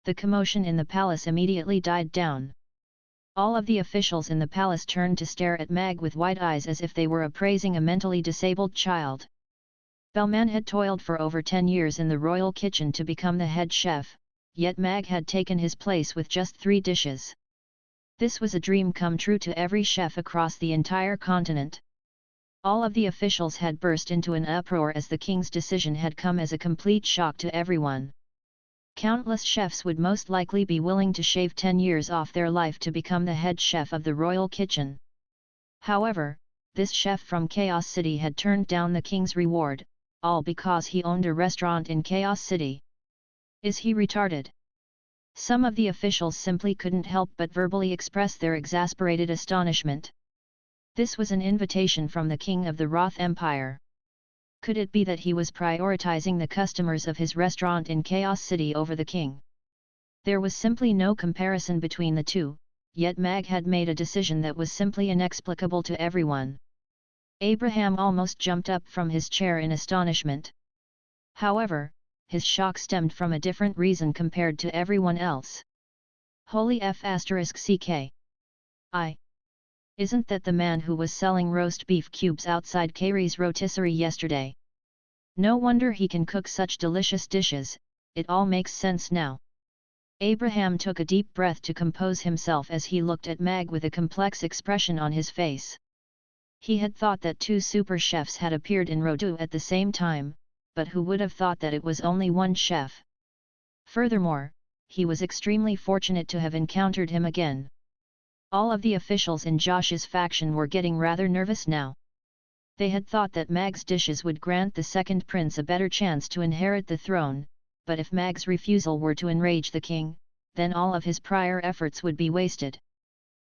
The commotion in the palace immediately died down. All of the officials in the palace turned to stare at Mag with wide eyes as if they were appraising a mentally disabled child. Bellman had toiled for over 10 years in the royal kitchen to become the head chef, yet Mag had taken his place with just 3 dishes. This was a dream come true to every chef across the entire continent. All of the officials had burst into an uproar as the king's decision had come as a complete shock to everyone. Countless chefs would most likely be willing to shave 10 years off their life to become the head chef of the royal kitchen. However, this chef from Chaos City had turned down the king's reward, all because he owned a restaurant in Chaos City. Is he retarded? Some of the officials simply couldn't help but verbally express their exasperated astonishment. This was an invitation from the king of the Roth Empire. Could it be that he was prioritizing the customers of his restaurant in Chaos City over the king? There was simply no comparison between the two, yet Mag had made a decision that was simply inexplicable to everyone. Abraham almost jumped up from his chair in astonishment. However, his shock stemmed from a different reason compared to everyone else. Holy F***ck. Isn't that the man who was selling roast beef cubes outside Kari's rotisserie yesterday? No wonder he can cook such delicious dishes, it all makes sense now. Abraham took a deep breath to compose himself as he looked at Mag with a complex expression on his face. He had thought that 2 super chefs had appeared in Rodu at the same time, but who would have thought that it was only one chef? Furthermore, he was extremely fortunate to have encountered him again. All of the officials in Josh's faction were getting rather nervous now. They had thought that Mag's dishes would grant the second prince a better chance to inherit the throne, but if Mag's refusal were to enrage the king, then all of his prior efforts would be wasted.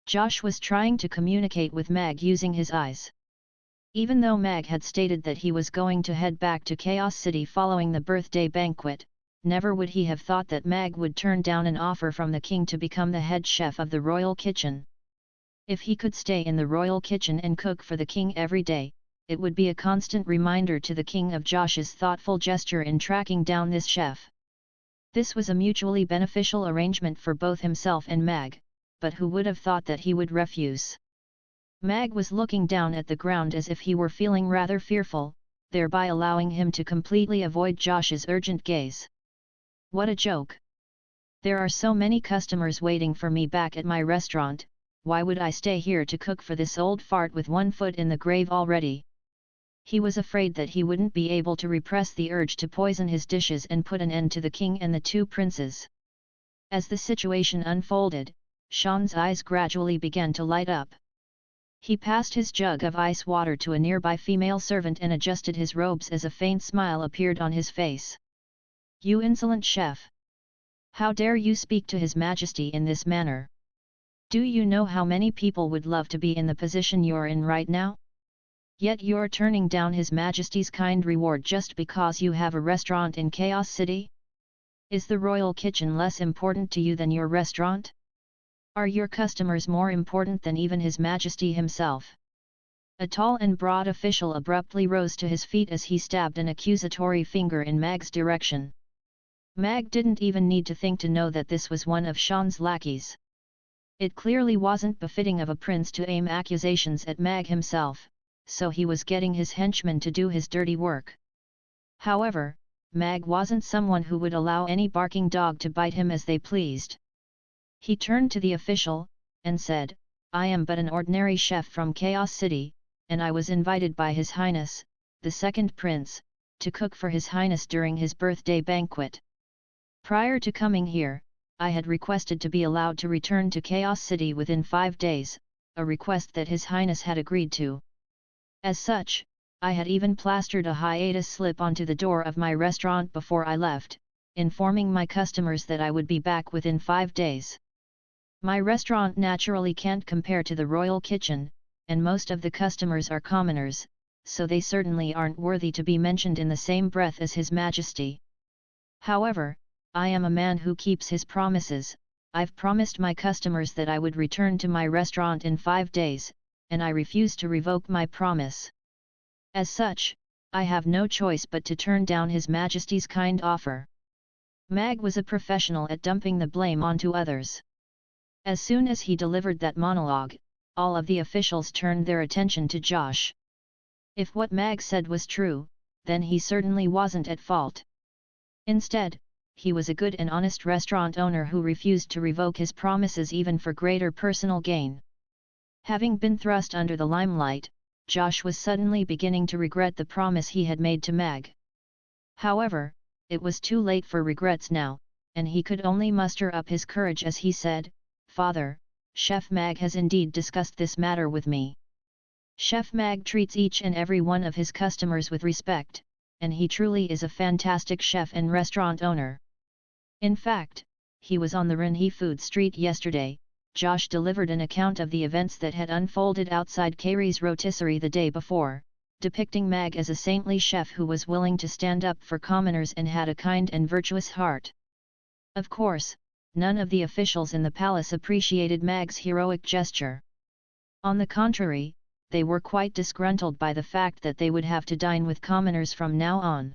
Josh was trying to communicate with Mag using his eyes. Even though Mag had stated that he was going to head back to Chaos City following the birthday banquet, never would he have thought that Mag would turn down an offer from the king to become the head chef of the royal kitchen. If he could stay in the royal kitchen and cook for the king every day, it would be a constant reminder to the king of Josh's thoughtful gesture in tracking down this chef. This was a mutually beneficial arrangement for both himself and Mag, but who would have thought that he would refuse? Mag was looking down at the ground as if he were feeling rather fearful, thereby allowing him to completely avoid Josh's urgent gaze. What a joke! There are so many customers waiting for me back at my restaurant, why would I stay here to cook for this old fart with 1 foot in the grave already? He was afraid that he wouldn't be able to repress the urge to poison his dishes and put an end to the king and the 2 princes. As the situation unfolded, Sean's eyes gradually began to light up. He passed his jug of ice water to a nearby female servant and adjusted his robes as a faint smile appeared on his face. You insolent chef! How dare you speak to His Majesty in this manner? Do you know how many people would love to be in the position you're in right now? Yet you're turning down His Majesty's kind reward just because you have a restaurant in Chaos City? Is the royal kitchen less important to you than your restaurant? Are your customers more important than even His Majesty himself? A tall and broad official abruptly rose to his feet as he stabbed an accusatory finger in Mag's direction. Mag didn't even need to think to know that this was one of Sean's lackeys. It clearly wasn't befitting of a prince to aim accusations at Mag himself, so he was getting his henchman to do his dirty work. However, Mag wasn't someone who would allow any barking dog to bite him as they pleased. He turned to the official, and said, I am but an ordinary chef from Chaos City, and I was invited by His Highness, the second prince, to cook for His Highness during his birthday banquet. Prior to coming here, I had requested to be allowed to return to Chaos City within 5 days, a request that His Highness had agreed to. As such, I had even plastered a hiatus slip onto the door of my restaurant before I left, informing my customers that I would be back within 5 days. My restaurant naturally can't compare to the royal kitchen, and most of the customers are commoners, so they certainly aren't worthy to be mentioned in the same breath as His Majesty. However, I am a man who keeps his promises. I've promised my customers that I would return to my restaurant in 5 days, and I refuse to revoke my promise. As such, I have no choice but to turn down His Majesty's kind offer. Mag was a professional at dumping the blame onto others. As soon as he delivered that monologue, all of the officials turned their attention to Josh. If what Mag said was true, then he certainly wasn't at fault. Instead, he was a good and honest restaurant owner who refused to revoke his promises even for greater personal gain. Having been thrust under the limelight, Josh was suddenly beginning to regret the promise he had made to Mag. However, it was too late for regrets now, and he could only muster up his courage as he said, "Father, Chef Mag has indeed discussed this matter with me. Chef Mag treats each and every one of his customers with respect, and he truly is a fantastic chef and restaurant owner. In fact, he was on the Renhe Food Street yesterday." Josh delivered an account of the events that had unfolded outside Carey's rotisserie the day before, depicting Mag as a saintly chef who was willing to stand up for commoners and had a kind and virtuous heart. Of course, none of the officials in the palace appreciated Mag's heroic gesture. On the contrary, they were quite disgruntled by the fact that they would have to dine with commoners from now on.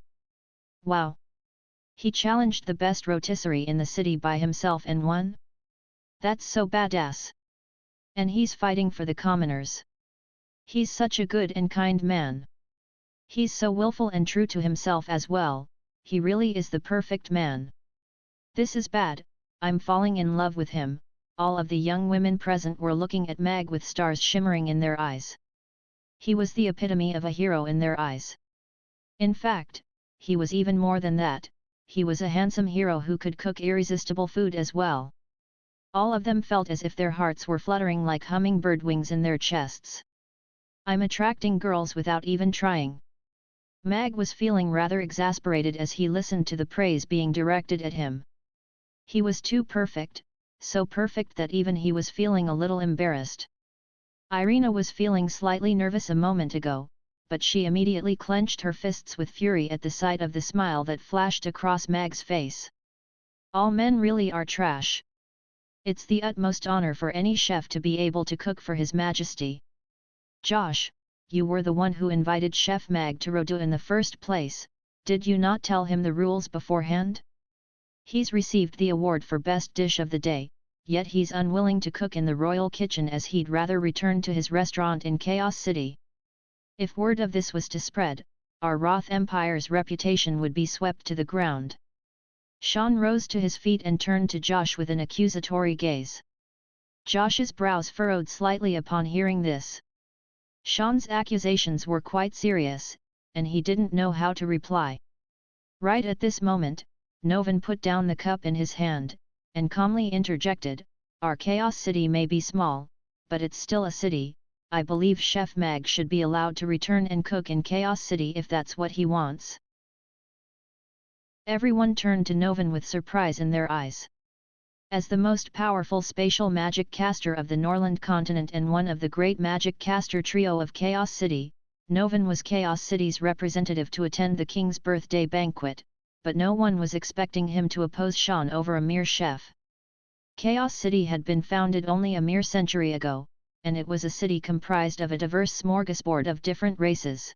Wow! He challenged the best rotisserie in the city by himself and won? That's so badass! And he's fighting for the commoners. He's such a good and kind man. He's so willful and true to himself as well, he really is the perfect man. This is bad, I'm falling in love with him." All of the young women present were looking at Mag with stars shimmering in their eyes. He was the epitome of a hero in their eyes. In fact, he was even more than that, he was a handsome hero who could cook irresistible food as well. All of them felt as if their hearts were fluttering like hummingbird wings in their chests. "I'm attracting girls without even trying." Mag was feeling rather exasperated as he listened to the praise being directed at him. He was too perfect, so perfect that even he was feeling a little embarrassed. Irina was feeling slightly nervous a moment ago, but she immediately clenched her fists with fury at the sight of the smile that flashed across Mag's face. All men really are trash. It's the utmost honor for any chef to be able to cook for His Majesty. Josh, you were the one who invited Chef Mag to Rodu in the first place, did you not tell him the rules beforehand? He's received the award for best dish of the day, yet he's unwilling to cook in the royal kitchen as he'd rather return to his restaurant in Chaos City. If word of this was to spread, our Roth Empire's reputation would be swept to the ground. Sean rose to his feet and turned to Josh with an accusatory gaze. Josh's brows furrowed slightly upon hearing this. Sean's accusations were quite serious, and he didn't know how to reply. Right at this moment, Novan put down the cup in his hand, and calmly interjected, "Our Chaos City may be small, but it's still a city. I believe Chef Mag should be allowed to return and cook in Chaos City if that's what he wants." Everyone turned to Novan with surprise in their eyes. As the most powerful spatial magic caster of the Norland continent and one of the great magic caster trio of Chaos City, Novan was Chaos City's representative to attend the king's birthday banquet, but no one was expecting him to oppose Sean over a mere chef. Chaos City had been founded only a mere century ago, and it was a city comprised of a diverse smorgasbord of different races.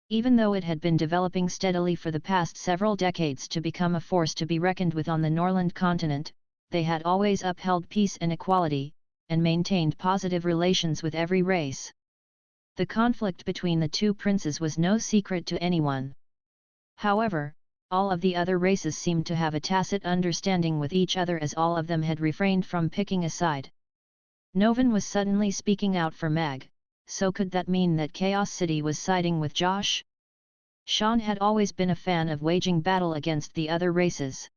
Even though it had been developing steadily for the past several decades to become a force to be reckoned with on the Norland continent, they had always upheld peace and equality, and maintained positive relations with every race. The conflict between the two princes was no secret to anyone. However, all of the other races seemed to have a tacit understanding with each other as all of them had refrained from picking a side. Novan was suddenly speaking out for Mag. So could that mean that Chaos City was siding with Josh? Sean had always been a fan of waging battle against the other races.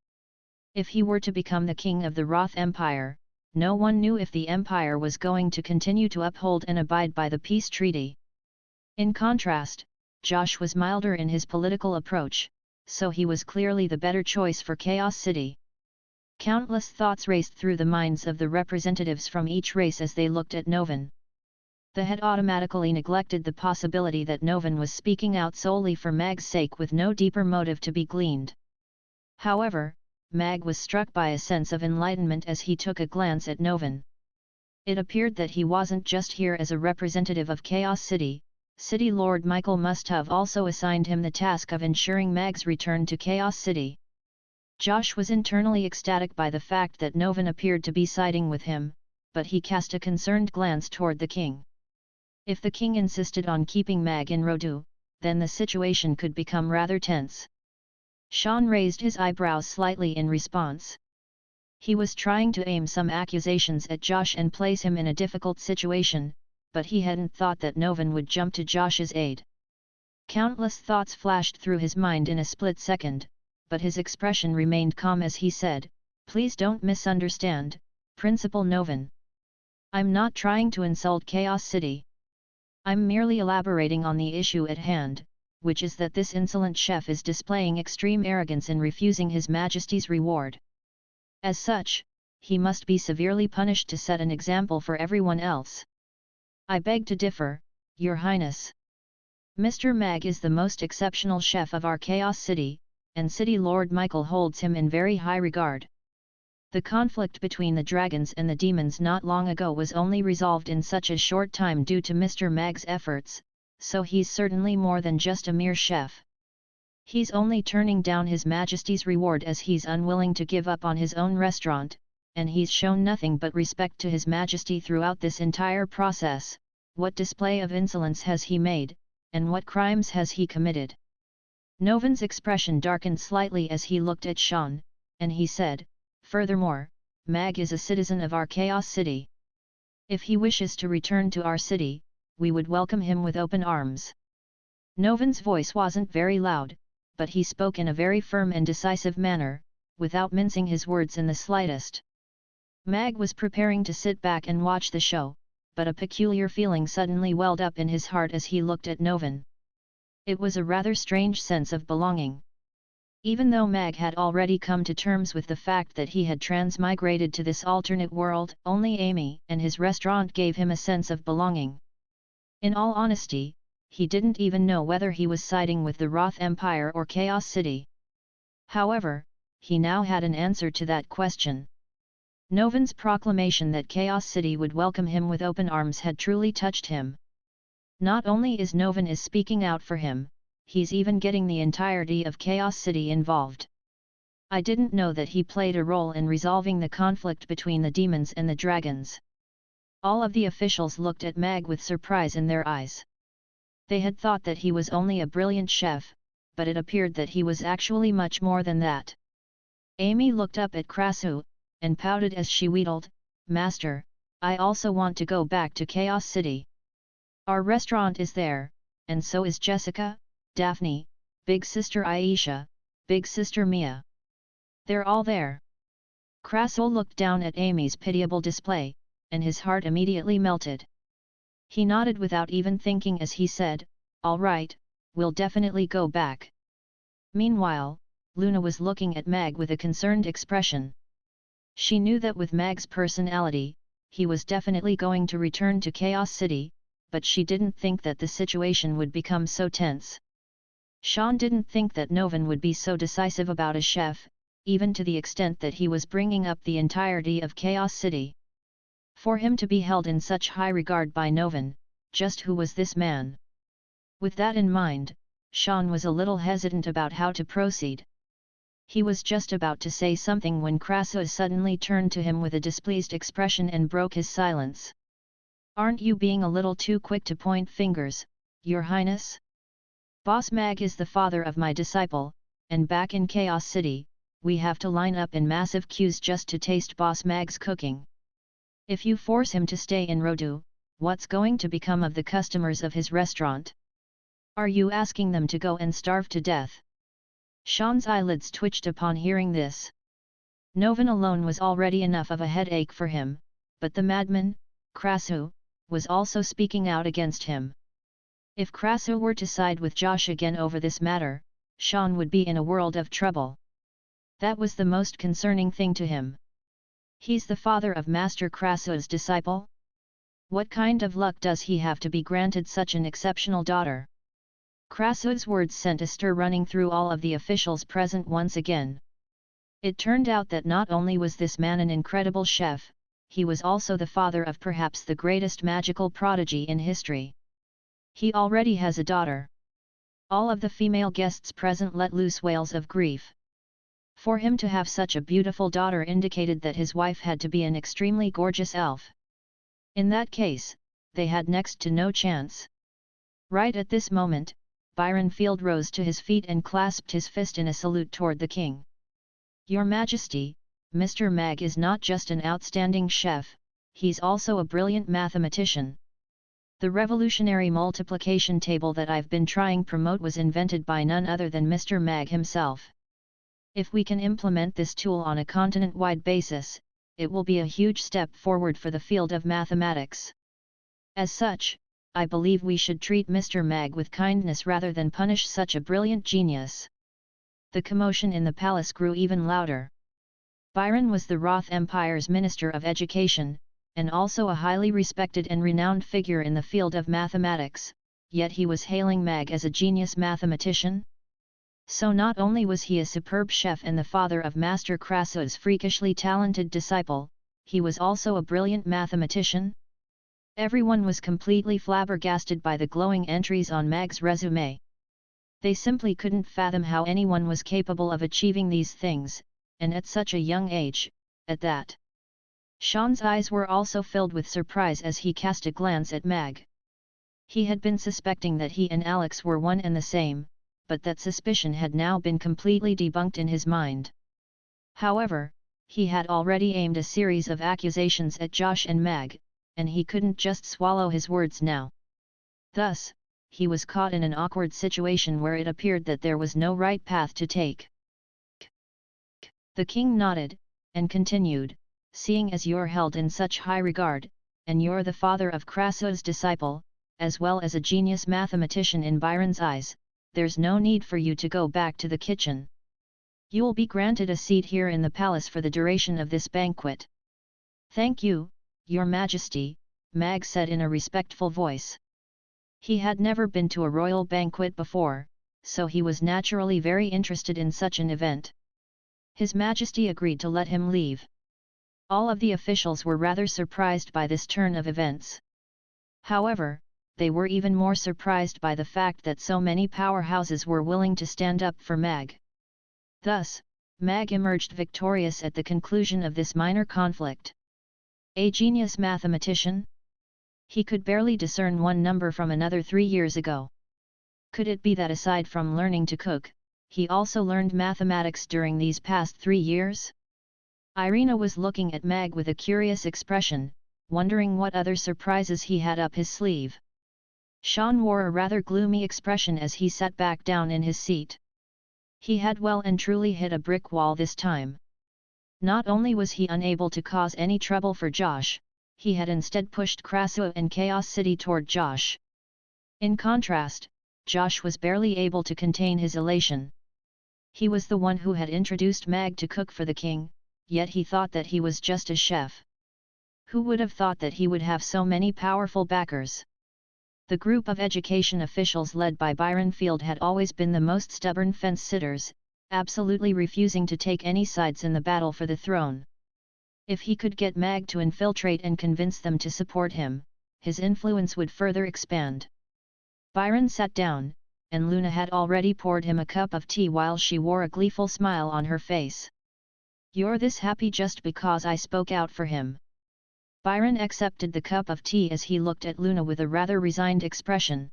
If he were to become the king of the Roth Empire, no one knew if the empire was going to continue to uphold and abide by the peace treaty. In contrast, Josh was milder in his political approach, so he was clearly the better choice for Chaos City. Countless thoughts raced through the minds of the representatives from each race as they looked at Novan. They had automatically neglected the possibility that Novan was speaking out solely for Mag's sake with no deeper motive to be gleaned. However, Mag was struck by a sense of enlightenment as he took a glance at Novan. It appeared that he wasn't just here as a representative of Chaos City. City Lord Michael must have also assigned him the task of ensuring Mag's return to Chaos City. Josh was internally ecstatic by the fact that Novan appeared to be siding with him, but he cast a concerned glance toward the king. If the king insisted on keeping Mag in Rodu, then the situation could become rather tense. Sean raised his eyebrows slightly in response. He was trying to aim some accusations at Josh and place him in a difficult situation, but he hadn't thought that Novan would jump to Josh's aid. Countless thoughts flashed through his mind in a split second, but his expression remained calm as he said, "Please don't misunderstand, Principal Novan. I'm not trying to insult Chaos City. I'm merely elaborating on the issue at hand, which is that this insolent chef is displaying extreme arrogance in refusing His Majesty's reward. As such, he must be severely punished to set an example for everyone else. I beg to differ, Your Highness. Mr. Mag is the most exceptional chef of our Chaos City, and City Lord Michael holds him in very high regard. The conflict between the dragons and the demons not long ago was only resolved in such a short time due to Mr. Mag's efforts, so he's certainly more than just a mere chef. He's only turning down His Majesty's reward as he's unwilling to give up on his own restaurant, and he's shown nothing but respect to His Majesty throughout this entire process. What display of insolence has he made, and what crimes has he committed?" Novan's expression darkened slightly as he looked at Sean, and he said, "Furthermore, Mag is a citizen of our Chaos City. If he wishes to return to our city, we would welcome him with open arms." Novan's voice wasn't very loud, but he spoke in a very firm and decisive manner, without mincing his words in the slightest. Mag was preparing to sit back and watch the show, but a peculiar feeling suddenly welled up in his heart as he looked at Novan. It was a rather strange sense of belonging. Even though Mag had already come to terms with the fact that he had transmigrated to this alternate world, only Amy and his restaurant gave him a sense of belonging. In all honesty, he didn't even know whether he was siding with the Roth Empire or Chaos City. However, he now had an answer to that question. Novan's proclamation that Chaos City would welcome him with open arms had truly touched him. Not only is Novan speaking out for him, he's even getting the entirety of Chaos City involved. I didn't know that he played a role in resolving the conflict between the demons and the dragons. All of the officials looked at Mag with surprise in their eyes. They had thought that he was only a brilliant chef, but it appeared that he was actually much more than that. Amy looked up at Krasu, and pouted as she wheedled, "Master, I also want to go back to Chaos City. Our restaurant is there, and so is Jessica, Daphne, Big Sister Aisha, Big Sister Mia. They're all there." Krasu looked down at Amy's pitiable display, and his heart immediately melted. He nodded without even thinking as he said, "All right, we'll definitely go back." Meanwhile, Luna was looking at Mag with a concerned expression. She knew that with Mag's personality, he was definitely going to return to Chaos City, but she didn't think that the situation would become so tense. Sean didn't think that Novan would be so decisive about a chef, even to the extent that he was bringing up the entirety of Chaos City. For him to be held in such high regard by Novan, just who was this man? With that in mind, Sean was a little hesitant about how to proceed. He was just about to say something when Krasu suddenly turned to him with a displeased expression and broke his silence. "Aren't you being a little too quick to point fingers, Your Highness? Boss Mag is the father of my disciple, and back in Chaos City, we have to line up in massive queues just to taste Boss Mag's cooking. If you force him to stay in Rodu, what's going to become of the customers of his restaurant? Are you asking them to go and starve to death?" Sean's eyelids twitched upon hearing this. Novan alone was already enough of a headache for him, but the madman, Krasu, was also speaking out against him. If Krasu were to side with Josh again over this matter, Sean would be in a world of trouble. That was the most concerning thing to him. He's the father of Master Krasu's disciple? What kind of luck does he have to be granted such an exceptional daughter? Krasu's words sent a stir running through all of the officials present once again. It turned out that not only was this man an incredible chef, he was also the father of perhaps the greatest magical prodigy in history. He already has a daughter. All of the female guests present let loose wails of grief. For him to have such a beautiful daughter indicated that his wife had to be an extremely gorgeous elf. In that case, they had next to no chance. Right at this moment, Byron Field rose to his feet and clasped his fist in a salute toward the king. "Your Majesty, Mr. Mag is not just an outstanding chef, he's also a brilliant mathematician. The revolutionary multiplication table that I've been trying promote was invented by none other than Mr. Mag himself. If we can implement this tool on a continent-wide basis, it will be a huge step forward for the field of mathematics. As such, I believe we should treat Mr. Mag with kindness rather than punish such a brilliant genius." The commotion in the palace grew even louder. Byron was the Roth Empire's Minister of Education, and also a highly respected and renowned figure in the field of mathematics, yet he was hailing Mag as a genius mathematician? So not only was he a superb chef and the father of Master Crassus' freakishly talented disciple, he was also a brilliant mathematician? Everyone was completely flabbergasted by the glowing entries on Mag's resume. They simply couldn't fathom how anyone was capable of achieving these things, and at such a young age, at that. Sean's eyes were also filled with surprise as he cast a glance at Mag. He had been suspecting that he and Alex were one and the same, but that suspicion had now been completely debunked in his mind. However, he had already aimed a series of accusations at Josh and Mag, and he couldn't just swallow his words now. Thus, he was caught in an awkward situation where it appeared that there was no right path to take. The king nodded, and continued, "Seeing as you're held in such high regard, and you're the father of Crassus' disciple, as well as a genius mathematician in Byron's eyes, there's no need for you to go back to the kitchen. You'll be granted a seat here in the palace for the duration of this banquet." "Thank you, Your Majesty," Mag said in a respectful voice. He had never been to a royal banquet before, so he was naturally very interested in such an event. His Majesty agreed to let him leave. All of the officials were rather surprised by this turn of events. However, they were even more surprised by the fact that so many powerhouses were willing to stand up for Mag. Thus, Mag emerged victorious at the conclusion of this minor conflict. A genius mathematician? He could barely discern one number from another 3 years ago. Could it be that aside from learning to cook, he also learned mathematics during these past 3 years? Irina was looking at Mag with a curious expression, wondering what other surprises he had up his sleeve. Sean wore a rather gloomy expression as he sat back down in his seat. He had well and truly hit a brick wall this time. Not only was he unable to cause any trouble for Josh, he had instead pushed Crassus and Chaos City toward Josh. In contrast, Josh was barely able to contain his elation. He was the one who had introduced Mag to cook for the king, yet he thought that he was just a chef. Who would have thought that he would have so many powerful backers? The group of education officials led by Byron Field had always been the most stubborn fence-sitters, absolutely refusing to take any sides in the battle for the throne. If he could get Mag to infiltrate and convince them to support him, his influence would further expand. Byron sat down, and Luna had already poured him a cup of tea while she wore a gleeful smile on her face. "You're this happy just because I spoke out for him." Byron accepted the cup of tea as he looked at Luna with a rather resigned expression.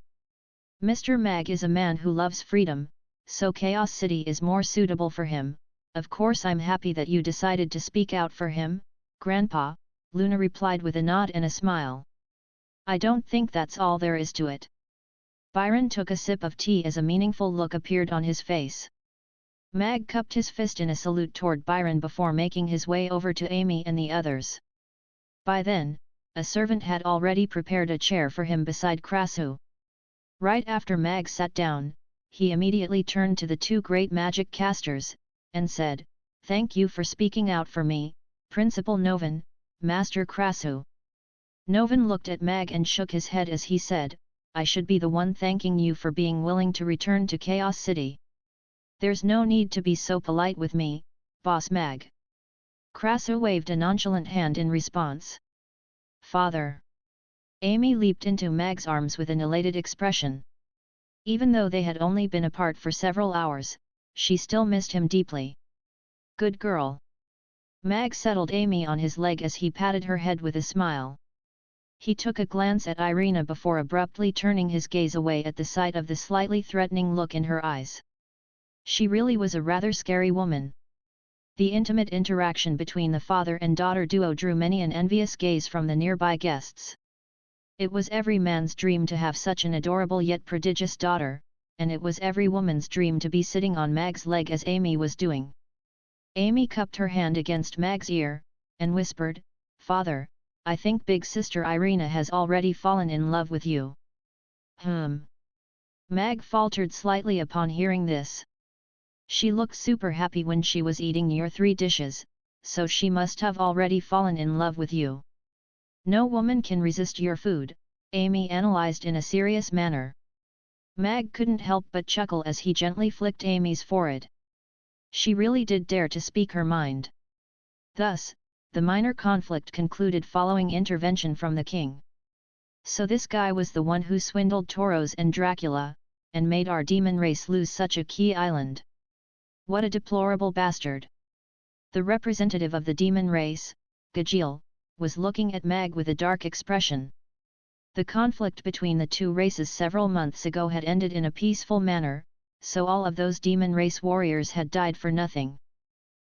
"Mr. Mag is a man who loves freedom, so Chaos City is more suitable for him. Of course I'm happy that you decided to speak out for him, Grandpa," Luna replied with a nod and a smile. "I don't think that's all there is to it." Byron took a sip of tea as a meaningful look appeared on his face. Mag cupped his fist in a salute toward Byron before making his way over to Amy and the others. By then, a servant had already prepared a chair for him beside Crassus. Right after Mag sat down, he immediately turned to the 2 great magic casters, and said, "Thank you for speaking out for me, Principal Novan, Master Crassus." Novan looked at Mag and shook his head as he said, "I should be the one thanking you for being willing to return to Chaos City. There's no need to be so polite with me, Boss Mag." Crassus waved a nonchalant hand in response. "Father!" Amy leaped into Mag's arms with an elated expression. Even though they had only been apart for several hours, she still missed him deeply. Good girl. Mag settled Amy on his leg as he patted her head with a smile. He took a glance at Irina before abruptly turning his gaze away at the sight of the slightly threatening look in her eyes. She really was a rather scary woman. The intimate interaction between the father and daughter duo drew many an envious gaze from the nearby guests. It was every man's dream to have such an adorable yet prodigious daughter, and it was every woman's dream to be sitting on Mag's leg as Amy was doing. Amy cupped her hand against Mag's ear, and whispered, "Father, I think big sister Irina has already fallen in love with you." Mag faltered slightly upon hearing this. She looked super happy when she was eating your 3 dishes, so she must have already fallen in love with you. No woman can resist your food, Amy analyzed in a serious manner. Mag couldn't help but chuckle as he gently flicked Amy's forehead. She really did dare to speak her mind. Thus, the minor conflict concluded following intervention from the king. So this guy was the one who swindled Tauros and Dracula, and made our demon race lose such a key island. What a deplorable bastard. The representative of the demon race, Gajil, was looking at Mag with a dark expression. The conflict between the two races several months ago had ended in a peaceful manner, so all of those demon race warriors had died for nothing.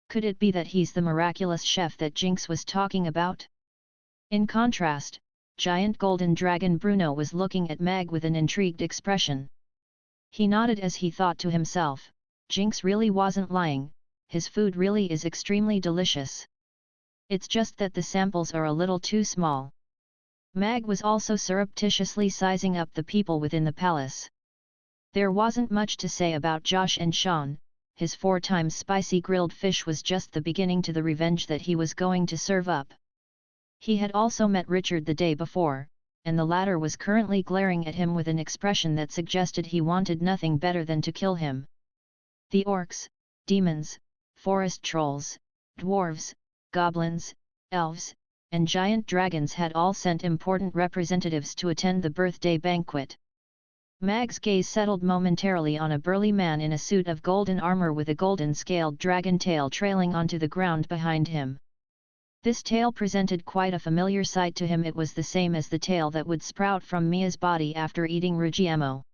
Could it be that he's the miraculous chef that Jinx was talking about? In contrast, giant golden dragon Bruno was looking at Mag with an intrigued expression. He nodded as he thought to himself, Jinx really wasn't lying, his food really is extremely delicious. It's just that the samples are a little too small. Mag was also surreptitiously sizing up the people within the palace. There wasn't much to say about Josh and Sean, his 4 times spicy grilled fish was just the beginning to the revenge that he was going to serve up. He had also met Richard the day before, and the latter was currently glaring at him with an expression that suggested he wanted nothing better than to kill him. The orcs, demons, forest trolls, dwarves, goblins, elves, and giant dragons had all sent important representatives to attend the birthday banquet. Mag's gaze settled momentarily on a burly man in a suit of golden armor with a golden scaled dragon tail trailing onto the ground behind him. This tail presented quite a familiar sight to him. It was the same as the tail that would sprout from Mia's body after eating Rugiemo.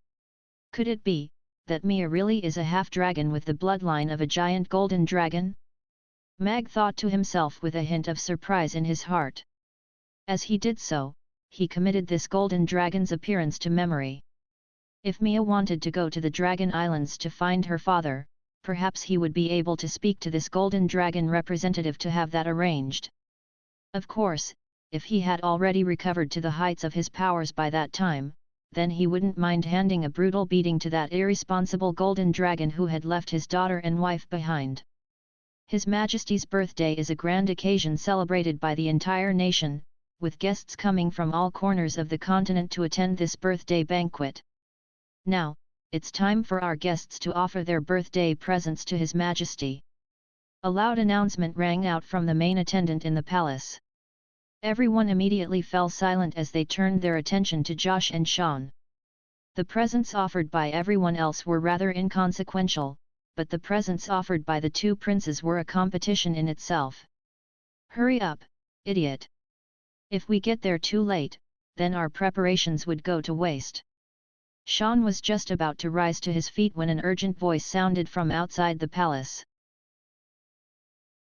Could it be that Mia really is a half-dragon with the bloodline of a giant golden dragon? Mag thought to himself with a hint of surprise in his heart. As he did so, he committed this golden dragon's appearance to memory. If Mia wanted to go to the Dragon Islands to find her father, perhaps he would be able to speak to this golden dragon representative to have that arranged. Of course, if he had already recovered to the heights of his powers by that time, then he wouldn't mind handing a brutal beating to that irresponsible golden dragon who had left his daughter and wife behind. His Majesty's birthday is a grand occasion celebrated by the entire nation, with guests coming from all corners of the continent to attend this birthday banquet. Now, it's time for our guests to offer their birthday presents to His Majesty. A loud announcement rang out from the main attendant in the palace. Everyone immediately fell silent as they turned their attention to Josh and Sean. The presents offered by everyone else were rather inconsequential, but the presents offered by the 2 princes were a competition in itself. Hurry up, idiot! If we get there too late, then our preparations would go to waste. Sean was just about to rise to his feet when an urgent voice sounded from outside the palace.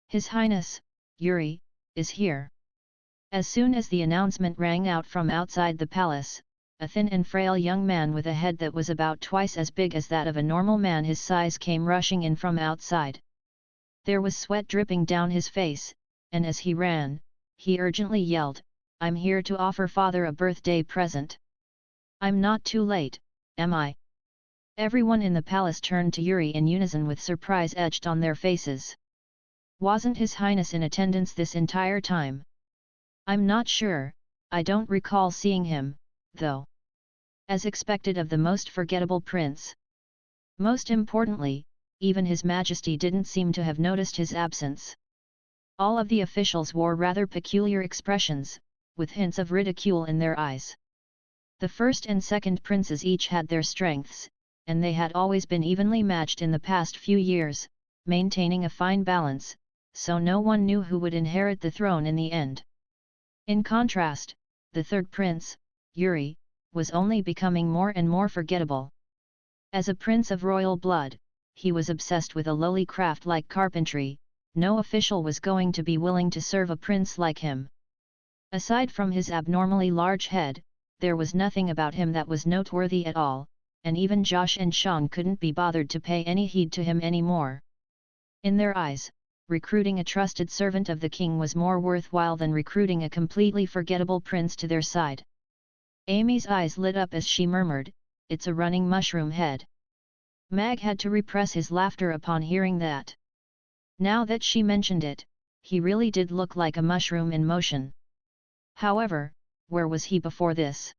His Highness, Yuri, is here. As soon as the announcement rang out from outside the palace, a thin and frail young man with a head that was about twice as big as that of a normal man his size came rushing in from outside. There was sweat dripping down his face, and as he ran, he urgently yelled, "I'm here to offer Father a birthday present. I'm not too late, am I?" Everyone in the palace turned to Yuri in unison with surprise etched on their faces. Wasn't His Highness in attendance this entire time? I'm not sure, I don't recall seeing him, though. As expected of the most forgettable prince. Most importantly, even His Majesty didn't seem to have noticed his absence. All of the officials wore rather peculiar expressions, with hints of ridicule in their eyes. The first and second princes each had their strengths, and they had always been evenly matched in the past few years, maintaining a fine balance, so no one knew who would inherit the throne in the end. In contrast, the third prince, Yuri, was only becoming more and more forgettable. As a prince of royal blood, he was obsessed with a lowly craft like carpentry. No official was going to be willing to serve a prince like him. Aside from his abnormally large head, there was nothing about him that was noteworthy at all, and even Josh and Sean couldn't be bothered to pay any heed to him anymore. In their eyes, recruiting a trusted servant of the king was more worthwhile than recruiting a completely forgettable prince to their side. Amy's eyes lit up as she murmured, "It's a running mushroom head." Mag had to repress his laughter upon hearing that. Now that she mentioned it, he really did look like a mushroom in motion. However, where was he before this?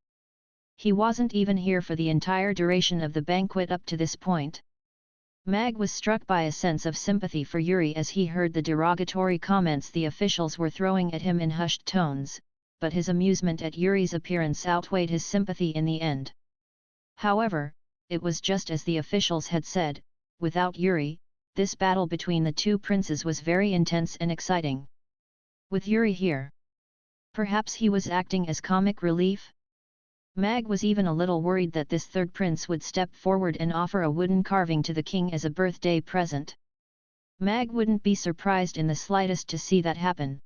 He wasn't even here for the entire duration of the banquet up to this point. Mag was struck by a sense of sympathy for Yuri as he heard the derogatory comments the officials were throwing at him in hushed tones, but his amusement at Yuri's appearance outweighed his sympathy in the end. However, it was just as the officials had said, without Yuri, this battle between the two princes was very intense and exciting. With Yuri here, perhaps he was acting as comic relief? Mag was even a little worried that this third prince would step forward and offer a wooden carving to the king as a birthday present. Mag wouldn't be surprised in the slightest to see that happen.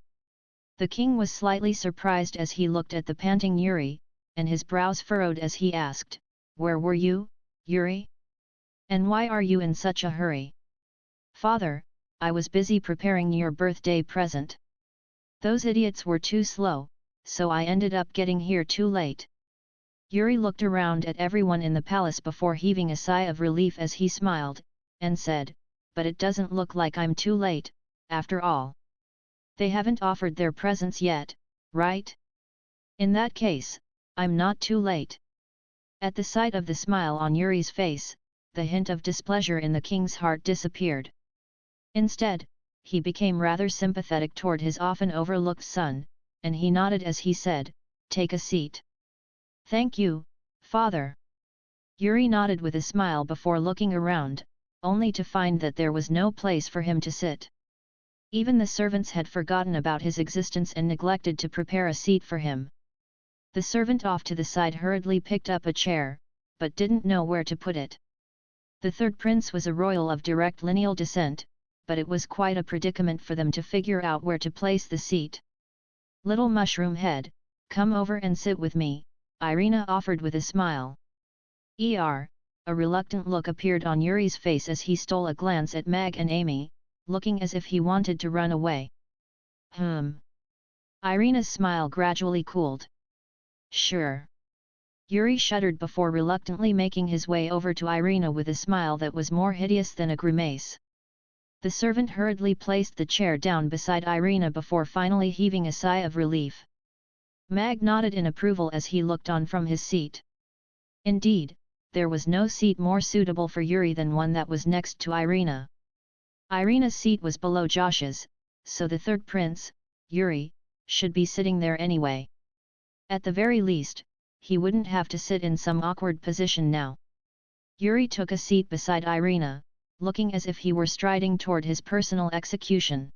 The king was slightly surprised as he looked at the panting Yuri, and his brows furrowed as he asked, "Where were you, Yuri? And why are you in such a hurry?" "Father, I was busy preparing your birthday present. Those idiots were too slow, so I ended up getting here too late." Yuri looked around at everyone in the palace before heaving a sigh of relief as he smiled, and said, "But it doesn't look like I'm too late, after all. They haven't offered their presents yet, right? In that case, I'm not too late." At the sight of the smile on Yuri's face, the hint of displeasure in the king's heart disappeared. Instead, he became rather sympathetic toward his often overlooked son, and he nodded as he said, "Take a seat." "Thank you, father." Yuri nodded with a smile before looking around, only to find that there was no place for him to sit. Even the servants had forgotten about his existence and neglected to prepare a seat for him. The servant off to the side hurriedly picked up a chair, but didn't know where to put it. The third prince was a royal of direct lineal descent, but it was quite a predicament for them to figure out where to place the seat. "Little mushroom head, come over and sit with me," Irina offered with a smile. A reluctant look appeared on Yuri's face as he stole a glance at Mag and Amy, looking as if he wanted to run away. Irina's smile gradually cooled. "Sure." Yuri shuddered before reluctantly making his way over to Irina with a smile that was more hideous than a grimace. The servant hurriedly placed the chair down beside Irina before finally heaving a sigh of relief. Mag nodded in approval as he looked on from his seat. Indeed, there was no seat more suitable for Yuri than one that was next to Irina. Irina's seat was below Josh's, so the third prince, Yuri, should be sitting there anyway. At the very least, he wouldn't have to sit in some awkward position now. Yuri took a seat beside Irina, looking as if he were striding toward his personal execution.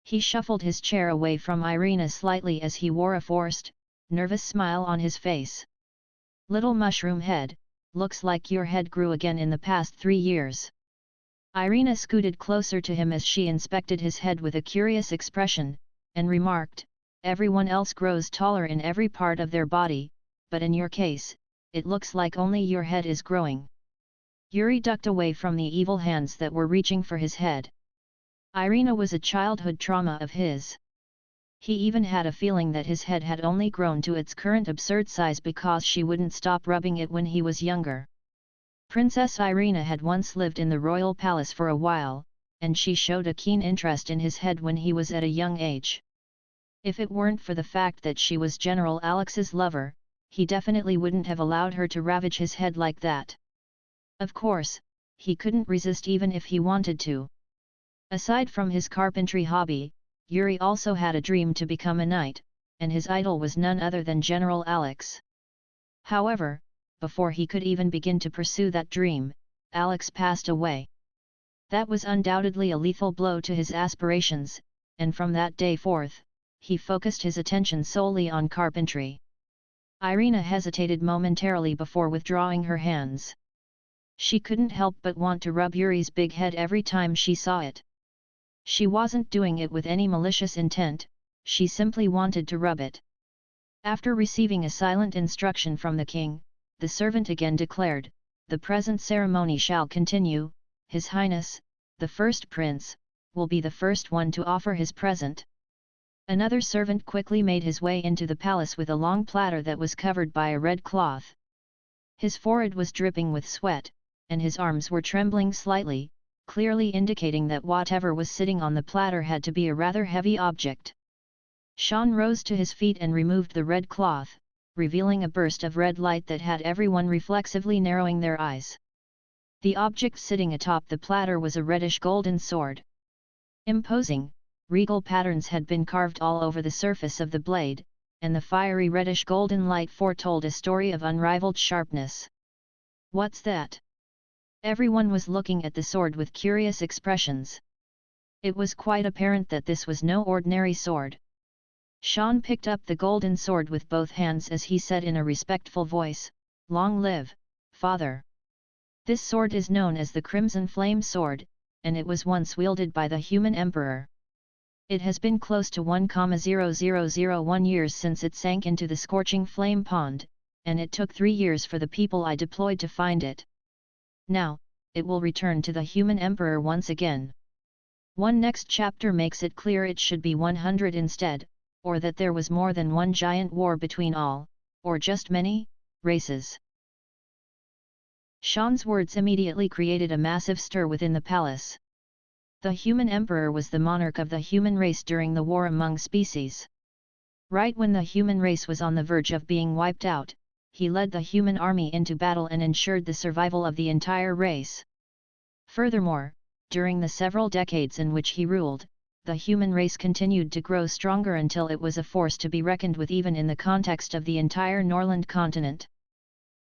He shuffled his chair away from Irina slightly as he wore a forced, nervous smile on his face. "Little mushroom head, looks like your head grew again in the past 3 years." Irina scooted closer to him as she inspected his head with a curious expression, and remarked, "Everyone else grows taller in every part of their body, but in your case, it looks like only your head is growing." Yuri ducked away from the evil hands that were reaching for his head. Irina was a childhood trauma of his. He even had a feeling that his head had only grown to its current absurd size because she wouldn't stop rubbing it when he was younger. Princess Irina had once lived in the royal palace for a while, and she showed a keen interest in his head when he was at a young age. If it weren't for the fact that she was General Alex's lover, he definitely wouldn't have allowed her to ravage his head like that. Of course, he couldn't resist even if he wanted to. Aside from his carpentry hobby, Yuri also had a dream to become a knight, and his idol was none other than General Alex. However, before he could even begin to pursue that dream, Alex passed away. That was undoubtedly a lethal blow to his aspirations, and from that day forth, he focused his attention solely on carpentry. Irina hesitated momentarily before withdrawing her hands. She couldn't help but want to rub Yuri's big head every time she saw it. She wasn't doing it with any malicious intent, she simply wanted to rub it. After receiving a silent instruction from the king, the servant again declared, "The present ceremony shall continue. His Highness, the first prince, will be the first one to offer his present." Another servant quickly made his way into the palace with a long platter that was covered by a red cloth. His forehead was dripping with sweat, and his arms were trembling slightly, clearly indicating that whatever was sitting on the platter had to be a rather heavy object. Sean rose to his feet and removed the red cloth, revealing a burst of red light that had everyone reflexively narrowing their eyes. The object sitting atop the platter was a reddish-golden sword. Imposing, regal patterns had been carved all over the surface of the blade, and the fiery reddish-golden light foretold a story of unrivaled sharpness. "What's that?" Everyone was looking at the sword with curious expressions. It was quite apparent that this was no ordinary sword. Sean picked up the golden sword with both hands as he said in a respectful voice, "Long live, Father." This sword is known as the Crimson Flame Sword, and it was once wielded by the human emperor. It has been close to 1,0001 years since it sank into the scorching flame pond, and it took 3 years for the people I deployed to find it. Now, it will return to the human emperor once again. One next chapter makes it clear it should be 100 instead, or that there was more than one giant war between all, or just many, races. Sean's words immediately created a massive stir within the palace. The human emperor was the monarch of the human race during the war among species. Right when the human race was on the verge of being wiped out, he led the human army into battle and ensured the survival of the entire race. Furthermore, during the several decades in which he ruled, the human race continued to grow stronger until it was a force to be reckoned with even in the context of the entire Norland continent.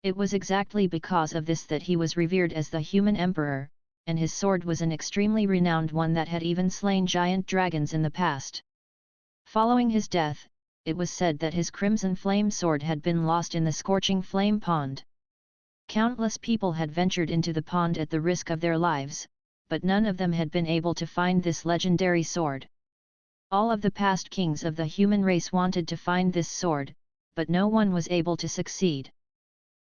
It was exactly because of this that he was revered as the human emperor, and his sword was an extremely renowned one that had even slain giant dragons in the past. Following his death, it was said that his crimson flame sword had been lost in the scorching flame pond. Countless people had ventured into the pond at the risk of their lives, but none of them had been able to find this legendary sword. All of the past kings of the human race wanted to find this sword, but no one was able to succeed.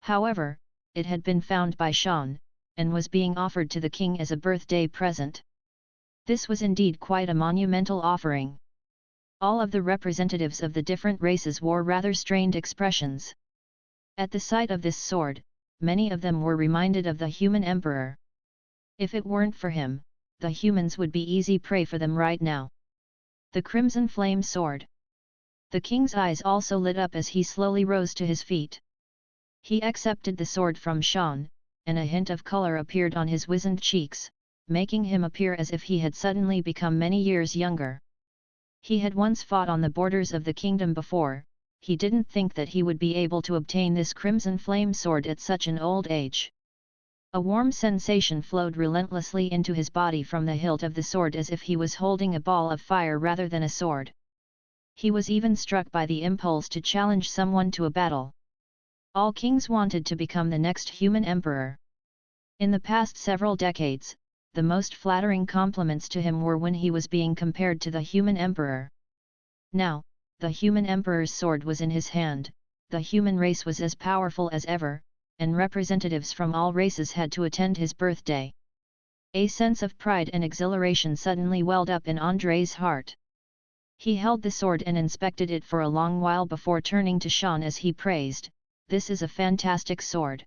However, it had been found by Sean, and was being offered to the king as a birthday present. This was indeed quite a monumental offering. All of the representatives of the different races wore rather strained expressions. At the sight of this sword, many of them were reminded of the human emperor. If it weren't for him, the humans would be easy prey for them right now. The Crimson Flame Sword. The king's eyes also lit up as he slowly rose to his feet. He accepted the sword from Sean, and a hint of color appeared on his wizened cheeks, making him appear as if he had suddenly become many years younger. He had once fought on the borders of the kingdom before. He didn't think that he would be able to obtain this Crimson Flame Sword at such an old age. A warm sensation flowed relentlessly into his body from the hilt of the sword as if he was holding a ball of fire rather than a sword. He was even struck by the impulse to challenge someone to a battle. All kings wanted to become the next human emperor. In the past several decades, the most flattering compliments to him were when he was being compared to the human emperor. Now, the human emperor's sword was in his hand, the human race was as powerful as ever, and representatives from all races had to attend his birthday. A sense of pride and exhilaration suddenly welled up in Andrei's heart. He held the sword and inspected it for a long while before turning to Sean as he praised, "This is a fantastic sword.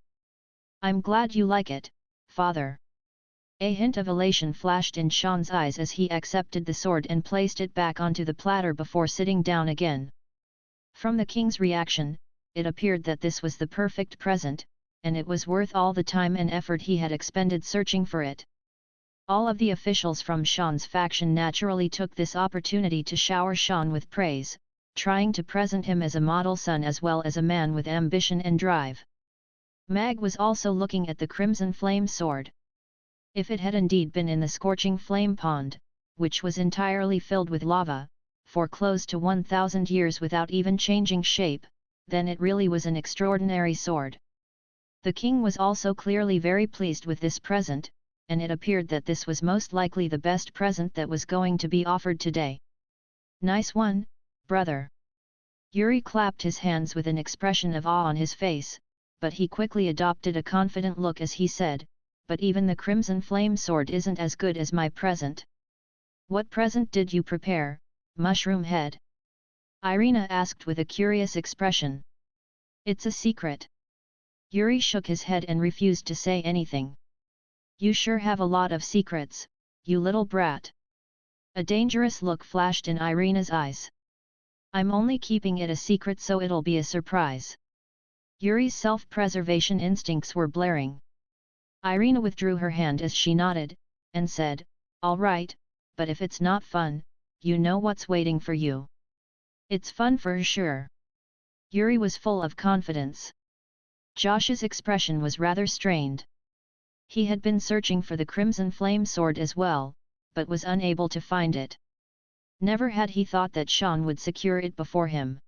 I'm glad you like it, Father." A hint of elation flashed in Sean's eyes as he accepted the sword and placed it back onto the platter before sitting down again. From the king's reaction, it appeared that this was the perfect present, and it was worth all the time and effort he had expended searching for it. All of the officials from Sean's faction naturally took this opportunity to shower Sean with praise, trying to present him as a model son as well as a man with ambition and drive. Mag was also looking at the Crimson Flame Sword. If it had indeed been in the scorching flame pond, which was entirely filled with lava, for close to 1,000 years without even changing shape, then it really was an extraordinary sword. The king was also clearly very pleased with this present, and it appeared that this was most likely the best present that was going to be offered today. "Nice one, brother." Yuri clapped his hands with an expression of awe on his face, but he quickly adopted a confident look as he said, "But even the crimson flame sword isn't as good as my present." "What present did you prepare, mushroom head?" Irina asked with a curious expression. "It's a secret." Yuri shook his head and refused to say anything. "You sure have a lot of secrets, you little brat." A dangerous look flashed in Irina's eyes. "I'm only keeping it a secret so it'll be a surprise." Yuri's self-preservation instincts were blaring. Irina withdrew her hand as she nodded, and said, "All right, but if it's not fun, you know what's waiting for you." "It's fun for sure." Yuri was full of confidence. Josh's expression was rather strained. He had been searching for the crimson flame sword as well, but was unable to find it. Never had he thought that Sean would secure it before him.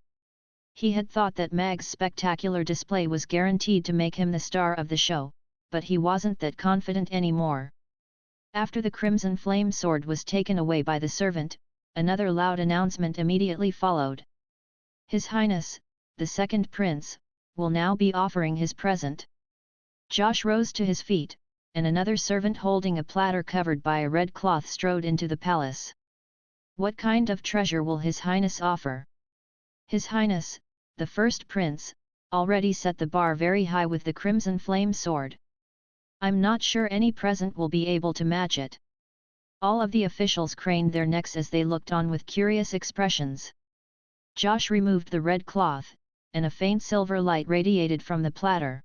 He had thought that Mag's spectacular display was guaranteed to make him the star of the show, but he wasn't that confident anymore. After the crimson flame sword was taken away by the servant, another loud announcement immediately followed. "His Highness, the second prince, will now be offering his present." Josh rose to his feet, and another servant holding a platter covered by a red cloth strode into the palace. "What kind of treasure will His Highness offer?" His Highness, the first prince, already set the bar very high with the crimson flame sword. "I'm not sure any present will be able to match it." All of the officials craned their necks as they looked on with curious expressions. Josh removed the red cloth, and a faint silver light radiated from the platter.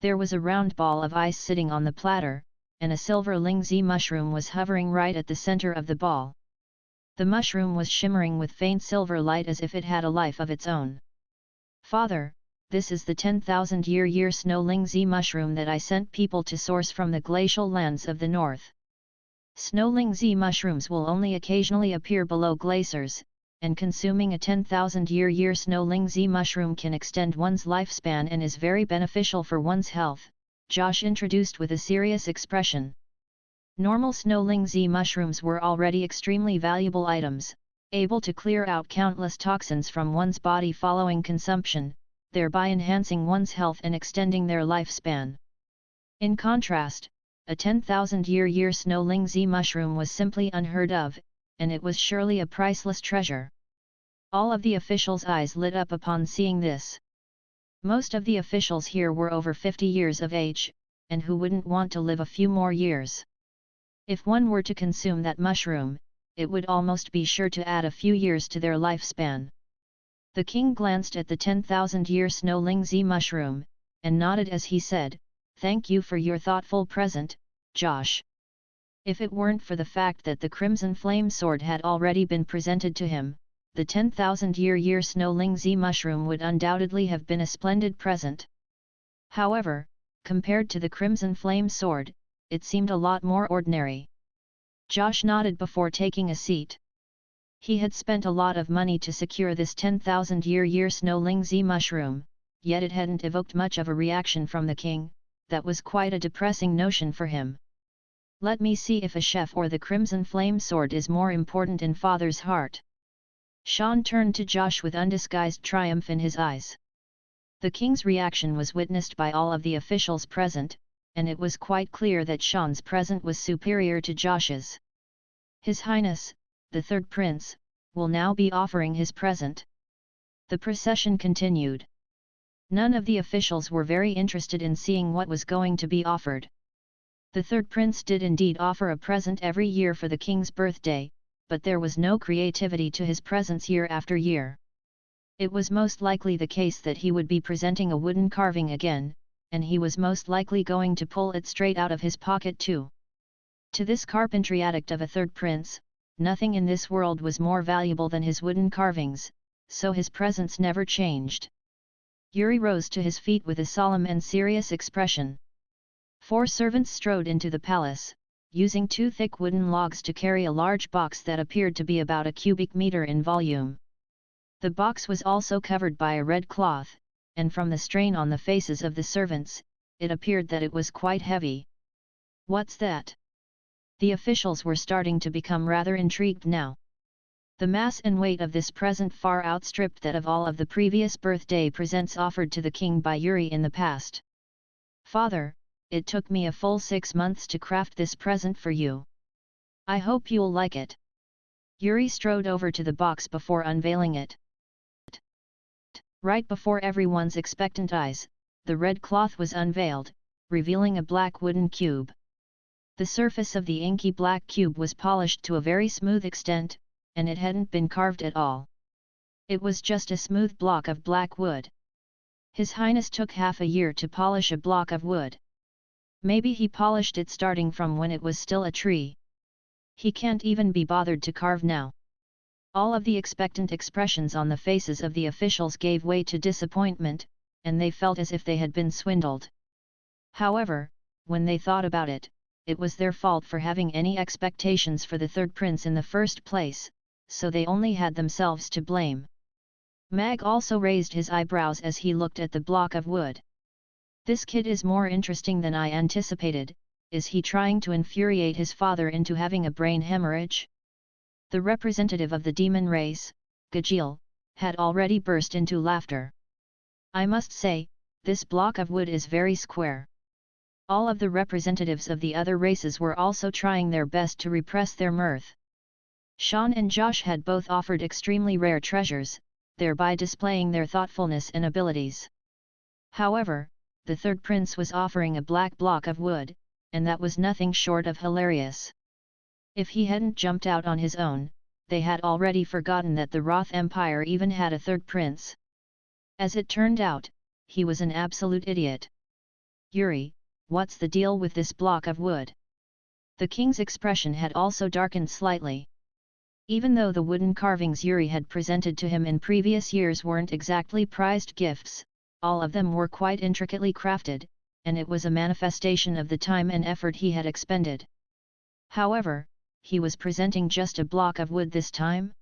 There was a round ball of ice sitting on the platter, and a silver lingzi mushroom was hovering right at the center of the ball. The mushroom was shimmering with faint silver light as if it had a life of its own. "Father, this is the 10,000-year snow lingzi mushroom that I sent people to source from the glacial lands of the north. Snow lingzi mushrooms will only occasionally appear below glaciers, and consuming a 10,000-year snow lingzi mushroom can extend one's lifespan and is very beneficial for one's health," Josh introduced with a serious expression. Normal snow lingzi mushrooms were already extremely valuable items, able to clear out countless toxins from one's body following consumption, thereby enhancing one's health and extending their lifespan. In contrast, a 10,000-year snow lingzi mushroom was simply unheard of, and it was surely a priceless treasure. All of the officials' eyes lit up upon seeing this. Most of the officials here were over 50 years of age, and who wouldn't want to live a few more years? If one were to consume that mushroom, it would almost be sure to add a few years to their lifespan. The king glanced at the 10,000-year snow lingzi mushroom, and nodded as he said, "Thank you for your thoughtful present, Josh." If it weren't for the fact that the crimson flame sword had already been presented to him, the 10,000-year snow lingzi mushroom would undoubtedly have been a splendid present. However, compared to the crimson flame sword, it seemed a lot more ordinary. Josh nodded before taking a seat. He had spent a lot of money to secure this 10,000-year snow lingzi mushroom, yet it hadn't evoked much of a reaction from the king. That was quite a depressing notion for him. Let me see if a chef or the crimson flame sword is more important in father's heart. Sean turned to Josh with undisguised triumph in his eyes. The king's reaction was witnessed by all of the officials present, and it was quite clear that Sean's present was superior to Josh's. His Highness, the third prince, will now be offering his present. The procession continued. None of the officials were very interested in seeing what was going to be offered. The third prince did indeed offer a present every year for the king's birthday, but there was no creativity to his presents year after year. It was most likely the case that he would be presenting a wooden carving again, and he was most likely going to pull it straight out of his pocket too. To this carpentry addict of a third prince, nothing in this world was more valuable than his wooden carvings, so his presents never changed. Yuri rose to his feet with a solemn and serious expression. 4 servants strode into the palace, using 2 thick wooden logs to carry a large box that appeared to be about a cubic meter in volume. The box was also covered by a red cloth, and from the strain on the faces of the servants, it appeared that it was quite heavy. "What's that?" The officials were starting to become rather intrigued now. The mass and weight of this present far outstripped that of all of the previous birthday presents offered to the king by Yuri in the past. "Father, it took me a full 6 months to craft this present for you. I hope you'll like it." Yuri strode over to the box before unveiling it. Right before everyone's expectant eyes, the red cloth was unveiled, revealing a black wooden cube. The surface of the inky black cube was polished to a very smooth extent, and it hadn't been carved at all. It was just a smooth block of black wood. His Highness took half a year to polish a block of wood. Maybe he polished it starting from when it was still a tree. He can't even be bothered to carve now. All of the expectant expressions on the faces of the officials gave way to disappointment, and they felt as if they had been swindled. However, when they thought about it, it was their fault for having any expectations for the third prince in the first place, so they only had themselves to blame. Mag also raised his eyebrows as he looked at the block of wood. "This kid is more interesting than I anticipated. Is he trying to infuriate his father into having a brain hemorrhage?" The representative of the demon race, Gajil, had already burst into laughter. "I must say, this block of wood is very square." All of the representatives of the other races were also trying their best to repress their mirth. Sean and Josh had both offered extremely rare treasures, thereby displaying their thoughtfulness and abilities. However, the third prince was offering a black block of wood, and that was nothing short of hilarious. If he hadn't jumped out on his own, they had already forgotten that the Roth Empire even had a third prince. As it turned out, he was an absolute idiot. "Yuri, what's the deal with this block of wood?" The king's expression had also darkened slightly. Even though the wooden carvings Yuri had presented to him in previous years weren't exactly prized gifts, all of them were quite intricately crafted, and it was a manifestation of the time and effort he had expended. However, he was presenting just a block of wood this time?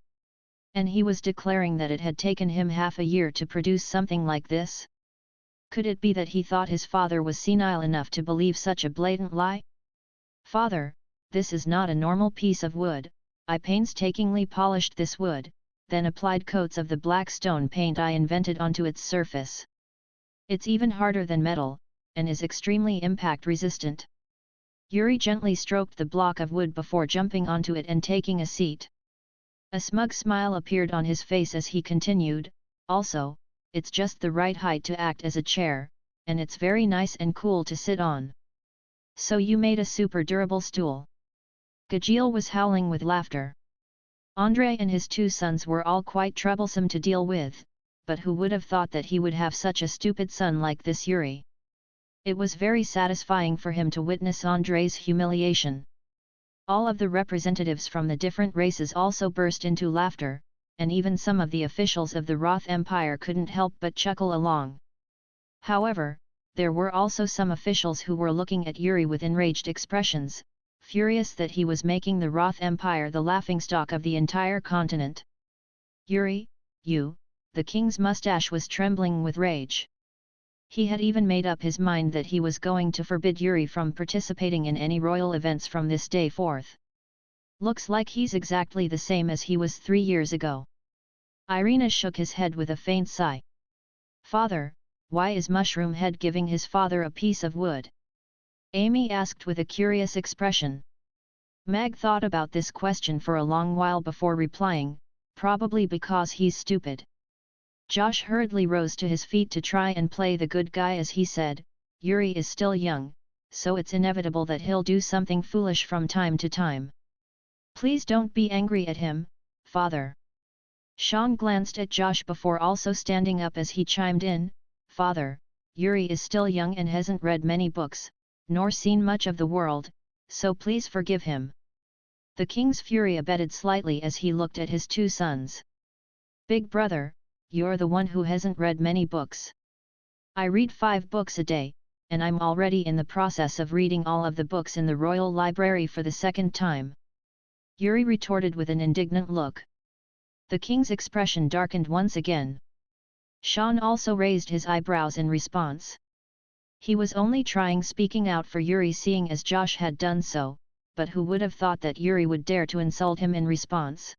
And he was declaring that it had taken him half a year to produce something like this? Could it be that he thought his father was senile enough to believe such a blatant lie? "Father, this is not a normal piece of wood. I painstakingly polished this wood, then applied coats of the black stone paint I invented onto its surface. It's even harder than metal, and is extremely impact resistant." Yuri gently stroked the block of wood before jumping onto it and taking a seat. A smug smile appeared on his face as he continued, "Also, it's just the right height to act as a chair, and it's very nice and cool to sit on." "So you made a super durable stool?" Gajil was howling with laughter. Andrei and his 2 sons were all quite troublesome to deal with, but who would have thought that he would have such a stupid son like this Yuri? It was very satisfying for him to witness Andrei's humiliation. All of the representatives from the different races also burst into laughter, and even some of the officials of the Roth Empire couldn't help but chuckle along. However, there were also some officials who were looking at Yuri with enraged expressions, furious that he was making the Roth Empire the laughingstock of the entire continent. "Yuri, you..." The king's mustache was trembling with rage. He had even made up his mind that he was going to forbid Yuri from participating in any royal events from this day forth. "Looks like he's exactly the same as he was 3 years ago." Irina shook his head with a faint sigh. "Father, why is Mushroom Head giving his father a piece of wood?" Amy asked with a curious expression. Mag thought about this question for a long while before replying, "Probably because he's stupid." Josh hurriedly rose to his feet to try and play the good guy as he said, "Yuri is still young, so it's inevitable that he'll do something foolish from time to time. Please don't be angry at him, Father." Sean glanced at Josh before also standing up as he chimed in, "Father, Yuri is still young and hasn't read many books, nor seen much of the world, so please forgive him." The king's fury abated slightly as he looked at his 2 sons. "Big brother, you're the one who hasn't read many books." "I read 5 books a day," and I'm already in the process of reading all of the books in the royal library for the second time. Yuri retorted with an indignant look. The king's expression darkened once again. Sean also raised his eyebrows in response. He was only trying speaking out for Yuri, seeing as Josh had done so, but who would have thought that Yuri would dare to insult him in response?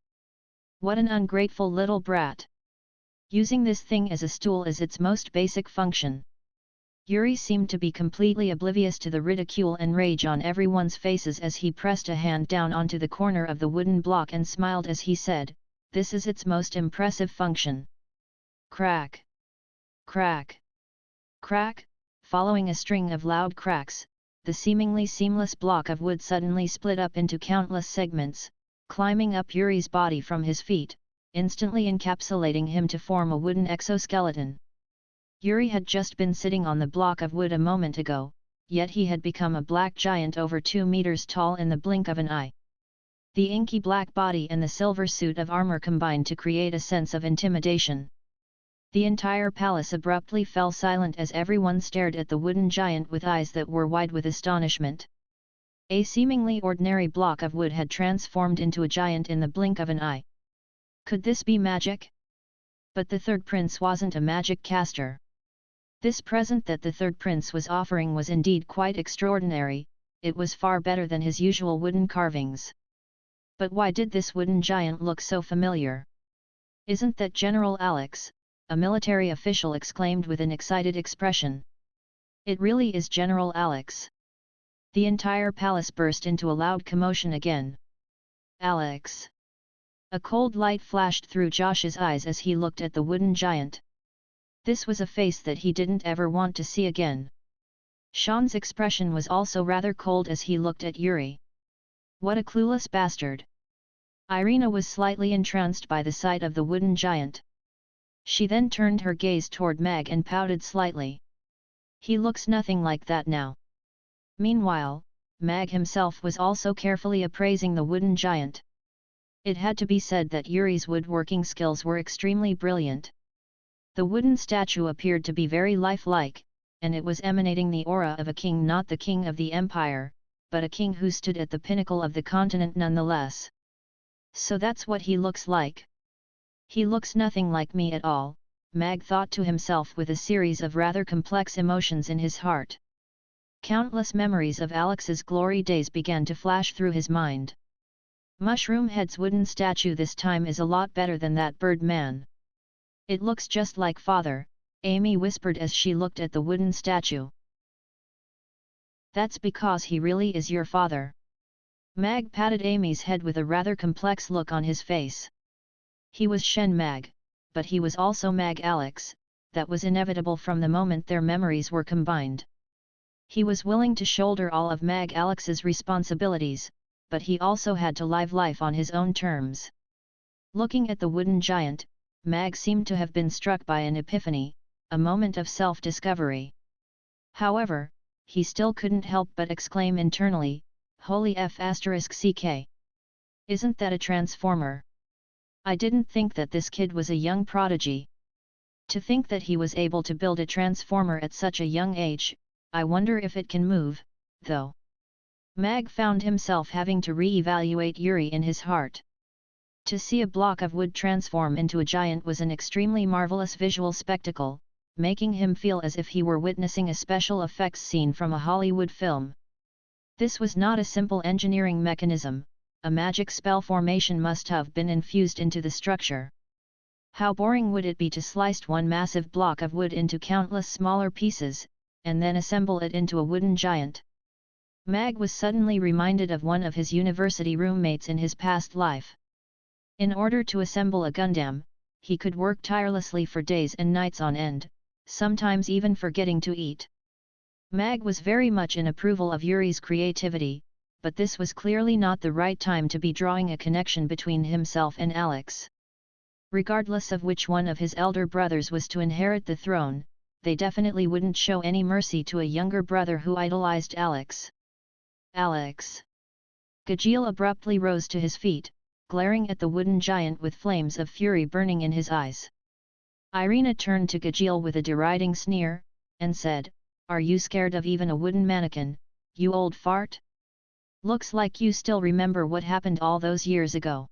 What an ungrateful little brat! Using this thing as a stool is its most basic function. Yuri seemed to be completely oblivious to the ridicule and rage on everyone's faces as he pressed a hand down onto the corner of the wooden block and smiled as he said, "This is its most impressive function." Crack! Crack! Crack! Following a string of loud cracks, the seemingly seamless block of wood suddenly split up into countless segments, climbing up Yuri's body from his feet, instantly encapsulating him to form a wooden exoskeleton. Yuri had just been sitting on the block of wood a moment ago, yet he had become a black giant over 2 meters tall in the blink of an eye. The inky black body and the silver suit of armor combined to create a sense of intimidation. The entire palace abruptly fell silent as everyone stared at the wooden giant with eyes that were wide with astonishment. A seemingly ordinary block of wood had transformed into a giant in the blink of an eye. Could this be magic? But the third prince wasn't a magic caster. This present that the third prince was offering was indeed quite extraordinary. It was far better than his usual wooden carvings. But why did this wooden giant look so familiar? "Isn't that General Alex?" a military official exclaimed with an excited expression. "It really is General Alex." The entire palace burst into a loud commotion again. "Alex!" A cold light flashed through Josh's eyes as he looked at the wooden giant. This was a face that he didn't ever want to see again. Sean's expression was also rather cold as he looked at Yuri. What a clueless bastard! Irina was slightly entranced by the sight of the wooden giant. She then turned her gaze toward Mag and pouted slightly. "He looks nothing like that now." Meanwhile, Mag himself was also carefully appraising the wooden giant. It had to be said that Yuri's woodworking skills were extremely brilliant. The wooden statue appeared to be very lifelike, and it was emanating the aura of a king, not the king of the empire, but a king who stood at the pinnacle of the continent nonetheless. "So that's what he looks like. He looks nothing like me at all," Mag thought to himself with a series of rather complex emotions in his heart. Countless memories of Alex's glory days began to flash through his mind. Mushroom Head's wooden statue this time is a lot better than that bird man. "It looks just like father," Amy whispered as she looked at the wooden statue. "That's because he really is your father." Mag patted Amy's head with a rather complex look on his face. He was Shen Mag, but he was also Mag Alex. That was inevitable from the moment their memories were combined. He was willing to shoulder all of Mag Alex's responsibilities, but he also had to live life on his own terms. Looking at the wooden giant, Mag seemed to have been struck by an epiphany, a moment of self-discovery. However, he still couldn't help but exclaim internally, "Holy F***ck! Isn't that a transformer? I didn't think that this kid was a young prodigy. To think that he was able to build a transformer at such a young age. I wonder if it can move, though." Mag found himself having to re-evaluate Yuri in his heart. To see a block of wood transform into a giant was an extremely marvelous visual spectacle, making him feel as if he were witnessing a special effects scene from a Hollywood film. This was not a simple engineering mechanism, a magic spell formation must have been infused into the structure. How boring would it be to slice one massive block of wood into countless smaller pieces, and then assemble it into a wooden giant? Mag was suddenly reminded of one of his university roommates in his past life. In order to assemble a Gundam, he could work tirelessly for days and nights on end, sometimes even forgetting to eat. Mag was very much in approval of Yuri's creativity, but this was clearly not the right time to be drawing a connection between himself and Alex. Regardless of which one of his elder brothers was to inherit the throne, they definitely wouldn't show any mercy to a younger brother who idolized Alex. "Alex!" Gajeel abruptly rose to his feet, glaring at the wooden giant with flames of fury burning in his eyes. Irina turned to Gajeel with a deriding sneer, and said, Are you scared of even a wooden mannequin, you old fart? Looks like you still remember what happened all those years ago.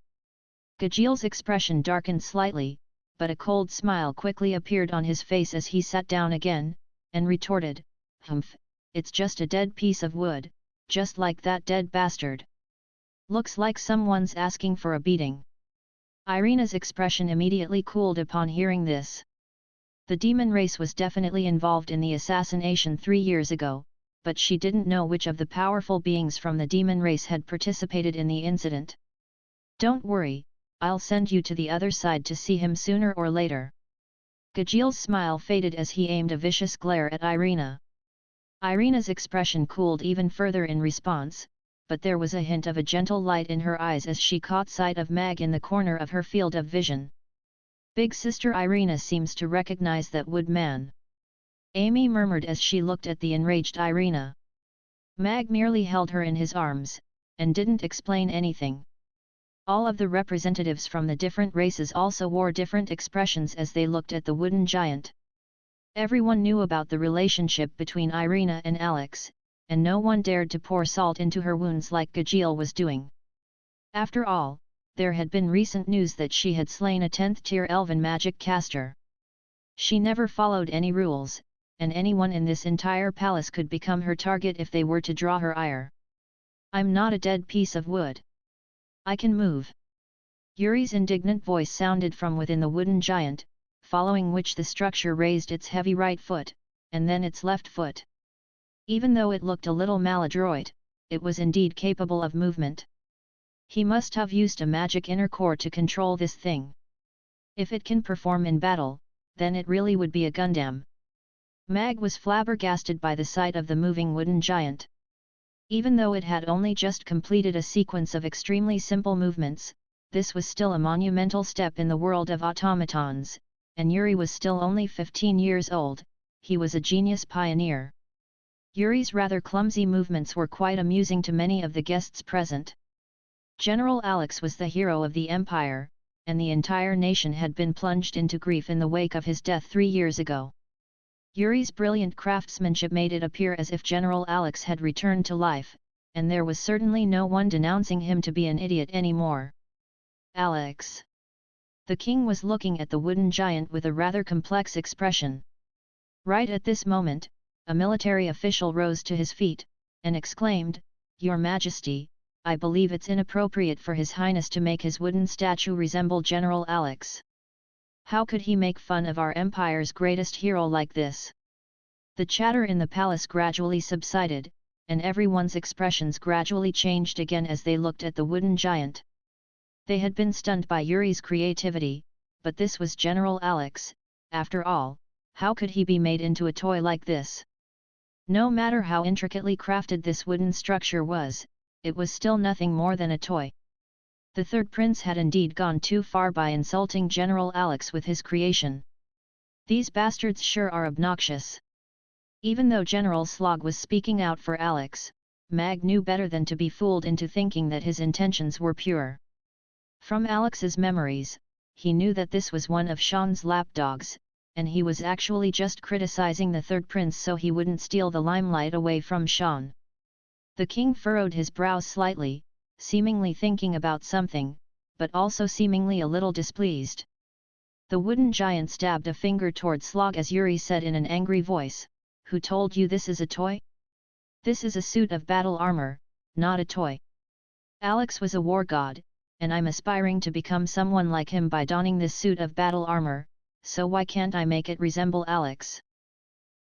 Gajil's expression darkened slightly, but a cold smile quickly appeared on his face as he sat down again, and retorted, "Humph, it's just a dead piece of wood, just like that dead bastard. Looks like someone's asking for a beating." Irina's expression immediately cooled upon hearing this. The demon race was definitely involved in the assassination 3 years ago, but she didn't know which of the powerful beings from the demon race had participated in the incident. "Don't worry, I'll send you to the other side to see him sooner or later." Gajil's smile faded as he aimed a vicious glare at Irina. Irina's expression cooled even further in response, but there was a hint of a gentle light in her eyes as she caught sight of Mag in the corner of her field of vision. "Big sister Irina seems to recognize that wood man," Amy murmured as she looked at the enraged Irina. Mag merely held her in his arms, and didn't explain anything. All of the representatives from the different races also wore different expressions as they looked at the wooden giant. Everyone knew about the relationship between Irina and Alex, and no one dared to pour salt into her wounds like Gajil was doing. After all, there had been recent news that she had slain a 10th-tier elven magic caster. She never followed any rules, and anyone in this entire palace could become her target if they were to draw her ire. "I'm not a dead piece of wood. I can move." Yuri's indignant voice sounded from within the wooden giant, following which the structure raised its heavy right foot, and then its left foot. Even though it looked a little maladroit, it was indeed capable of movement. He must have used a magic inner core to control this thing. If it can perform in battle, then it really would be a Gundam. Mag was flabbergasted by the sight of the moving wooden giant. Even though it had only just completed a sequence of extremely simple movements, this was still a monumental step in the world of automatons, and Yuri was still only 15 years old. He was a genius pioneer. Yuri's rather clumsy movements were quite amusing to many of the guests present. General Alex was the hero of the Empire, and the entire nation had been plunged into grief in the wake of his death 3 years ago. Yuri's brilliant craftsmanship made it appear as if General Alex had returned to life, and there was certainly no one denouncing him to be an idiot anymore. "Alex." The king was looking at the wooden giant with a rather complex expression. Right at this moment, a military official rose to his feet, and exclaimed, "Your Majesty, I believe it's inappropriate for His Highness to make his wooden statue resemble General Alex. How could he make fun of our empire's greatest hero like this?" The chatter in the palace gradually subsided, and everyone's expressions gradually changed again as they looked at the wooden giant. They had been stunned by Yuri's creativity, but this was General Alex. After all, how could he be made into a toy like this? No matter how intricately crafted this wooden structure was, it was still nothing more than a toy. The third prince had indeed gone too far by insulting General Alex with his creation. These bastards sure are obnoxious. Even though General Slog was speaking out for Alex, Mag knew better than to be fooled into thinking that his intentions were pure. From Alex's memories, he knew that this was one of Sean's lapdogs, and he was actually just criticizing the third prince so he wouldn't steal the limelight away from Sean. The king furrowed his brow slightly, seemingly thinking about something, but also seemingly a little displeased. The wooden giant stabbed a finger toward Slog as Yuri said in an angry voice, "Who told you this is a toy? This is a suit of battle armor, not a toy. Alex was a war god, and I'm aspiring to become someone like him by donning this suit of battle armor, so why can't I make it resemble Alex?"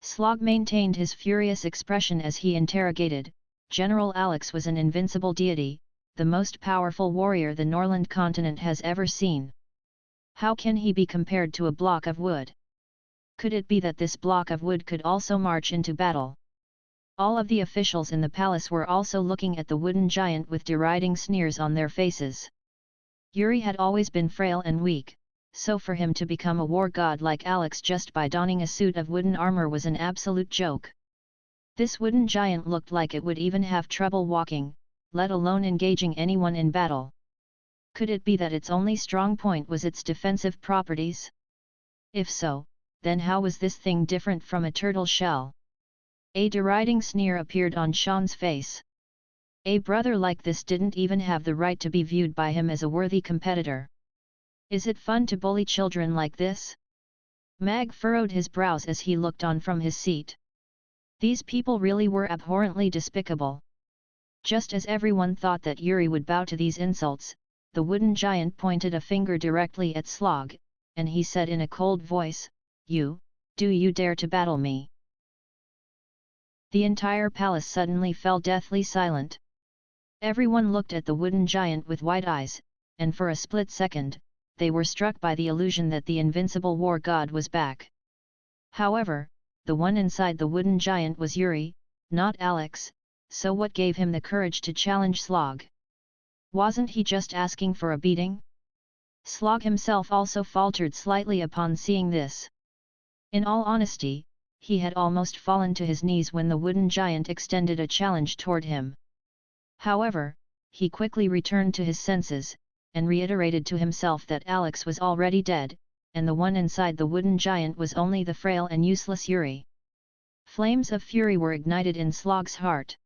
Slog maintained his furious expression as he interrogated. General Alex was an invincible deity, the most powerful warrior the Norland continent has ever seen. How can he be compared to a block of wood? Could it be that this block of wood could also march into battle? All of the officials in the palace were also looking at the wooden giant with deriding sneers on their faces. Yuri had always been frail and weak, so for him to become a war god like Alex just by donning a suit of wooden armor was an absolute joke. This wooden giant looked like it would even have trouble walking, let alone engaging anyone in battle. Could it be that its only strong point was its defensive properties? If so, then how was this thing different from a turtle shell? A deriding sneer appeared on Sean's face. A brother like this didn't even have the right to be viewed by him as a worthy competitor. Is it fun to bully children like this? Mag furrowed his brows as he looked on from his seat. These people really were abhorrently despicable. Just as everyone thought that Yuri would bow to these insults, the wooden giant pointed a finger directly at Slog, and he said in a cold voice, do you dare to battle me? The entire palace suddenly fell deathly silent. Everyone looked at the wooden giant with wide eyes, and for a split second, they were struck by the illusion that the invincible war god was back. However, the one inside the wooden giant was Yuri, not Alex, so what gave him the courage to challenge Slog? Wasn't he just asking for a beating? Slog himself also faltered slightly upon seeing this. In all honesty, he had almost fallen to his knees when the wooden giant extended a challenge toward him. However, he quickly returned to his senses, and reiterated to himself that Alex was already dead, and the one inside the wooden giant was only the frail and useless Yuri. Flames of fury were ignited in Slog's heart.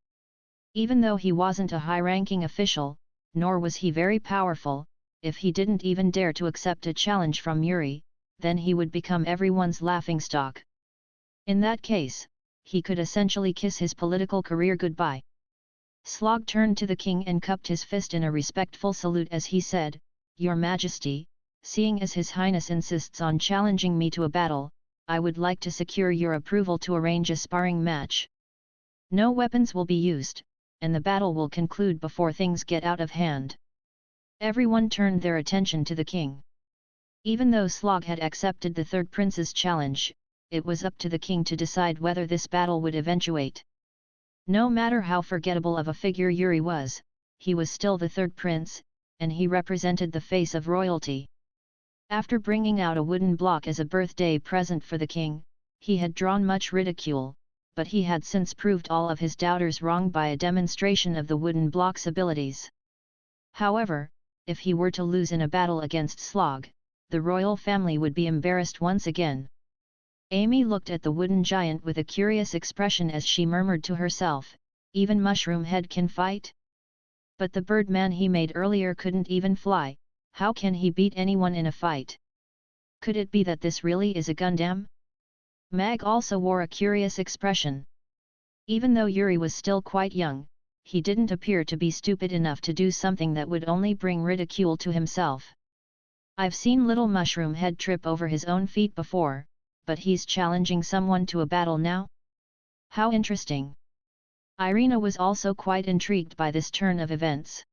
Even though he wasn't a high-ranking official, nor was he very powerful, if he didn't even dare to accept a challenge from Yuri, then he would become everyone's laughingstock. In that case, he could essentially kiss his political career goodbye. Slog turned to the king and cupped his fist in a respectful salute as he said, "Your Majesty, seeing as His Highness insists on challenging me to a battle, I would like to secure your approval to arrange a sparring match. No weapons will be used, and the battle will conclude before things get out of hand." Everyone turned their attention to the king. Even though Slog had accepted the third prince's challenge, it was up to the king to decide whether this battle would eventuate. No matter how forgettable of a figure Yuri was, he was still the third prince, and he represented the face of royalty. After bringing out a wooden block as a birthday present for the king, he had drawn much ridicule, but he had since proved all of his doubters wrong by a demonstration of the wooden block's abilities. However, if he were to lose in a battle against Slog, the royal family would be embarrassed once again. Amy looked at the wooden giant with a curious expression as she murmured to herself, "Even Mushroom Head can fight? But the Birdman he made earlier couldn't even fly, how can he beat anyone in a fight? Could it be that this really is a Gundam?" Mag also wore a curious expression. Even though Yuri was still quite young, he didn't appear to be stupid enough to do something that would only bring ridicule to himself. "I've seen little Mushroom Head trip over his own feet before, but he's challenging someone to a battle now? How interesting." Irina was also quite intrigued by this turn of events.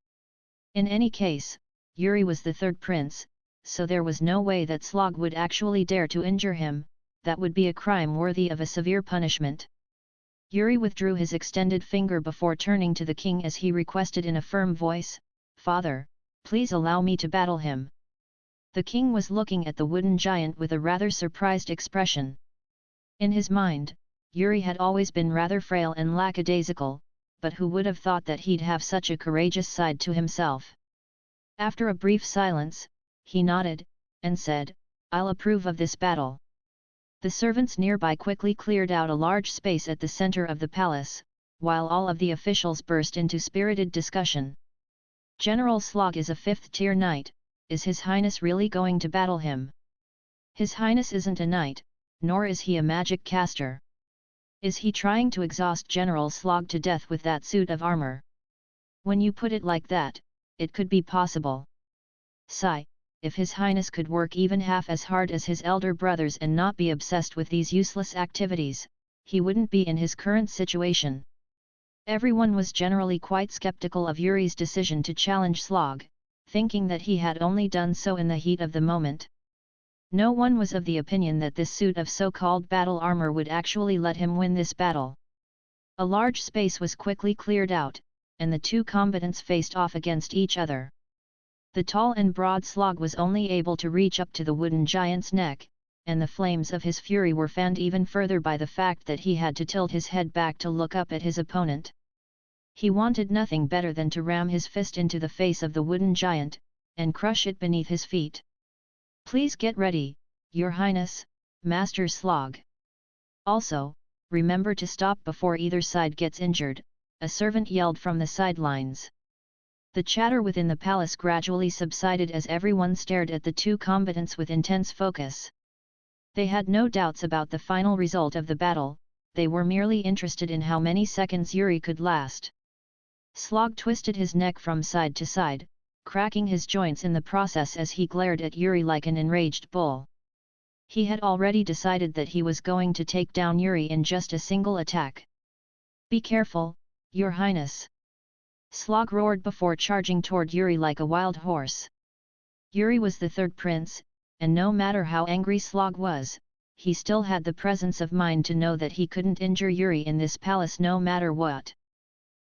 In any case, Yuri was the third prince, so there was no way that Slog would actually dare to injure him. That would be a crime worthy of a severe punishment. Yuri withdrew his extended finger before turning to the king as he requested in a firm voice, "Father, please allow me to battle him." The king was looking at the wooden giant with a rather surprised expression. In his mind, Yuri had always been rather frail and lackadaisical, but who would have thought that he'd have such a courageous side to himself? After a brief silence, he nodded, and said, "I'll approve of this battle." The servants nearby quickly cleared out a large space at the center of the palace, while all of the officials burst into spirited discussion. "General Slog is a fifth-tier knight, is His Highness really going to battle him? His Highness isn't a knight, nor is he a magic caster. Is he trying to exhaust General Slog to death with that suit of armor? When you put it like that, it could be possible. Sigh. If His Highness could work even half as hard as his elder brothers and not be obsessed with these useless activities, he wouldn't be in his current situation." Everyone was generally quite skeptical of Yuri's decision to challenge Slog, thinking that he had only done so in the heat of the moment. No one was of the opinion that this suit of so-called battle armor would actually let him win this battle. A large space was quickly cleared out, and the two combatants faced off against each other. The tall and broad Slog was only able to reach up to the wooden giant's neck, and the flames of his fury were fanned even further by the fact that he had to tilt his head back to look up at his opponent. He wanted nothing better than to ram his fist into the face of the wooden giant, and crush it beneath his feet. "Please get ready, Your Highness, Master Slog. Also, remember to stop before either side gets injured," a servant yelled from the sidelines. The chatter within the palace gradually subsided as everyone stared at the two combatants with intense focus. They had no doubts about the final result of the battle, they were merely interested in how many seconds Yuri could last. Slog twisted his neck from side to side, cracking his joints in the process as he glared at Yuri like an enraged bull. He had already decided that he was going to take down Yuri in just a single attack. "Be careful, Your Highness!" Slog roared before charging toward Yuri like a wild horse. Yuri was the third prince, and no matter how angry Slog was, he still had the presence of mind to know that he couldn't injure Yuri in this palace no matter what.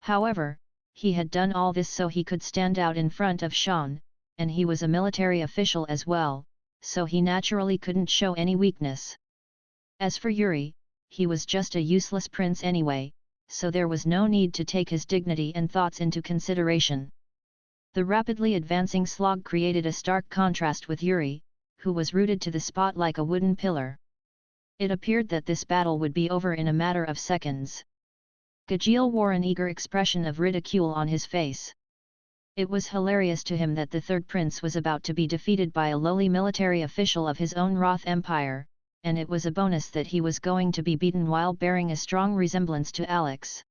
However, he had done all this so he could stand out in front of Shan, and he was a military official as well, so he naturally couldn't show any weakness. As for Yuri, he was just a useless prince anyway, so there was no need to take his dignity and thoughts into consideration. The rapidly advancing Slog created a stark contrast with Yuri, who was rooted to the spot like a wooden pillar. It appeared that this battle would be over in a matter of seconds. Gajeel wore an eager expression of ridicule on his face. It was hilarious to him that the third prince was about to be defeated by a lowly military official of his own Roth Empire, and it was a bonus that he was going to be beaten while bearing a strong resemblance to Alex.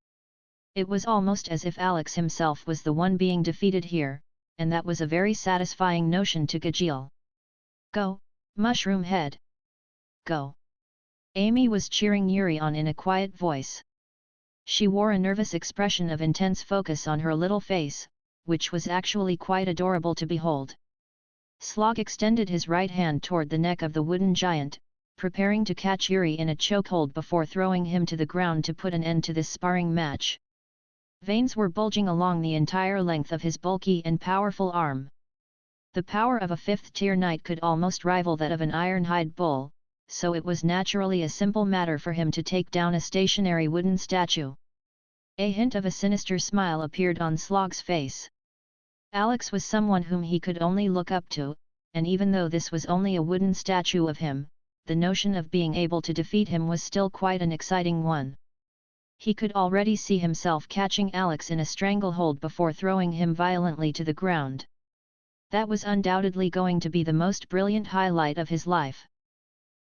It was almost as if Alex himself was the one being defeated here, and that was a very satisfying notion to Gajeel. "Go, Mushroom Head! Go!" Amy was cheering Yuri on in a quiet voice. She wore a nervous expression of intense focus on her little face, which was actually quite adorable to behold. Slog extended his right hand toward the neck of the wooden giant, preparing to catch Yuri in a chokehold before throwing him to the ground to put an end to this sparring match. Veins were bulging along the entire length of his bulky and powerful arm. The power of a fifth-tier knight could almost rival that of an ironhide bull, so it was naturally a simple matter for him to take down a stationary wooden statue. A hint of a sinister smile appeared on Slog's face. Alex was someone whom he could only look up to, and even though this was only a wooden statue of him, the notion of being able to defeat him was still quite an exciting one. He could already see himself catching Alex in a stranglehold before throwing him violently to the ground. That was undoubtedly going to be the most brilliant highlight of his life.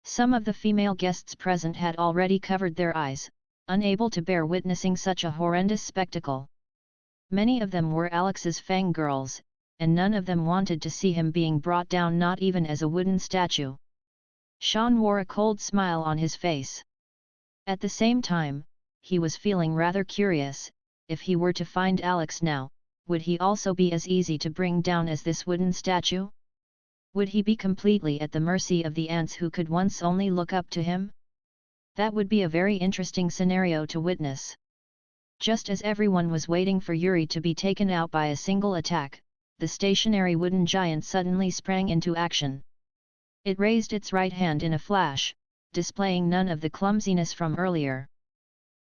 Some of the female guests present had already covered their eyes, unable to bear witnessing such a horrendous spectacle. Many of them were Alex's fangirls, and none of them wanted to see him being brought down, not even as a wooden statue. Shan wore a cold smile on his face. At the same time, he was feeling rather curious. If he were to find Alex now, would he also be as easy to bring down as this wooden statue? Would he be completely at the mercy of the ants who could once only look up to him? That would be a very interesting scenario to witness. Just as everyone was waiting for Yuri to be taken out by a single attack, the stationary wooden giant suddenly sprang into action. It raised its right hand in a flash, displaying none of the clumsiness from earlier.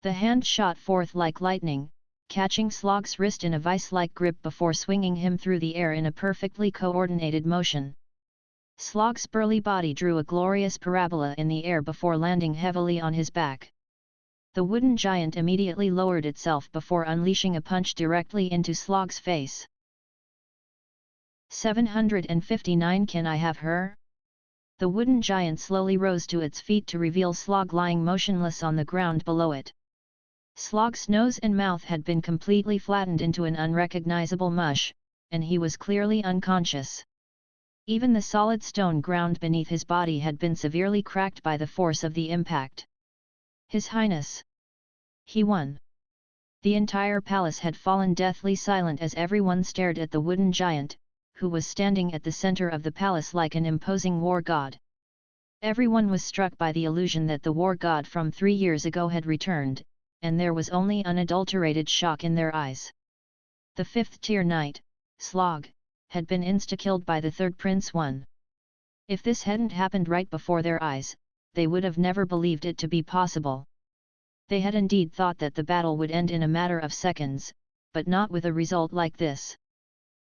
The hand shot forth like lightning, catching Slog's wrist in a vice-like grip before swinging him through the air in a perfectly coordinated motion. Slog's burly body drew a glorious parabola in the air before landing heavily on his back. The wooden giant immediately lowered itself before unleashing a punch directly into Slog's face. 759 Can I have her? The wooden giant slowly rose to its feet to reveal Slog lying motionless on the ground below it. Slog's nose and mouth had been completely flattened into an unrecognizable mush, and he was clearly unconscious. Even the solid stone ground beneath his body had been severely cracked by the force of the impact. His Highness! He won! The entire palace had fallen deathly silent as everyone stared at the wooden giant, who was standing at the center of the palace like an imposing war god. Everyone was struck by the illusion that the war god from 3 years ago had returned, and there was only unadulterated shock in their eyes. The fifth-tier knight, Slog, had been insta-killed by the third prince one. If this hadn't happened right before their eyes, they would have never believed it to be possible. They had indeed thought that the battle would end in a matter of seconds, but not with a result like this.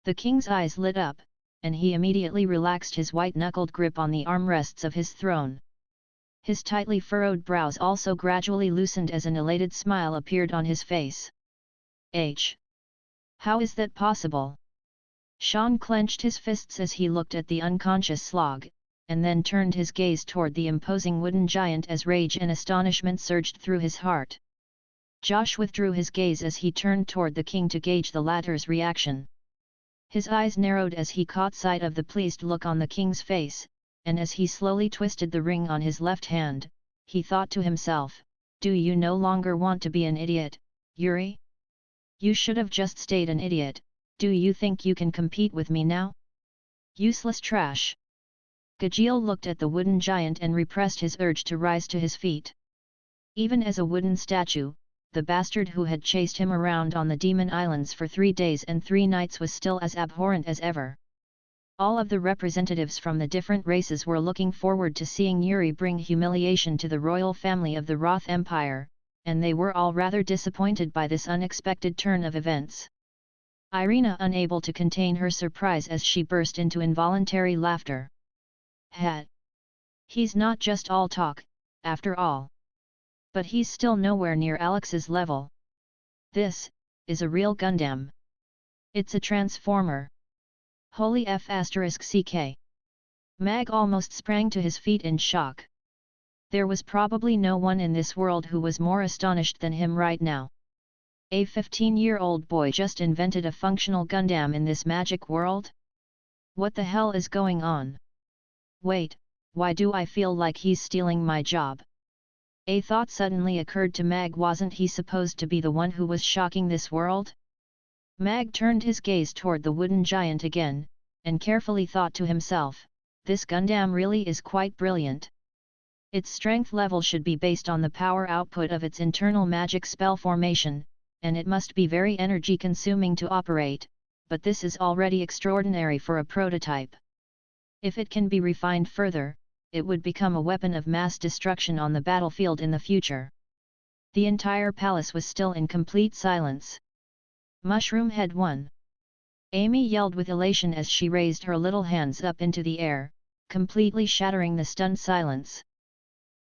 The king's eyes lit up, and he immediately relaxed his white-knuckled grip on the armrests of his throne. His tightly furrowed brows also gradually loosened as an elated smile appeared on his face. How is that possible? Sean clenched his fists as he looked at the unconscious Slog, and then turned his gaze toward the imposing wooden giant as rage and astonishment surged through his heart. Josh withdrew his gaze as he turned toward the king to gauge the latter's reaction. His eyes narrowed as he caught sight of the pleased look on the king's face, and as he slowly twisted the ring on his left hand, he thought to himself, "Do you no longer want to be an idiot, Yuri? You should have just stayed an idiot. Do you think you can compete with me now? Useless trash." Gajiel looked at the wooden giant and repressed his urge to rise to his feet. Even as a wooden statue, the bastard who had chased him around on the Demon Islands for 3 days and 3 nights was still as abhorrent as ever. All of the representatives from the different races were looking forward to seeing Yuri bring humiliation to the royal family of the Roth Empire, and they were all rather disappointed by this unexpected turn of events. Irina unable to contain her surprise as she burst into involuntary laughter. He's not just all talk, after all. But he's still nowhere near Alex's level. This is a real Gundam. It's a transformer. Holy F***ck. Mag almost sprang to his feet in shock. There was probably no one in this world who was more astonished than him right now. A 15-year-old boy just invented a functional Gundam in this magic world? What the hell is going on? Wait, why do I feel like he's stealing my job? A thought suddenly occurred to Mag. Wasn't he supposed to be the one who was shocking this world? Mag turned his gaze toward the wooden giant again, and carefully thought to himself, this Gundam really is quite brilliant. Its strength level should be based on the power output of its internal magic spell formation, and it must be very energy consuming to operate, but this is already extraordinary for a prototype. If it can be refined further, it would become a weapon of mass destruction on the battlefield in the future. The entire palace was still in complete silence. Mushroom Head 1. Amy yelled with elation as she raised her little hands up into the air, completely shattering the stunned silence.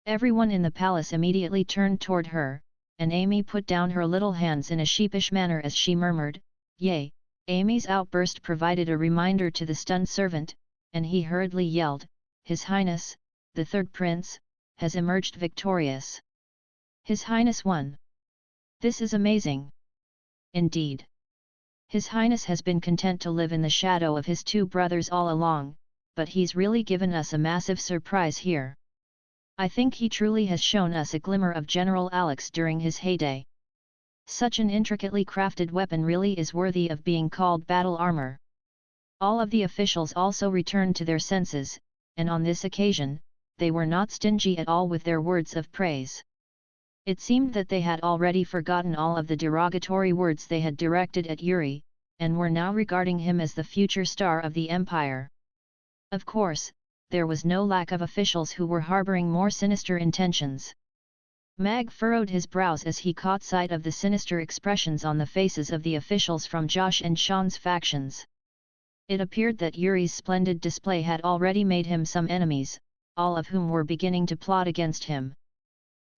Everyone in the palace immediately turned toward her, and Amy put down her little hands in a sheepish manner as she murmured, "Yay!" Amy's outburst provided a reminder to the stunned servant, and he hurriedly yelled, "His Highness, the third prince, has emerged victorious. His Highness won. This is amazing. Indeed. His Highness has been content to live in the shadow of his 2 brothers all along, but he's really given us a massive surprise here. I think he truly has shown us a glimmer of General Alex during his heyday. Such an intricately crafted weapon really is worthy of being called battle armor." All of the officials also returned to their senses, and on this occasion, they were not stingy at all with their words of praise. It seemed that they had already forgotten all of the derogatory words they had directed at Yuri, and were now regarding him as the future star of the Empire. Of course, there was no lack of officials who were harboring more sinister intentions. Mag furrowed his brows as he caught sight of the sinister expressions on the faces of the officials from Josh and Sean's factions. It appeared that Yuri's splendid display had already made him some enemies, all of whom were beginning to plot against him.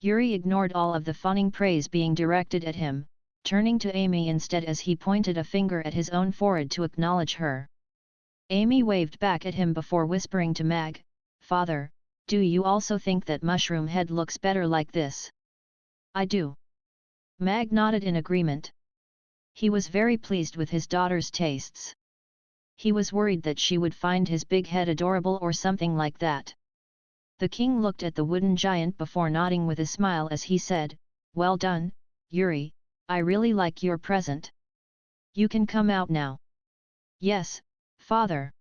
Yuri ignored all of the fawning praise being directed at him, turning to Amy instead as he pointed a finger at his own forehead to acknowledge her. Amy waved back at him before whispering to Mag, "Father, do you also think that Mushroom Head looks better like this?" "I do." Mag nodded in agreement. He was very pleased with his daughter's tastes. He was worried that she would find his big head adorable or something like that. The king looked at the wooden giant before nodding with a smile as he said, "Well done, Yuri, I really like your present. You can come out now." "Yes, Father."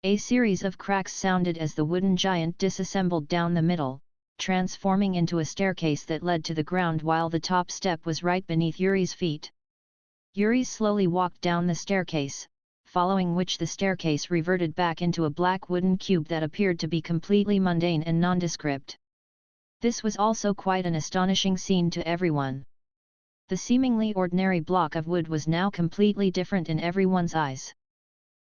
A series of cracks sounded as the wooden giant disassembled down the middle, transforming into a staircase that led to the ground while the top step was right beneath Yuri's feet. Yuri slowly walked down the staircase, following which the staircase reverted back into a black wooden cube that appeared to be completely mundane and nondescript. This was also quite an astonishing scene to everyone. The seemingly ordinary block of wood was now completely different in everyone's eyes.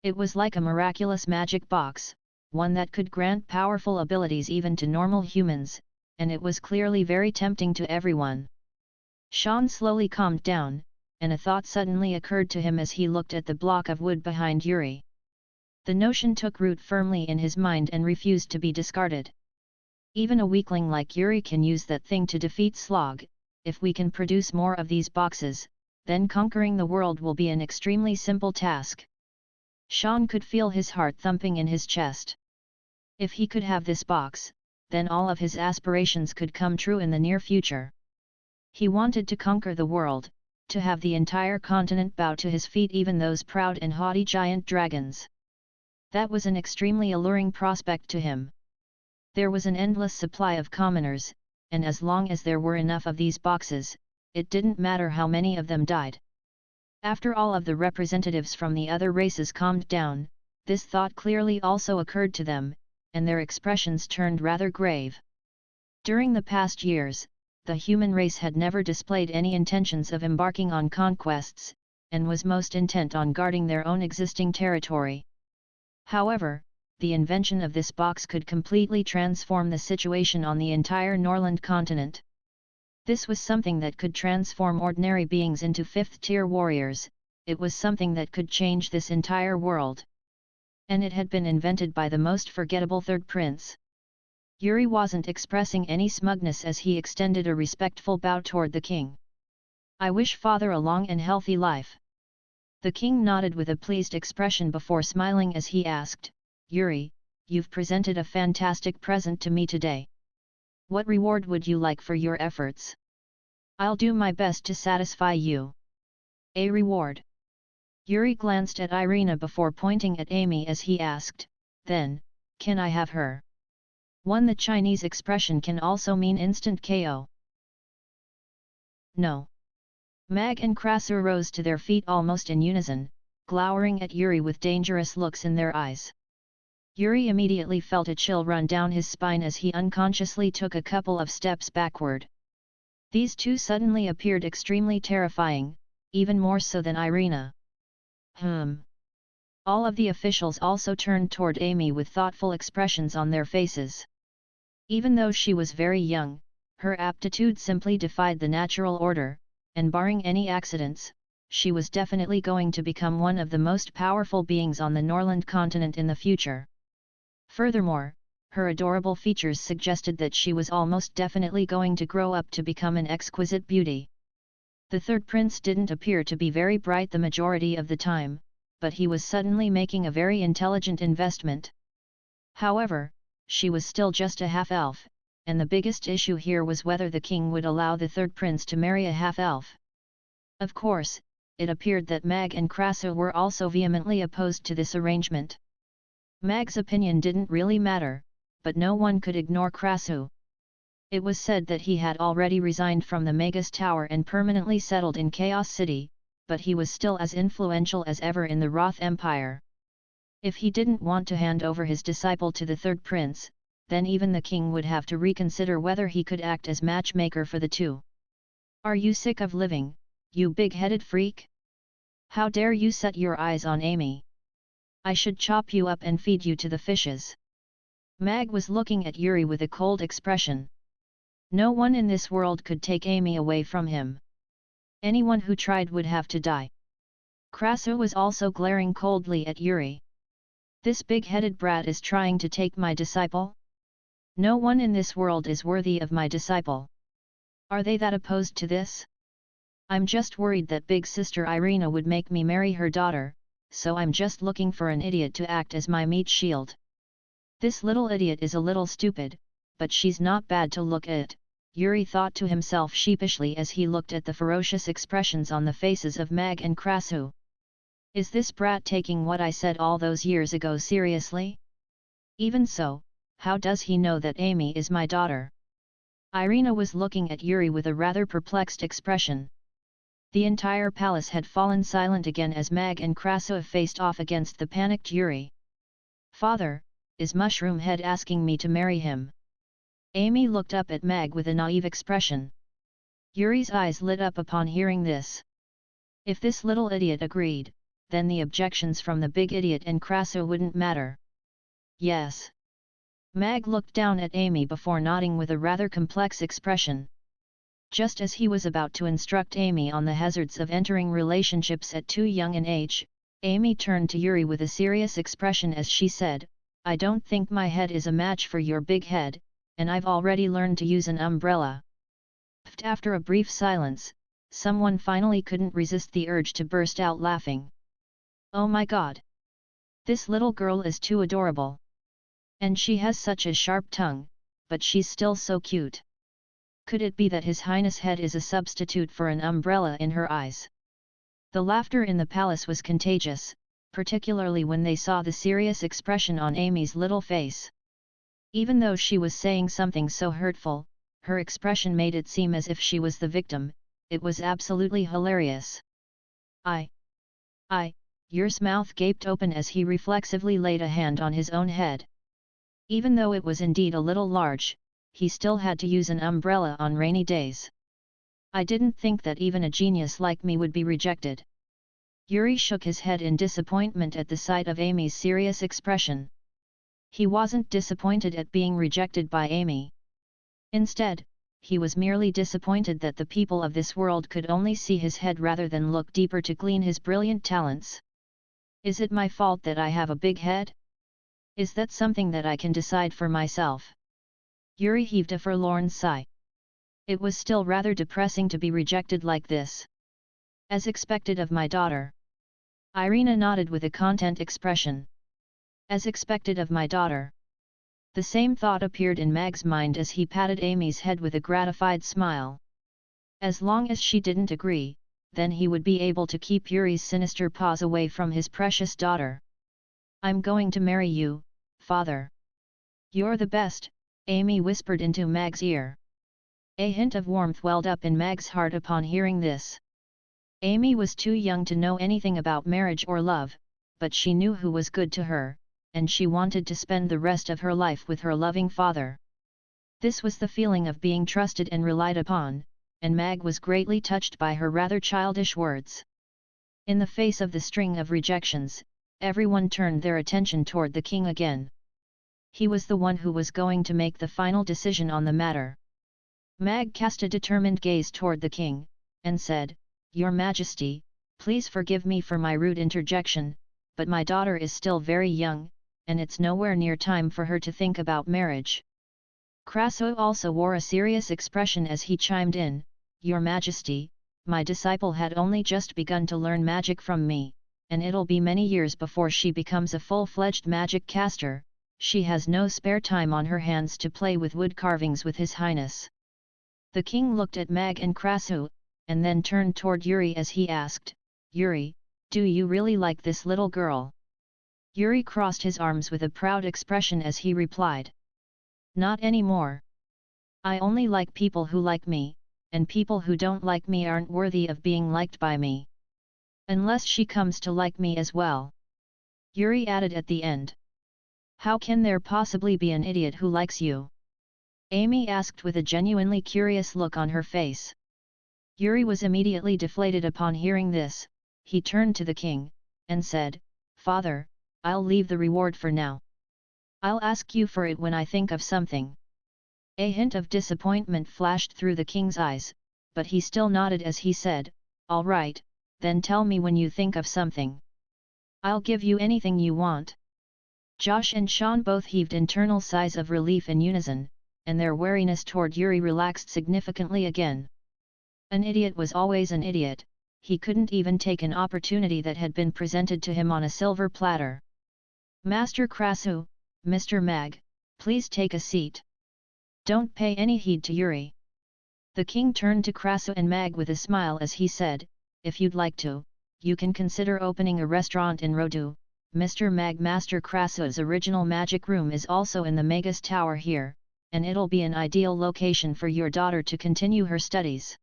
It was like a miraculous magic box, one that could grant powerful abilities even to normal humans, and it was clearly very tempting to everyone. Sean slowly calmed down, and a thought suddenly occurred to him as he looked at the block of wood behind Yuri. The notion took root firmly in his mind and refused to be discarded. Even a weakling like Yuri can use that thing to defeat Slog. If we can produce more of these boxes, then conquering the world will be an extremely simple task. Sean could feel his heart thumping in his chest. If he could have this box, then all of his aspirations could come true in the near future. He wanted to conquer the world, to have the entire continent bow to his feet, even those proud and haughty giant dragons. That was an extremely alluring prospect to him. There was an endless supply of commoners, and as long as there were enough of these boxes, it didn't matter how many of them died. After all of the representatives from the other races calmed down, this thought clearly also occurred to them, and their expressions turned rather grave. During the past years, the human race had never displayed any intentions of embarking on conquests, and was most intent on guarding their own existing territory. However, the invention of this box could completely transform the situation on the entire Norland continent. This was something that could transform ordinary beings into fifth-tier warriors, it was something that could change this entire world. And it had been invented by the most forgettable third prince. Yuri wasn't expressing any smugness as he extended a respectful bow toward the king. "I wish father a long and healthy life." The king nodded with a pleased expression before smiling as he asked, "Yuri, you've presented a fantastic present to me today. What reward would you like for your efforts?" "I'll do my best to satisfy you." "A reward?" Yuri glanced at Irina before pointing at Amy as he asked, "Then, can I have her?" The Chinese expression can also mean instant KO. "No." Mag and Krasur rose to their feet almost in unison, glowering at Yuri with dangerous looks in their eyes. Yuri immediately felt a chill run down his spine as he unconsciously took a couple of steps backward. These two suddenly appeared extremely terrifying, even more so than Irina. All of the officials also turned toward Amy with thoughtful expressions on their faces. Even though she was very young, her aptitude simply defied the natural order, and barring any accidents, she was definitely going to become one of the most powerful beings on the Norland continent in the future. Furthermore, her adorable features suggested that she was almost definitely going to grow up to become an exquisite beauty. The third prince didn't appear to be very bright the majority of the time, but he was suddenly making a very intelligent investment. However, she was still just a half-elf, and the biggest issue here was whether the king would allow the third prince to marry a half-elf. Of course, it appeared that Mag and Krasur were also vehemently opposed to this arrangement. Mag's opinion didn't really matter, but no one could ignore Krasur. It was said that he had already resigned from the Magus Tower and permanently settled in Chaos City, but he was still as influential as ever in the Roth Empire. If he didn't want to hand over his disciple to the third prince, then even the king would have to reconsider whether he could act as matchmaker for the two. "Are you sick of living, you big-headed freak? How dare you set your eyes on Amy? I should chop you up and feed you to the fishes." Mag was looking at Yuri with a cold expression. No one in this world could take Amy away from him. Anyone who tried would have to die. Krasur was also glaring coldly at Yuri. "This big-headed brat is trying to take my disciple? No one in this world is worthy of my disciple. Are they that opposed to this? I'm just worried that big sister Irina would make me marry her daughter, so I'm just looking for an idiot to act as my meat shield. This little idiot is a little stupid, but she's not bad to look at," Yuri thought to himself sheepishly as he looked at the ferocious expressions on the faces of Mag and Krasur. "Is this brat taking what I said all those years ago seriously? Even so, how does he know that Amy is my daughter?" Irina was looking at Yuri with a rather perplexed expression. The entire palace had fallen silent again as Mag and Krasur faced off against the panicked Yuri. "Father, is Mushroom Head asking me to marry him?" Amy looked up at Mag with a naive expression. Yuri's eyes lit up upon hearing this. If this little idiot agreed, then the objections from the big idiot and Krasur wouldn't matter. "Yes. Mag looked down at Amy before nodding with a rather complex expression. Just as he was about to instruct Amy on the hazards of entering relationships at too young an age, Amy turned to Yuri with a serious expression as she said, "I don't think my head is a match for your big head, and I've already learned to use an umbrella." After a brief silence, someone finally couldn't resist the urge to burst out laughing. "Oh my god! This little girl is too adorable. And she has such a sharp tongue, but she's still so cute. Could it be that His Highness' head is a substitute for an umbrella in her eyes?" The laughter in the palace was contagious, particularly when they saw the serious expression on Amy's little face. Even though she was saying something so hurtful, her expression made it seem as if she was the victim. It was absolutely hilarious. I. Yuri's mouth gaped open as he reflexively laid a hand on his own head. Even though it was indeed a little large, he still had to use an umbrella on rainy days. "I didn't think that even a genius like me would be rejected." Yuri shook his head in disappointment at the sight of Amy's serious expression. He wasn't disappointed at being rejected by Amy. Instead, he was merely disappointed that the people of this world could only see his head rather than look deeper to glean his brilliant talents. "Is it my fault that I have a big head? Is that something that I can decide for myself?" Yuri heaved a forlorn sigh. It was still rather depressing to be rejected like this. "As expected of my daughter." Irina nodded with a content expression. "As expected of my daughter." The same thought appeared in Mag's mind as he patted Amy's head with a gratified smile. As long as she didn't agree, then he would be able to keep Yuri's sinister paws away from his precious daughter. "I'm going to marry you, father." "You're the best," Amy whispered into Mag's ear. A hint of warmth welled up in Mag's heart upon hearing this. Amy was too young to know anything about marriage or love, but she knew who was good to her, and she wanted to spend the rest of her life with her loving father. This was the feeling of being trusted and relied upon, and Mag was greatly touched by her rather childish words. In the face of the string of rejections, everyone turned their attention toward the king again. He was the one who was going to make the final decision on the matter. Mag cast a determined gaze toward the king, and said, "Your Majesty, please forgive me for my rude interjection, but my daughter is still very young, and it's nowhere near time for her to think about marriage." Crasso also wore a serious expression as he chimed in, "Your Majesty, my disciple had only just begun to learn magic from me, and it'll be many years before she becomes a full-fledged magic caster. She has no spare time on her hands to play with wood carvings with His Highness." The king looked at Mag and Crasso, and then turned toward Yuri as he asked, "Yuri, do you really like this little girl?" Yuri crossed his arms with a proud expression as he replied, "Not anymore. I only like people who like me, and people who don't like me aren't worthy of being liked by me. Unless she comes to like me as well." Yuri added at the end. "How can there possibly be an idiot who likes you?" Amy asked with a genuinely curious look on her face. Yuri was immediately deflated upon hearing this. He turned to the king, and said, "Father, I'll leave the reward for now. I'll ask you for it when I think of something." A hint of disappointment flashed through the king's eyes, but he still nodded as he said, "All right, then tell me when you think of something. I'll give you anything you want." Josh and Sean both heaved internal sighs of relief in unison, and their wariness toward Yuri relaxed significantly again. An idiot was always an idiot. He couldn't even take an opportunity that had been presented to him on a silver platter. "Master Crasso, Mr. Mag, please take a seat. Don't pay any heed to Yuri." The king turned to Crasso and Mag with a smile as he said, "If you'd like to, you can consider opening a restaurant in Rodu, Mr. Mag. Master Crasso's original magic room is also in the Magus Tower here, and it'll be an ideal location for your daughter to continue her studies."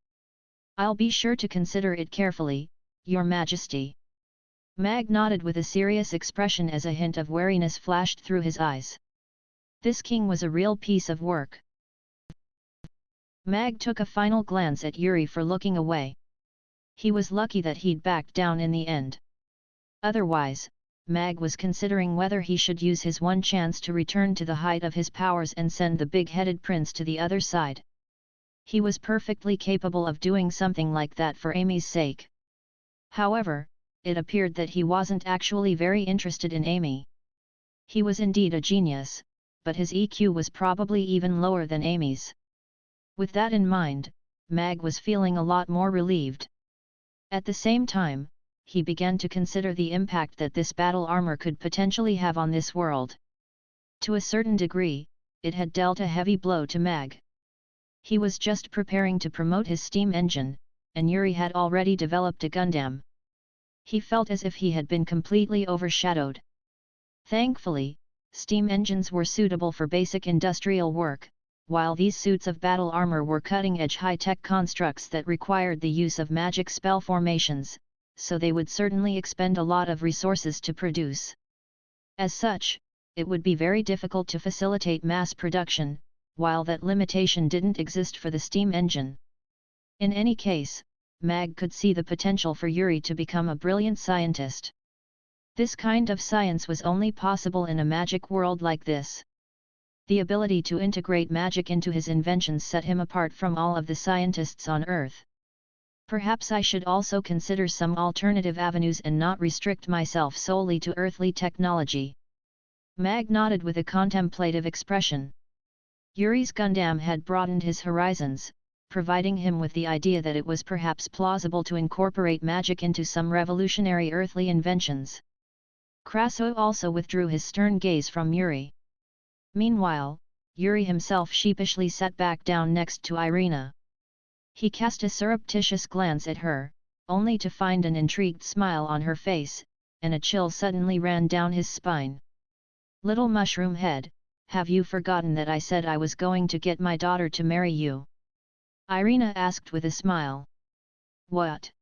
"I'll be sure to consider it carefully, Your Majesty." Mag nodded with a serious expression as a hint of wariness flashed through his eyes. This king was a real piece of work. Mag took a final glance at Yuri for looking away. He was lucky that he'd backed down in the end. Otherwise, Mag was considering whether he should use his one chance to return to the height of his powers and send the big-headed prince to the other side. He was perfectly capable of doing something like that for Amy's sake. However, it appeared that he wasn't actually very interested in Amy. He was indeed a genius, but his EQ was probably even lower than Amy's. With that in mind, Mag was feeling a lot more relieved. At the same time, he began to consider the impact that this battle armor could potentially have on this world. To a certain degree, it had dealt a heavy blow to Mag. He was just preparing to promote his steam engine, and Yuri had already developed a Gundam. He felt as if he had been completely overshadowed. Thankfully, steam engines were suitable for basic industrial work, while these suits of battle armor were cutting-edge high-tech constructs that required the use of magic spell formations, so they would certainly expend a lot of resources to produce. As such, it would be very difficult to facilitate mass production, while that limitation didn't exist for the steam engine. In any case, Mag could see the potential for Yuri to become a brilliant scientist. This kind of science was only possible in a magic world like this. The ability to integrate magic into his inventions set him apart from all of the scientists on Earth. Perhaps I should also consider some alternative avenues and not restrict myself solely to earthly technology. Mag nodded with a contemplative expression. Yuri's Gundam had broadened his horizons, providing him with the idea that it was perhaps plausible to incorporate magic into some revolutionary earthly inventions. Kraso also withdrew his stern gaze from Yuri. Meanwhile, Yuri himself sheepishly sat back down next to Irina. He cast a surreptitious glance at her, only to find an intrigued smile on her face, and a chill suddenly ran down his spine. "Little mushroom head, have you forgotten that I said I was going to get my daughter to marry you?" Irina asked with a smile. "What?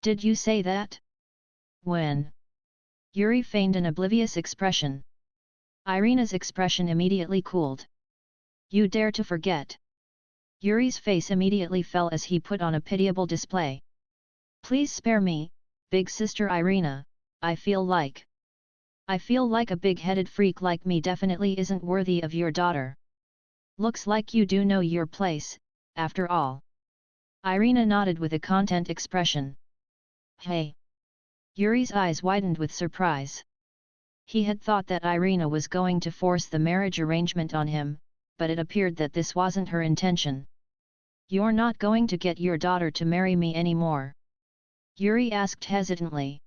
Did you say that? When?" Yuri feigned an oblivious expression. Irina's expression immediately cooled. "You dare to forget?" Yuri's face immediately fell as he put on a pitiable display. "Please spare me, big sister Irina, I feel like a big-headed freak like me definitely isn't worthy of your daughter. Looks like you do know your place, after all." Irina nodded with a content expression. "Hey!" Yuri's eyes widened with surprise. He had thought that Irina was going to force the marriage arrangement on him, but it appeared that this wasn't her intention. "You're not going to get your daughter to marry me anymore?" Yuri asked hesitantly.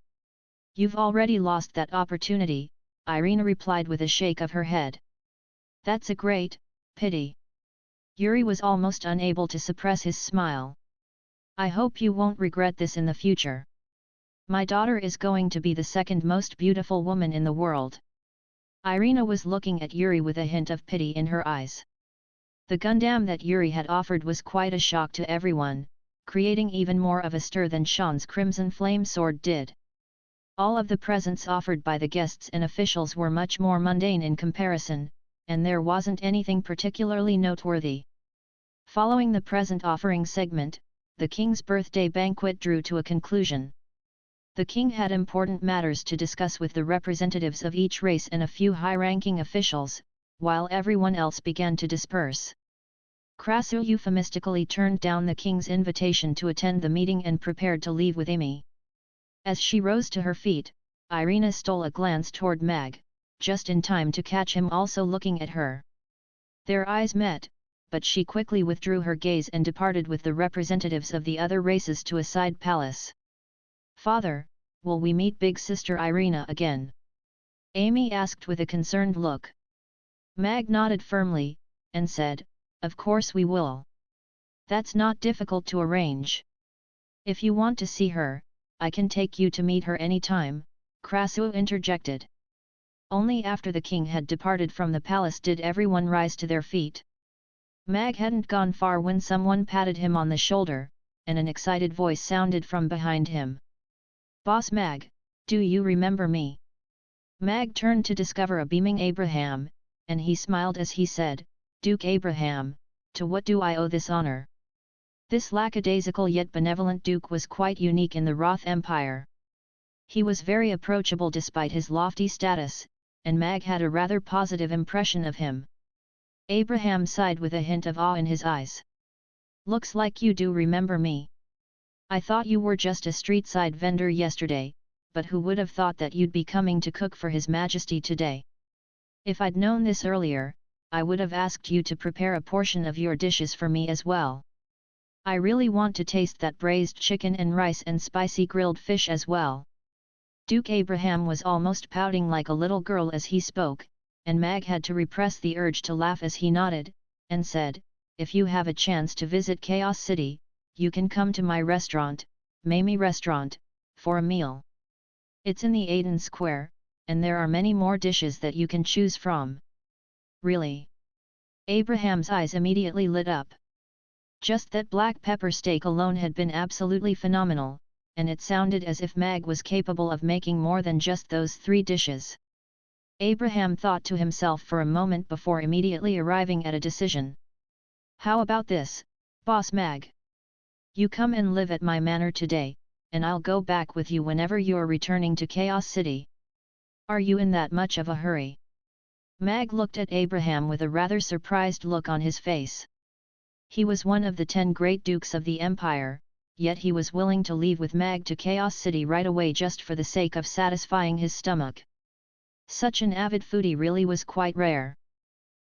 "You've already lost that opportunity," Irina replied with a shake of her head. "That's a great pity." Yuri was almost unable to suppress his smile. "I hope you won't regret this in the future. My daughter is going to be the second most beautiful woman in the world." Irina was looking at Yuri with a hint of pity in her eyes. The Gundam that Yuri had offered was quite a shock to everyone, creating even more of a stir than Sean's Crimson Flame Sword did. All of the presents offered by the guests and officials were much more mundane in comparison, and there wasn't anything particularly noteworthy. Following the present offering segment, the king's birthday banquet drew to a conclusion. The king had important matters to discuss with the representatives of each race and a few high-ranking officials, while everyone else began to disperse. Krasu euphemistically turned down the king's invitation to attend the meeting and prepared to leave with Amy. As she rose to her feet, Irina stole a glance toward Mag, just in time to catch him also looking at her. Their eyes met, but she quickly withdrew her gaze and departed with the representatives of the other races to a side palace. "Father, will we meet big sister Irina again?" Amy asked with a concerned look. Mag nodded firmly, and said, "Of course we will. That's not difficult to arrange. If you want to see her, I can take you to meet her any time," Krasu interjected. Only after the king had departed from the palace did everyone rise to their feet. Mag hadn't gone far when someone patted him on the shoulder, and an excited voice sounded from behind him. "Boss Mag, do you remember me?" Mag turned to discover a beaming Abraham, and he smiled as he said, "Duke Abraham, to what do I owe this honor?" This lackadaisical yet benevolent duke was quite unique in the Roth Empire. He was very approachable despite his lofty status, and Mag had a rather positive impression of him. Abraham sighed with a hint of awe in his eyes. "Looks like you do remember me. I thought you were just a street-side vendor yesterday, but who would have thought that you'd be coming to cook for His Majesty today? If I'd known this earlier, I would have asked you to prepare a portion of your dishes for me as well. I really want to taste that braised chicken and rice and spicy grilled fish as well." Duke Abraham was almost pouting like a little girl as he spoke, and Mag had to repress the urge to laugh as he nodded, and said, "If you have a chance to visit Chaos City, you can come to my restaurant, Mamie Restaurant, for a meal. It's in the Aden Square, and there are many more dishes that you can choose from." "Really?" Abraham's eyes immediately lit up. Just that black pepper steak alone had been absolutely phenomenal, and it sounded as if Mag was capable of making more than just those 3 dishes. Abraham thought to himself for a moment before immediately arriving at a decision. "How about this, Boss Mag? You come and live at my manor today, and I'll go back with you whenever you're returning to Chaos City. Are you in that much of a hurry?" Mag looked at Abraham with a rather surprised look on his face. He was one of the 10 great dukes of the empire, yet he was willing to leave with Mag to Chaos City right away just for the sake of satisfying his stomach. Such an avid foodie really was quite rare.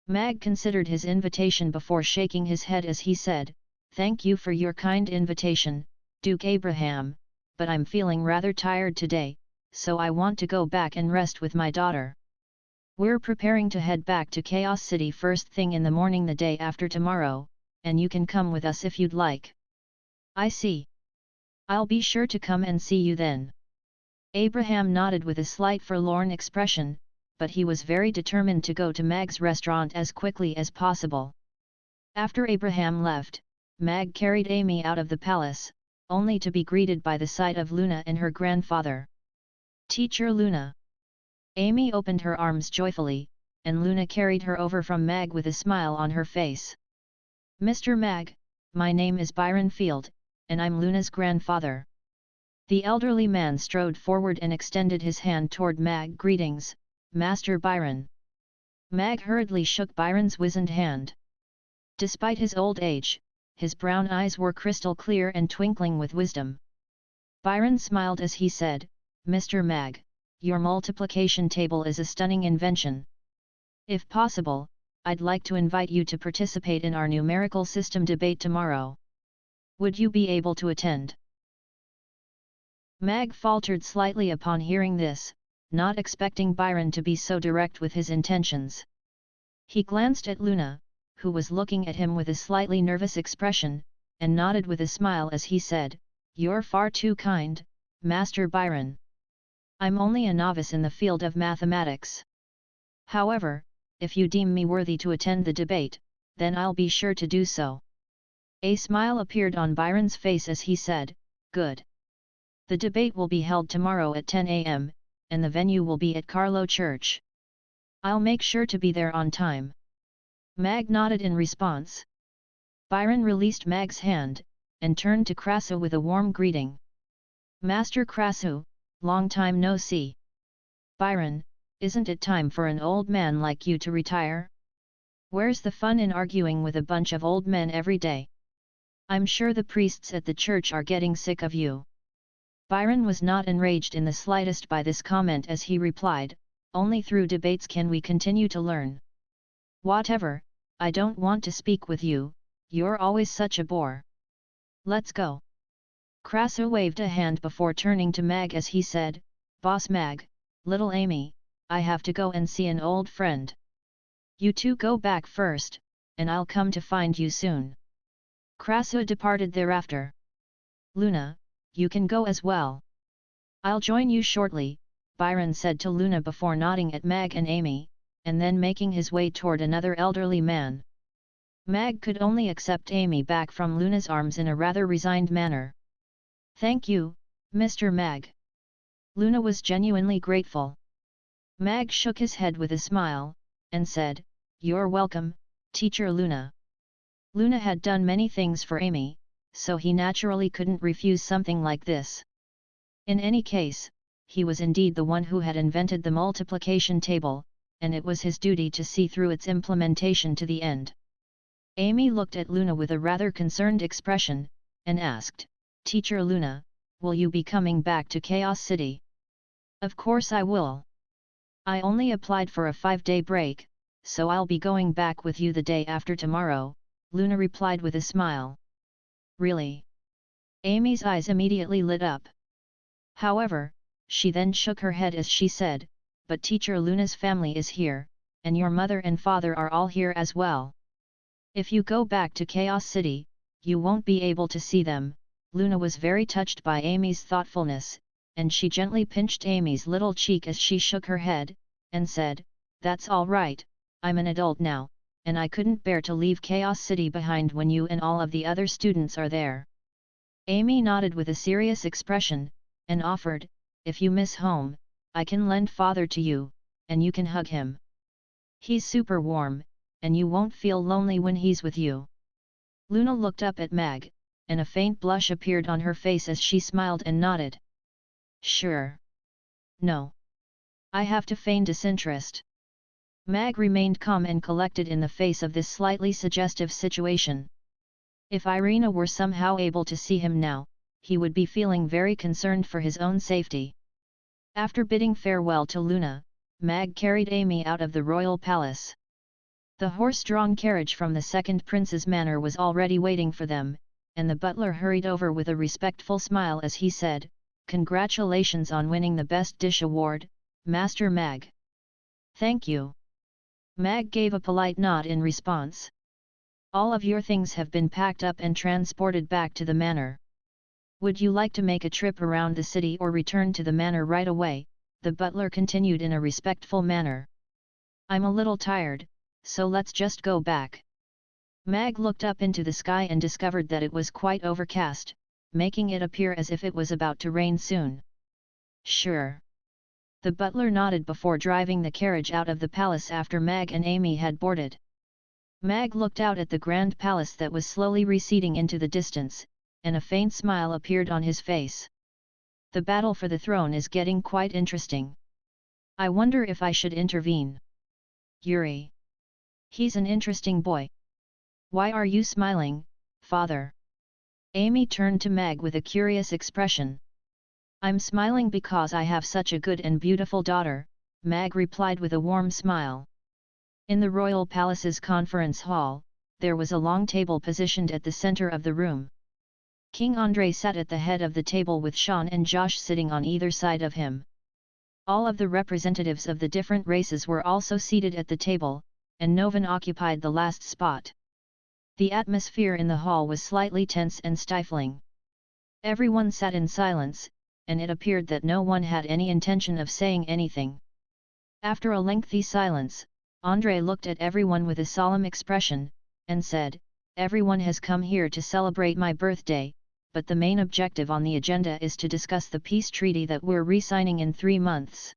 Mag considered his invitation before shaking his head as he said, "Thank you for your kind invitation, Duke Abraham, but I'm feeling rather tired today, so I want to go back and rest with my daughter. We're preparing to head back to Chaos City first thing in the morning the day after tomorrow, and you can come with us if you'd like." "I see. I'll be sure to come and see you then." Abraham nodded with a slight forlorn expression, but he was very determined to go to Mag's restaurant as quickly as possible. After Abraham left, Mag carried Amy out of the palace, only to be greeted by the sight of Luna and her grandfather. "Teacher Luna." Amy opened her arms joyfully, and Luna carried her over from Mag with a smile on her face. "Mr. Mag, my name is Byron Field, and I'm Luna's grandfather." The elderly man strode forward and extended his hand toward Mag. "Greetings, Master Byron." Mag hurriedly shook Byron's wizened hand. Despite his old age, his brown eyes were crystal clear and twinkling with wisdom. Byron smiled as he said, "Mr. Mag, your multiplication table is a stunning invention. If possible, I'd like to invite you to participate in our numerical system debate tomorrow. Would you be able to attend?" Mag faltered slightly upon hearing this, not expecting Byron to be so direct with his intentions. He glanced at Luna, who was looking at him with a slightly nervous expression, and nodded with a smile as he said, "You're far too kind, Master Byron. I'm only a novice in the field of mathematics. However, if you deem me worthy to attend the debate, then I'll be sure to do so." A smile appeared on Byron's face as he said, "Good. The debate will be held tomorrow at 10 a.m., and the venue will be at Carlow Church. I'll make sure to be there on time." Mag nodded in response. Byron released Mag's hand, and turned to Krasu with a warm greeting. "Master Krasu, long time no see. Byron, isn't it time for an old man like you to retire? Where's the fun in arguing with a bunch of old men every day? I'm sure the priests at the church are getting sick of you." Byron was not enraged in the slightest by this comment as he replied, "Only through debates can we continue to learn. Whatever, I don't want to speak with you, you're always such a bore. Let's go." Krasu waved a hand before turning to Mag as he said, "Boss Mag, little Amy, I have to go and see an old friend. You two go back first, and I'll come to find you soon." Krasu departed thereafter. "Luna, you can go as well. I'll join you shortly," Byron said to Luna before nodding at Mag and Amy, and then making his way toward another elderly man. Mag could only accept Amy back from Luna's arms in a rather resigned manner. "Thank you, Mr. Mag." Luna was genuinely grateful. Mag shook his head with a smile, and said, "You're welcome, Teacher Luna." Luna had done many things for Amy, so he naturally couldn't refuse something like this. In any case, he was indeed the one who had invented the multiplication table, and it was his duty to see through its implementation to the end. Amy looked at Luna with a rather concerned expression, and asked, "Teacher Luna, will you be coming back to Chaos City?" "Of course I will. I only applied for a 5-day break, so I'll be going back with you the day after tomorrow," Luna replied with a smile. "Really?" Amy's eyes immediately lit up. However, she then shook her head as she said, "But Teacher Luna's family is here, and your mother and father are all here as well. If you go back to Chaos City, you won't be able to see them." Luna was very touched by Amy's thoughtfulness, and she gently pinched Amy's little cheek as she shook her head, and said, "That's all right, I'm an adult now, and I couldn't bear to leave Chaos City behind when you and all of the other students are there." Amy nodded with a serious expression, and offered, "If you miss home, I can lend father to you, and you can hug him. He's super warm, and you won't feel lonely when he's with you." Luna looked up at Mag, and a faint blush appeared on her face as she smiled and nodded. "Sure. No. I have to feign disinterest." Mag remained calm and collected in the face of this slightly suggestive situation. If Irina were somehow able to see him now, he would be feeling very concerned for his own safety. After bidding farewell to Luna, Mag carried Amy out of the royal palace. The horse-drawn carriage from the second prince's manor was already waiting for them, and the butler hurried over with a respectful smile as he said, "Congratulations on winning the Best Dish Award, Master Mag." "Thank you." Mag gave a polite nod in response. "All of your things have been packed up and transported back to the manor. Would you like to make a trip around the city or return to the manor right away?" the butler continued in a respectful manner. "I'm a little tired, so let's just go back." Mag looked up into the sky and discovered that it was quite overcast, making it appear as if it was about to rain soon. "Sure." The butler nodded before driving the carriage out of the palace after Mag and Amy had boarded. Mag looked out at the grand palace that was slowly receding into the distance, and a faint smile appeared on his face. "The battle for the throne is getting quite interesting. I wonder if I should intervene." "Yuri. He's an interesting boy. Why are you smiling, father?" Amy turned to Mag with a curious expression. "I'm smiling because I have such a good and beautiful daughter," Mag replied with a warm smile. In the royal palace's conference hall, there was a long table positioned at the center of the room. King Andrei sat at the head of the table with Sean and Josh sitting on either side of him. All of the representatives of the different races were also seated at the table, and Novan occupied the last spot. The atmosphere in the hall was slightly tense and stifling. Everyone sat in silence, and it appeared that no one had any intention of saying anything. After a lengthy silence, Andrei looked at everyone with a solemn expression, and said, "Everyone has come here to celebrate my birthday, but the main objective on the agenda is to discuss the peace treaty that we're re-signing in 3 months.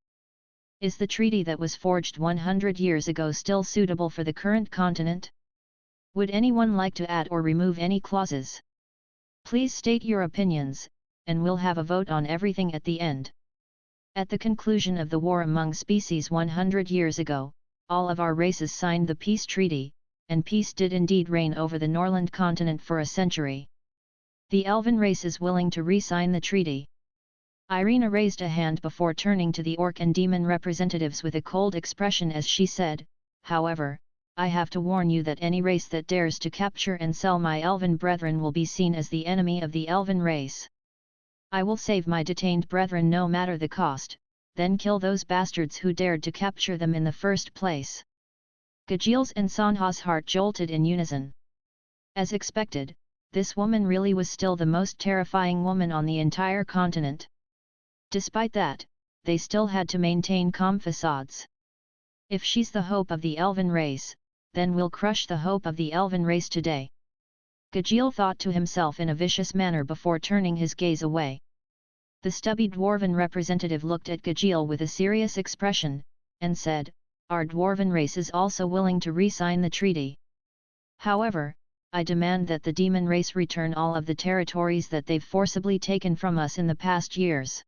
Is the treaty that was forged 100 years ago still suitable for the current continent? Would anyone like to add or remove any clauses? Please state your opinions, and we'll have a vote on everything at the end." At the conclusion of the war among species 100 years ago, all of our races signed the peace treaty, and peace did indeed reign over the Norland continent for a century. The Elven race is willing to re-sign the treaty. Irina raised a hand before turning to the Orc and Demon representatives with a cold expression as she said, "However, I have to warn you that any race that dares to capture and sell my Elven brethren will be seen as the enemy of the Elven race. I will save my detained brethren no matter the cost, then kill those bastards who dared to capture them in the first place." Gajil's and Sanha's heart jolted in unison. As expected, this woman really was still the most terrifying woman on the entire continent. Despite that, they still had to maintain calm facades. If she's the hope of the Elven race, then we'll crush the hope of the Elven race today. Gajil thought to himself in a vicious manner before turning his gaze away. The stubby dwarven representative looked at Gajil with a serious expression, and said, "Our dwarven race is also willing to re-sign the treaty. However, I demand that the demon race return all of the territories that they've forcibly taken from us in the past years.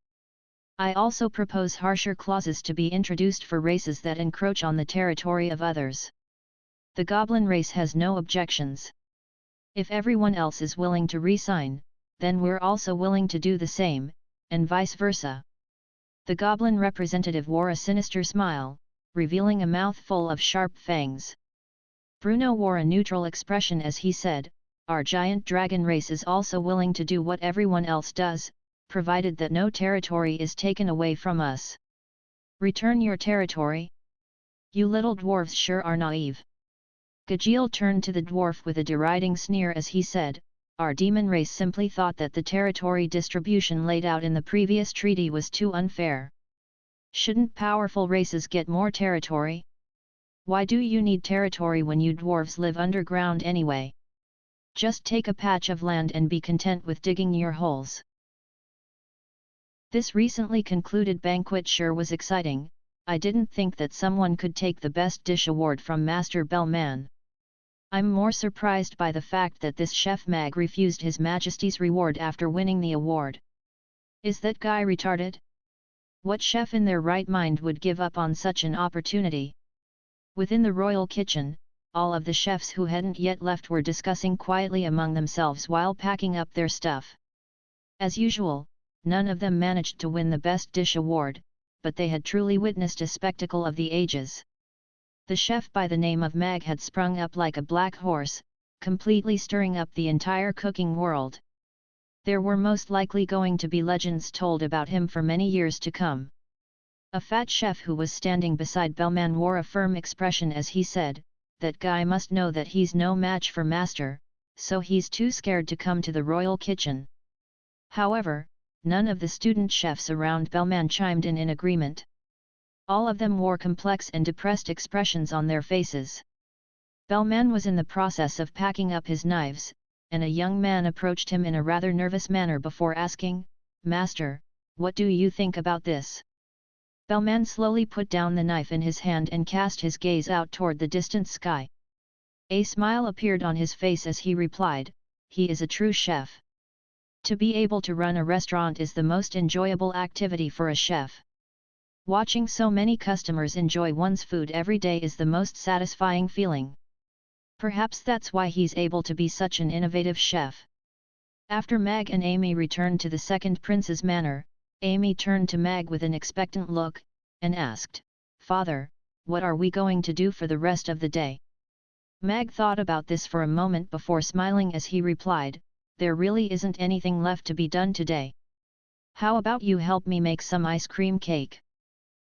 I also propose harsher clauses to be introduced for races that encroach on the territory of others. The goblin race has no objections. If everyone else is willing to resign, then we're also willing to do the same, and vice versa. The goblin representative wore a sinister smile, revealing a mouth full of sharp fangs. Bruno wore a neutral expression as he said, "Our giant dragon race is also willing to do what everyone else does, provided that no territory is taken away from us." "Return your territory? You little dwarves sure are naive." Gajiel turned to the dwarf with a deriding sneer as he said, "Our demon race simply thought that the territory distribution laid out in the previous treaty was too unfair. Shouldn't powerful races get more territory? Why do you need territory when you dwarves live underground anyway? Just take a patch of land and be content with digging your holes." This recently concluded banquet sure was exciting. I didn't think that someone could take the Best Dish award from Master Bellman. I'm more surprised by the fact that this Chef Mag refused His Majesty's reward after winning the award. Is that guy retarded? What chef in their right mind would give up on such an opportunity? Within the royal kitchen, all of the chefs who hadn't yet left were discussing quietly among themselves while packing up their stuff. As usual, none of them managed to win the Best Dish award, but they had truly witnessed a spectacle of the ages. The chef by the name of Mag had sprung up like a black horse, completely stirring up the entire cooking world. There were most likely going to be legends told about him for many years to come. A fat chef who was standing beside Bellman wore a firm expression as he said, "That guy must know that he's no match for Master, so he's too scared to come to the royal kitchen." However, none of the student chefs around Bellman chimed in agreement. All of them wore complex and depressed expressions on their faces. Bellman was in the process of packing up his knives, and a young man approached him in a rather nervous manner before asking, "Master, what do you think about this?" Bellman slowly put down the knife in his hand and cast his gaze out toward the distant sky. A smile appeared on his face as he replied, "He is a true chef. To be able to run a restaurant is the most enjoyable activity for a chef. Watching so many customers enjoy one's food every day is the most satisfying feeling. Perhaps that's why he's able to be such an innovative chef." After Mag and Amy returned to the second prince's manor, Amy turned to Mag with an expectant look, and asked, "Father, what are we going to do for the rest of the day?" Mag thought about this for a moment before smiling as he replied, "There really isn't anything left to be done today. How about you help me make some ice cream cake?"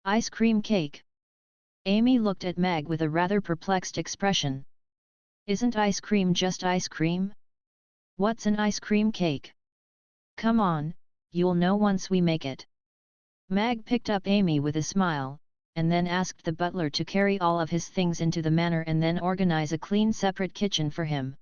"Ice cream cake?" Amy looked at Mag with a rather perplexed expression. "Isn't ice cream just ice cream? What's an ice cream cake? Come on, you'll know once we make it." Mag picked up Amy with a smile, and then asked the butler to carry all of his things into the manor and then organize a clean separate kitchen for him.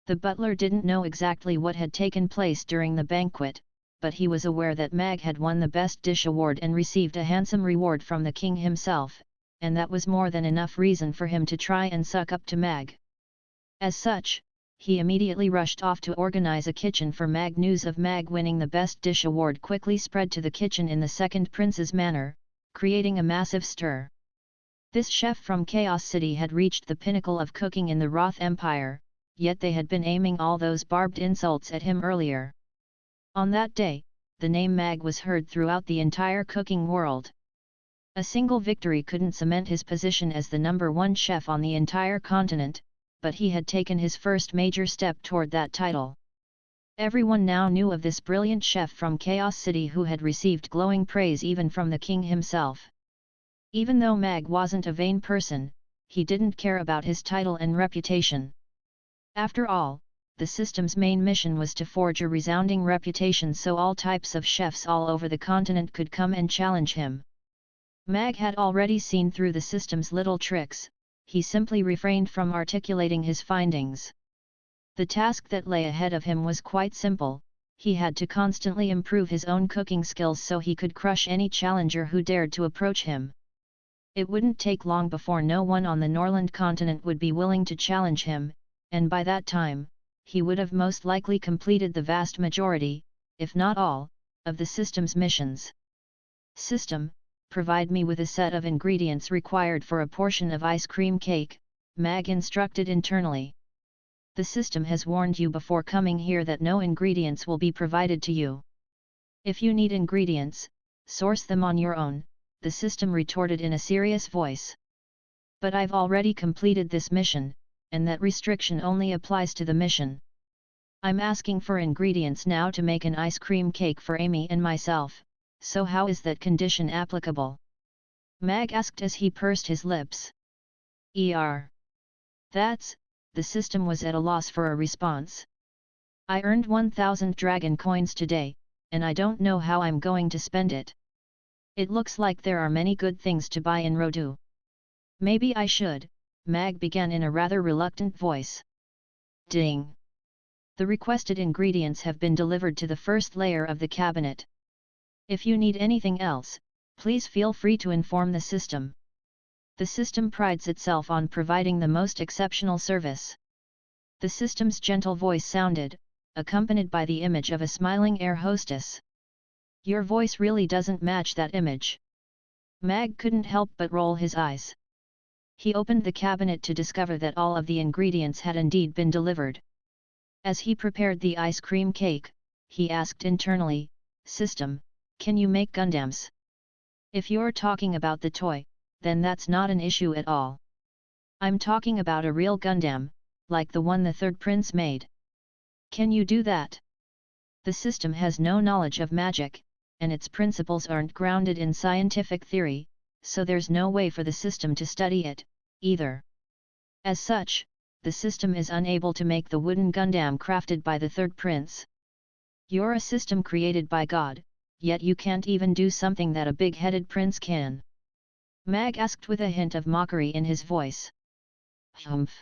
The butler didn't know exactly what had taken place during the banquet, but he was aware that Mag had won the Best Dish award and received a handsome reward from the king himself, and that was more than enough reason for him to try and suck up to Mag. As such, he immediately rushed off to organize a kitchen for Mag. News of Mag winning the Best Dish award quickly spread to the kitchen in the second prince's manor, creating a massive stir. This chef from Chaos City had reached the pinnacle of cooking in the Roth Empire, yet they had been aiming all those barbed insults at him earlier. On that day, the name Mag was heard throughout the entire cooking world. A single victory couldn't cement his position as the #1 chef on the entire continent, but he had taken his first major step toward that title. Everyone now knew of this brilliant chef from Chaos City who had received glowing praise even from the king himself. Even though Mag wasn't a vain person, he didn't care about his title and reputation. After all, the system's main mission was to forge a resounding reputation so all types of chefs all over the continent could come and challenge him. Mag had already seen through the system's little tricks, he simply refrained from articulating his findings. The task that lay ahead of him was quite simple, he had to constantly improve his own cooking skills so he could crush any challenger who dared to approach him. It wouldn't take long before no one on the Norland continent would be willing to challenge him, and by that time, he would have most likely completed the vast majority, if not all, of the system's missions. System, provide me with a set of ingredients required for a portion of ice cream cake, Mag instructed internally. The system has warned you before coming here that no ingredients will be provided to you. If you need ingredients, source them on your own, the system retorted in a serious voice. But I've already completed this mission, and that restriction only applies to the mission. I'm asking for ingredients now to make an ice cream cake for Amy and myself, so how is that condition applicable? Mag asked as he pursed his lips. That's, the system was at a loss for a response. I earned 1,000 dragon coins today, and I don't know how I'm going to spend it. It looks like there are many good things to buy in Rodu. Maybe I should, Mag began in a rather reluctant voice. Ding! The requested ingredients have been delivered to the first layer of the cabinet. If you need anything else, please feel free to inform the system. The system prides itself on providing the most exceptional service. The system's gentle voice sounded, accompanied by the image of a smiling air hostess. Your voice really doesn't match that image. Mag couldn't help but roll his eyes. He opened the cabinet to discover that all of the ingredients had indeed been delivered. As he prepared the ice cream cake, he asked internally, System, can you make Gundams? If you're talking about the toy, then that's not an issue at all. I'm talking about a real Gundam, like the one the third prince made. Can you do that? The system has no knowledge of magic, and its principles aren't grounded in scientific theory, so there's no way for the system to study it, either. As such, the system is unable to make the wooden Gundam crafted by the third prince. You're a system created by God, yet you can't even do something that a big-headed prince can. Mag asked with a hint of mockery in his voice. Humph!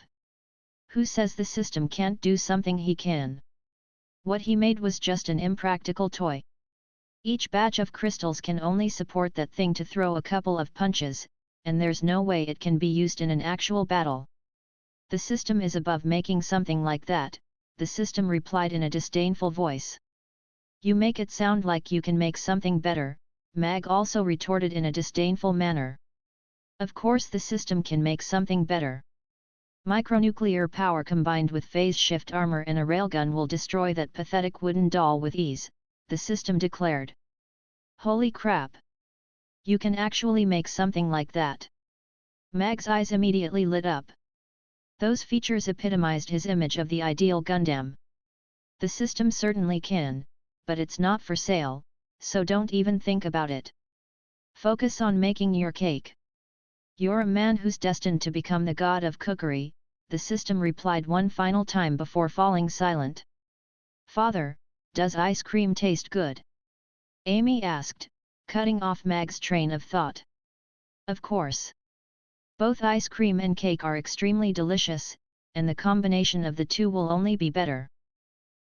Who says the system can't do something he can? What he made was just an impractical toy. Each batch of crystals can only support that thing to throw a couple of punches, and there's no way it can be used in an actual battle. The system is above making something like that, the system replied in a disdainful voice. You make it sound like you can make something better, Mag also retorted in a disdainful manner. Of course the system can make something better. Micronuclear power combined with phase shift armor and a railgun will destroy that pathetic wooden doll with ease, the system declared. Holy crap! You can actually make something like that. Mag's eyes immediately lit up. Those features epitomized his image of the ideal Gundam. The system certainly can, but it's not for sale, so don't even think about it. Focus on making your cake. You're a man who's destined to become the god of cookery, the system replied one final time before falling silent. Father, does ice cream taste good? Amy asked, cutting off Mag's train of thought. Of course. Both ice cream and cake are extremely delicious, and the combination of the two will only be better.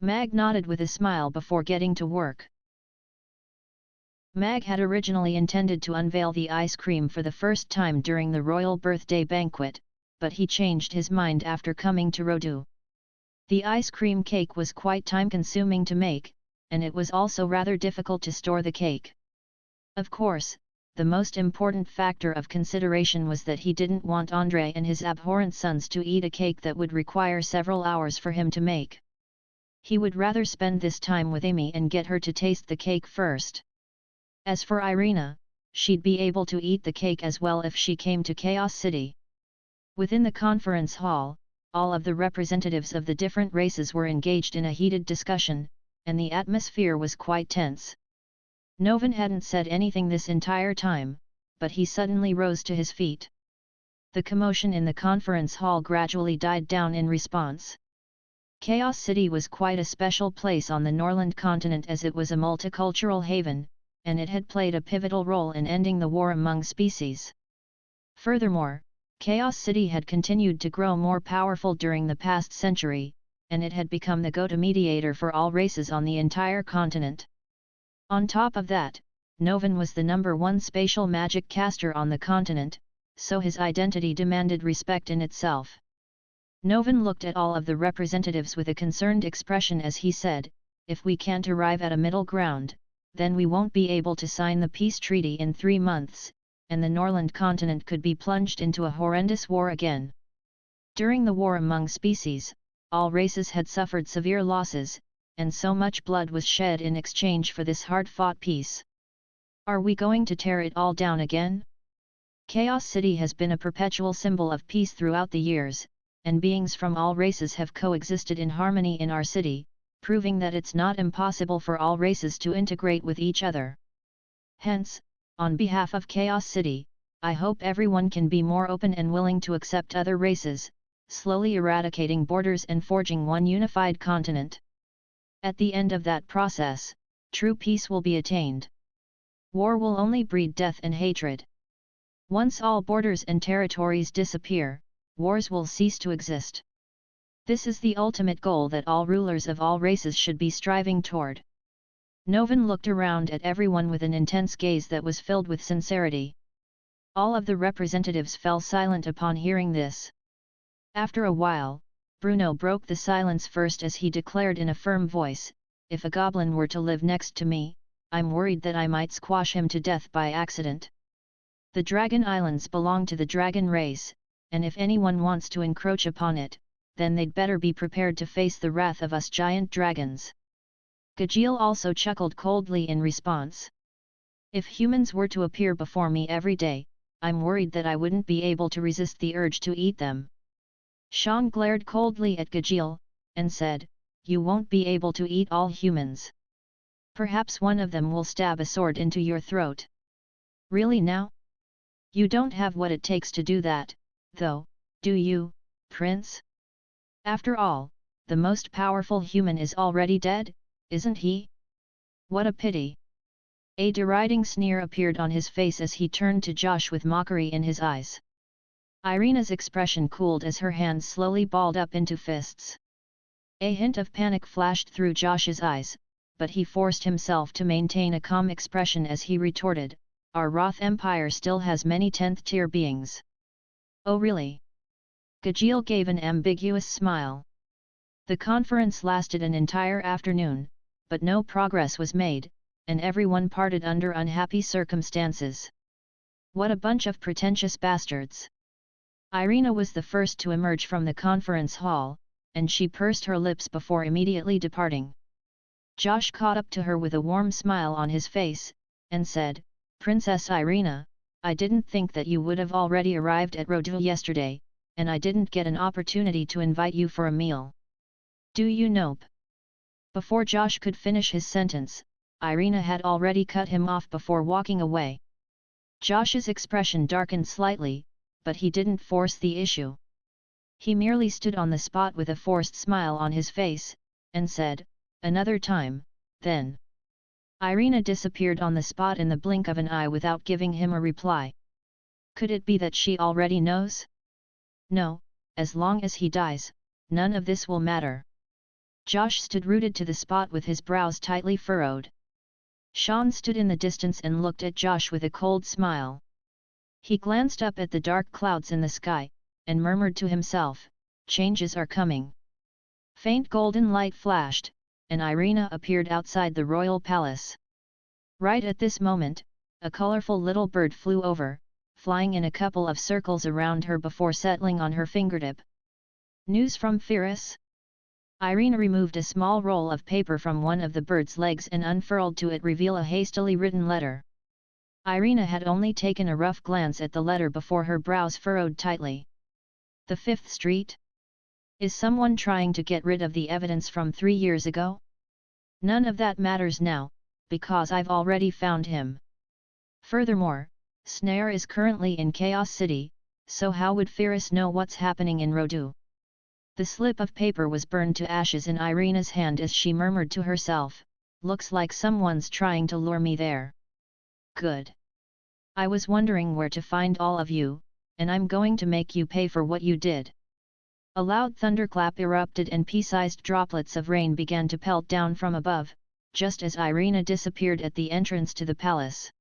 Mag nodded with a smile before getting to work. Mag had originally intended to unveil the ice cream for the first time during the royal birthday banquet, but he changed his mind after coming to Rodu. The ice cream cake was quite time-consuming to make, and it was also rather difficult to store the cake. Of course, the most important factor of consideration was that he didn't want Andrei and his abhorrent sons to eat a cake that would require several hours for him to make. He would rather spend this time with Amy and get her to taste the cake first. As for Irina, she'd be able to eat the cake as well if she came to Chaos City. Within the conference hall, all of the representatives of the different races were engaged in a heated discussion, and the atmosphere was quite tense. Novan hadn't said anything this entire time, but he suddenly rose to his feet. The commotion in the conference hall gradually died down in response. Chaos City was quite a special place on the Norland continent as it was a multicultural haven, and it had played a pivotal role in ending the war among species. Furthermore, Chaos City had continued to grow more powerful during the past century, and it had become the go-to mediator for all races on the entire continent. On top of that, Novan was the #1 spatial magic caster on the continent, so his identity demanded respect in itself. Novan looked at all of the representatives with a concerned expression as he said, "If we can't arrive at a middle ground, then we won't be able to sign the peace treaty in 3 months, and the Norland continent could be plunged into a horrendous war again. During the war among species, all races had suffered severe losses, and so much blood was shed in exchange for this hard-fought peace. Are we going to tear it all down again? Chaos City has been a perpetual symbol of peace throughout the years, and beings from all races have coexisted in harmony in our city, proving that it's not impossible for all races to integrate with each other. Hence, on behalf of Chaos City, I hope everyone can be more open and willing to accept other races, slowly eradicating borders and forging one unified continent. At the end of that process, true peace will be attained. War will only breed death and hatred. Once all borders and territories disappear, wars will cease to exist. This is the ultimate goal that all rulers of all races should be striving toward. Novan looked around at everyone with an intense gaze that was filled with sincerity. All of the representatives fell silent upon hearing this. After a while, Bruno broke the silence first as he declared in a firm voice, "If a goblin were to live next to me, I'm worried that I might squash him to death by accident. The Dragon Islands belong to the dragon race, and if anyone wants to encroach upon it, then they'd better be prepared to face the wrath of us giant dragons." Gajeel also chuckled coldly in response. "If humans were to appear before me every day, I'm worried that I wouldn't be able to resist the urge to eat them." Sean glared coldly at Gajeel, and said, "You won't be able to eat all humans. Perhaps one of them will stab a sword into your throat." "Really now? You don't have what it takes to do that, though, do you, Prince? After all, the most powerful human is already dead, isn't he? What a pity." A deriding sneer appeared on his face as he turned to Josh with mockery in his eyes. Irina's expression cooled as her hands slowly balled up into fists. A hint of panic flashed through Josh's eyes, but he forced himself to maintain a calm expression as he retorted, "Our Roth Empire still has many 10th-tier beings." "Oh really?" Gajeel gave an ambiguous smile. The conference lasted an entire afternoon, but no progress was made, and everyone parted under unhappy circumstances. "What a bunch of pretentious bastards!" Irina was the first to emerge from the conference hall, and she pursed her lips before immediately departing. Josh caught up to her with a warm smile on his face, and said, "Princess Irina, I didn't think that you would have already arrived at Rodu yesterday, and I didn't get an opportunity to invite you for a meal. Do you nope?" Before Josh could finish his sentence, Irina had already cut him off before walking away. Josh's expression darkened slightly, but he didn't force the issue. He merely stood on the spot with a forced smile on his face, and said, "Another time, then." Irina disappeared on the spot in the blink of an eye without giving him a reply. Could it be that she already knows? No, as long as he dies, none of this will matter. Josh stood rooted to the spot with his brows tightly furrowed. Sean stood in the distance and looked at Josh with a cold smile. He glanced up at the dark clouds in the sky, and murmured to himself, "Changes are coming." Faint golden light flashed, and Irina appeared outside the royal palace. Right at this moment, a colorful little bird flew over, flying in a couple of circles around her before settling on her fingertip. "News from Firis?" Irina removed a small roll of paper from one of the bird's legs and unfurled to it reveal a hastily written letter. Irina had only taken a rough glance at the letter before her brows furrowed tightly. "The 5th Street? Is someone trying to get rid of the evidence from 3 years ago? None of that matters now, because I've already found him. Furthermore, Snare is currently in Chaos City, so how would Firis know what's happening in Rodu?" The slip of paper was burned to ashes in Irina's hand as she murmured to herself, "Looks like someone's trying to lure me there. Good. I was wondering where to find all of you, and I'm going to make you pay for what you did." A loud thunderclap erupted and pea-sized droplets of rain began to pelt down from above, just as Irina disappeared at the entrance to the palace.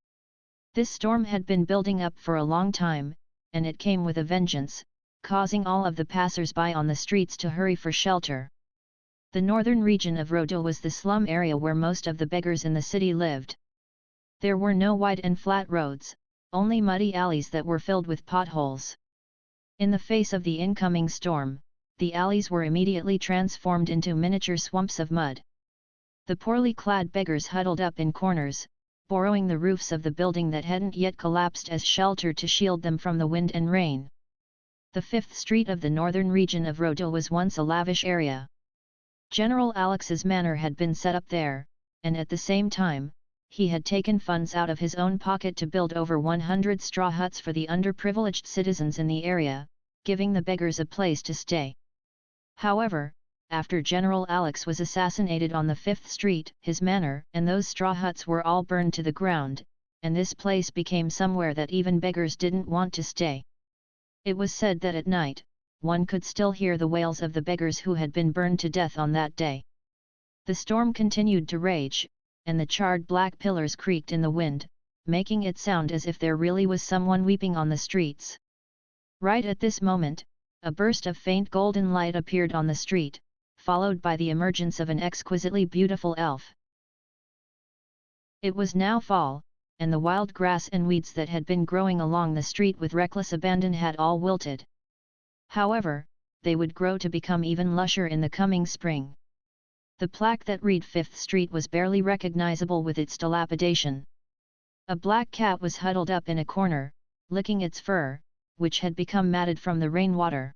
This storm had been building up for a long time, and it came with a vengeance, causing all of the passers-by on the streets to hurry for shelter. The northern region of Rodu was the slum area where most of the beggars in the city lived. There were no wide and flat roads, only muddy alleys that were filled with potholes. In the face of the incoming storm, the alleys were immediately transformed into miniature swamps of mud. The poorly clad beggars huddled up in corners, borrowing the roofs of the building that hadn't yet collapsed as shelter to shield them from the wind and rain. The 5th Street of the northern region of Rodil was once a lavish area. General Alex's manor had been set up there, and at the same time, he had taken funds out of his own pocket to build over 100 straw huts for the underprivileged citizens in the area, giving the beggars a place to stay. However, after General Alex was assassinated on the 5th Street, his manor and those straw huts were all burned to the ground, and this place became somewhere that even beggars didn't want to stay. It was said that at night, one could still hear the wails of the beggars who had been burned to death on that day. The storm continued to rage, and the charred black pillars creaked in the wind, making it sound as if there really was someone weeping on the streets. Right at this moment, a burst of faint golden light appeared on the street, followed by the emergence of an exquisitely beautiful elf. It was now fall, and the wild grass and weeds that had been growing along the street with reckless abandon had all wilted. However, they would grow to become even lusher in the coming spring. The plaque that read 5th Street was barely recognizable with its dilapidation. A black cat was huddled up in a corner, licking its fur, which had become matted from the rainwater.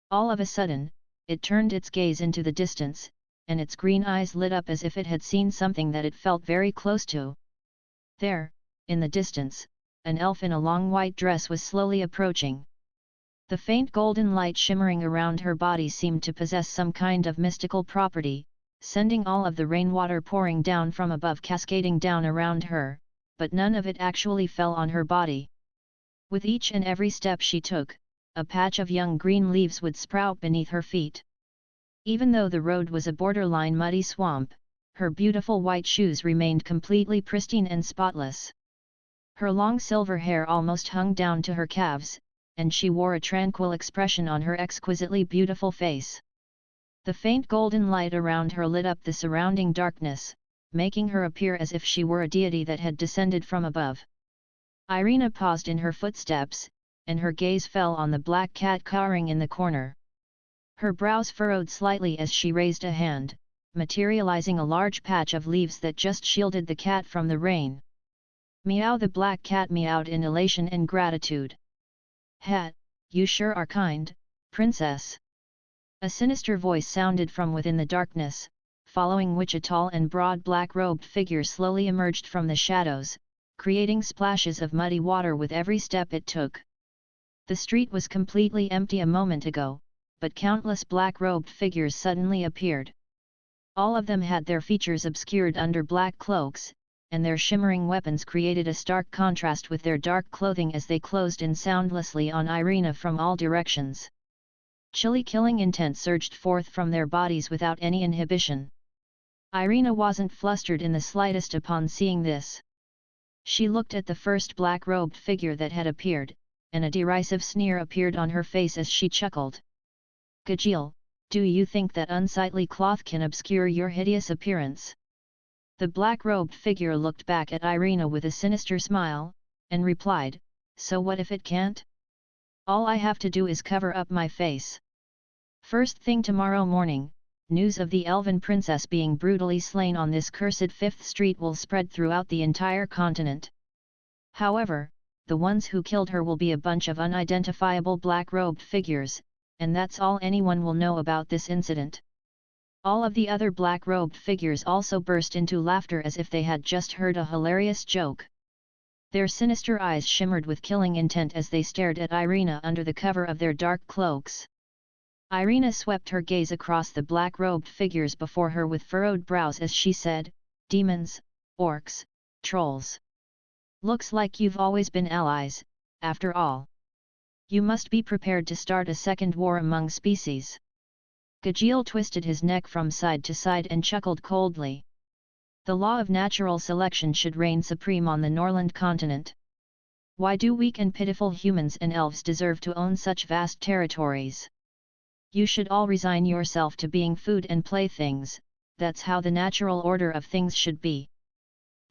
All of a sudden, it turned its gaze into the distance, and its green eyes lit up as if it had seen something that it felt very close to. There, in the distance, an elf in a long white dress was slowly approaching. The faint golden light shimmering around her body seemed to possess some kind of mystical property, sending all of the rainwater pouring down from above cascading down around her, but none of it actually fell on her body. With each and every step she took, a patch of young green leaves would sprout beneath her feet. Even though the road was a borderline muddy swamp, her beautiful white shoes remained completely pristine and spotless. Her long silver hair almost hung down to her calves, and she wore a tranquil expression on her exquisitely beautiful face. The faint golden light around her lit up the surrounding darkness, making her appear as if she were a deity that had descended from above. Irina paused in her footsteps, and her gaze fell on the black cat cowering in the corner. Her brows furrowed slightly as she raised a hand, materializing a large patch of leaves that just shielded the cat from the rain. Meow! The black cat meowed in elation and gratitude. "Ha, you sure are kind, princess." A sinister voice sounded from within the darkness, following which a tall and broad black-robed figure slowly emerged from the shadows, creating splashes of muddy water with every step it took. The street was completely empty a moment ago, but countless black-robed figures suddenly appeared. All of them had their features obscured under black cloaks, and their shimmering weapons created a stark contrast with their dark clothing as they closed in soundlessly on Irina from all directions. Chilly killing intent surged forth from their bodies without any inhibition. Irina wasn't flustered in the slightest upon seeing this. She looked at the first black-robed figure that had appeared, and a derisive sneer appeared on her face as she chuckled. "Gajeel, do you think that unsightly cloth can obscure your hideous appearance?" The black-robed figure looked back at Irina with a sinister smile, and replied, "So what if it can't? All I have to do is cover up my face. First thing tomorrow morning, news of the elven princess being brutally slain on this cursed 5th Street will spread throughout the entire continent. However, the ones who killed her will be a bunch of unidentifiable black-robed figures, and that's all anyone will know about this incident." All of the other black-robed figures also burst into laughter as if they had just heard a hilarious joke. Their sinister eyes shimmered with killing intent as they stared at Irina under the cover of their dark cloaks. Irina swept her gaze across the black-robed figures before her with furrowed brows as she said, "Demons, orcs, trolls. Looks like you've always been allies, after all. You must be prepared to start a second war among species." Gajeel twisted his neck from side to side and chuckled coldly. "The law of natural selection should reign supreme on the Norland continent. Why do weak and pitiful humans and elves deserve to own such vast territories? You should all resign yourself to being food and playthings, that's how the natural order of things should be."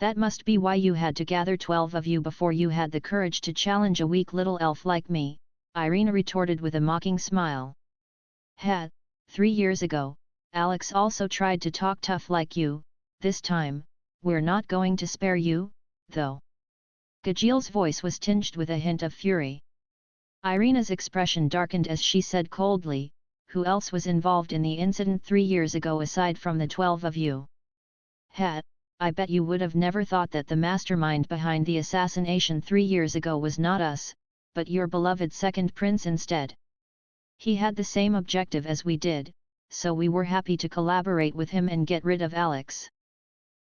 That must be why you had to gather 12 of you before you had the courage to challenge a weak little elf like me, Irina retorted with a mocking smile. 3 years ago, Alex also tried to talk tough like you, this time, we're not going to spare you, though. Gajil's voice was tinged with a hint of fury. Irina's expression darkened as she said coldly, who else was involved in the incident 3 years ago aside from the 12 of you? I bet you would have never thought that the mastermind behind the assassination 3 years ago was not us, but your beloved second prince instead. He had the same objective as we did, so we were happy to collaborate with him and get rid of Alex.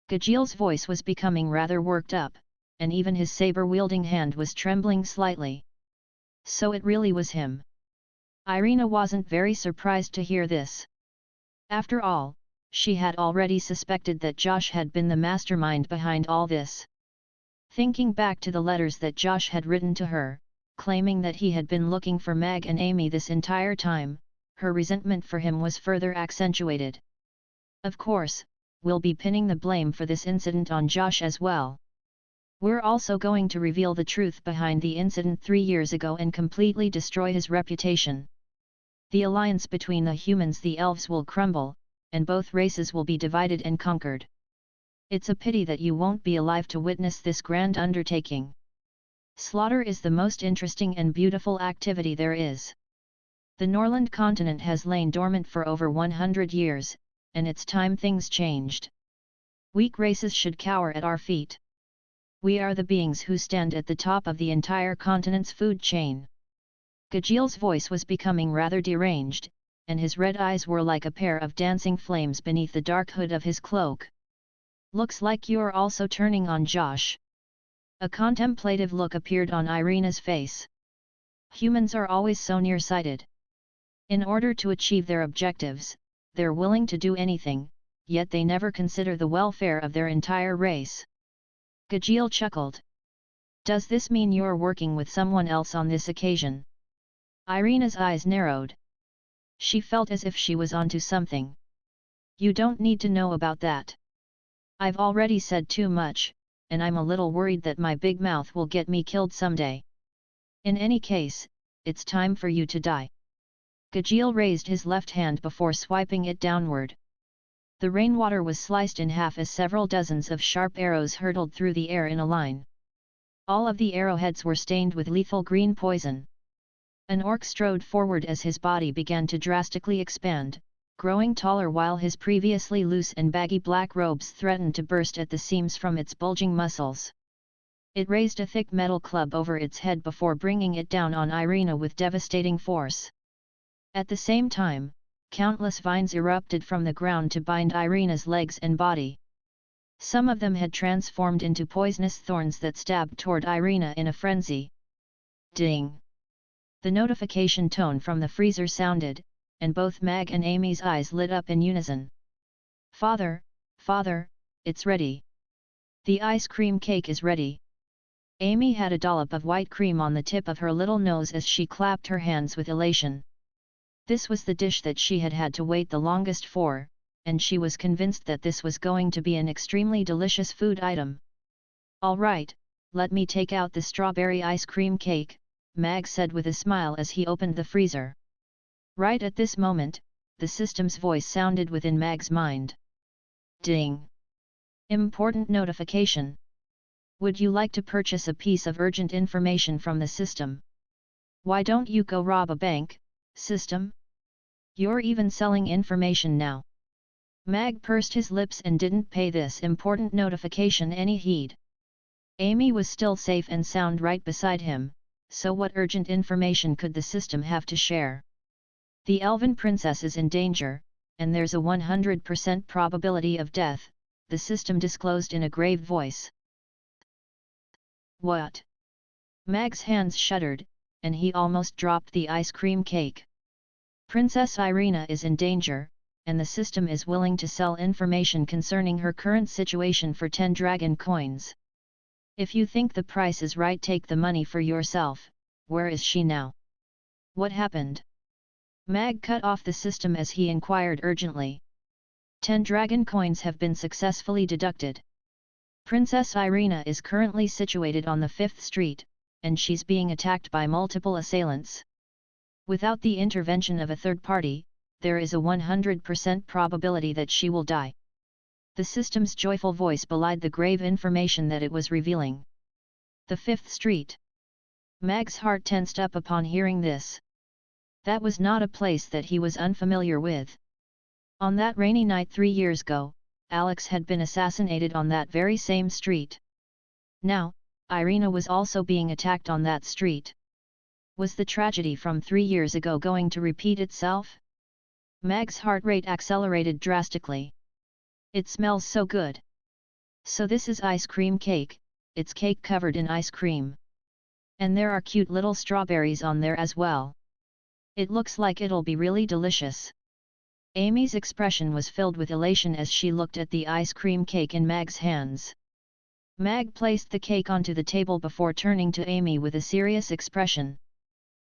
Gajil's voice was becoming rather worked up, and even his saber-wielding hand was trembling slightly. So it really was him. Irina wasn't very surprised to hear this. After all, she had already suspected that Josh had been the mastermind behind all this. Thinking back to the letters that Josh had written to her, claiming that he had been looking for Meg and Amy this entire time, her resentment for him was further accentuated. Of course, we'll be pinning the blame for this incident on Josh as well. We're also going to reveal the truth behind the incident 3 years ago and completely destroy his reputation. The alliance between the humans and the elves will crumble, and both races will be divided and conquered. It's a pity that you won't be alive to witness this grand undertaking. Slaughter is the most interesting and beautiful activity there is. The Norland continent has lain dormant for over 100 years, and it's time things changed. Weak races should cower at our feet. We are the beings who stand at the top of the entire continent's food chain. Gajil's voice was becoming rather deranged, and his red eyes were like a pair of dancing flames beneath the dark hood of his cloak. Looks like you're also turning on Josh. A contemplative look appeared on Irina's face. Humans are always so nearsighted. In order to achieve their objectives, they're willing to do anything, yet they never consider the welfare of their entire race. Gajil chuckled. Does this mean you're working with someone else on this occasion? Irina's eyes narrowed. She felt as if she was onto something. You don't need to know about that. I've already said too much, and I'm a little worried that my big mouth will get me killed someday. In any case, it's time for you to die. Gajil raised his left hand before swiping it downward. The rainwater was sliced in half as several dozens of sharp arrows hurtled through the air in a line. All of the arrowheads were stained with lethal green poison. An orc strode forward as his body began to drastically expand, growing taller while his previously loose and baggy black robes threatened to burst at the seams from its bulging muscles. It raised a thick metal club over its head before bringing it down on Irina with devastating force. At the same time, countless vines erupted from the ground to bind Irina's legs and body. Some of them had transformed into poisonous thorns that stabbed toward Irina in a frenzy. Ding! The notification tone from the freezer sounded, and both Mag and Amy's eyes lit up in unison. Father, Father, it's ready. The ice cream cake is ready. Amy had a dollop of white cream on the tip of her little nose as she clapped her hands with elation. This was the dish that she had had to wait the longest for, and she was convinced that this was going to be an extremely delicious food item. All right, let me take out the strawberry ice cream cake, Mag said with a smile as he opened the freezer. Right at this moment, the system's voice sounded within Mag's mind. Ding! Important notification. Would you like to purchase a piece of urgent information from the system? Why don't you go rob a bank, system? You're even selling information now. Mag pursed his lips and didn't pay this important notification any heed. Amy was still safe and sound right beside him, so what urgent information could the system have to share? The elven princess is in danger, and there's a 100% probability of death, the system disclosed in a grave voice. What? Mag's hands shuddered, and he almost dropped the ice cream cake. Princess Irina is in danger, and the system is willing to sell information concerning her current situation for 10 dragon coins. If you think the price is right, take the money for yourself. Where is she now? What happened? Mag cut off the system as he inquired urgently. 10 dragon coins have been successfully deducted. Princess Irina is currently situated on the 5th street, and she's being attacked by multiple assailants. Without the intervention of a third party, there is a 100% probability that she will die. The system's joyful voice belied the grave information that it was revealing. The 5th street. Mag's heart tensed up upon hearing this. That was not a place that he was unfamiliar with. On that rainy night 3 years ago, Alex had been assassinated on that very same street. Now, Irina was also being attacked on that street. Was the tragedy from 3 years ago going to repeat itself? Mag's heart rate accelerated drastically. It smells so good. So this is ice cream cake, it's cake covered in ice cream. And there are cute little strawberries on there as well. It looks like it'll be really delicious. Amy's expression was filled with elation as she looked at the ice cream cake in Mag's hands. Mag placed the cake onto the table before turning to Amy with a serious expression.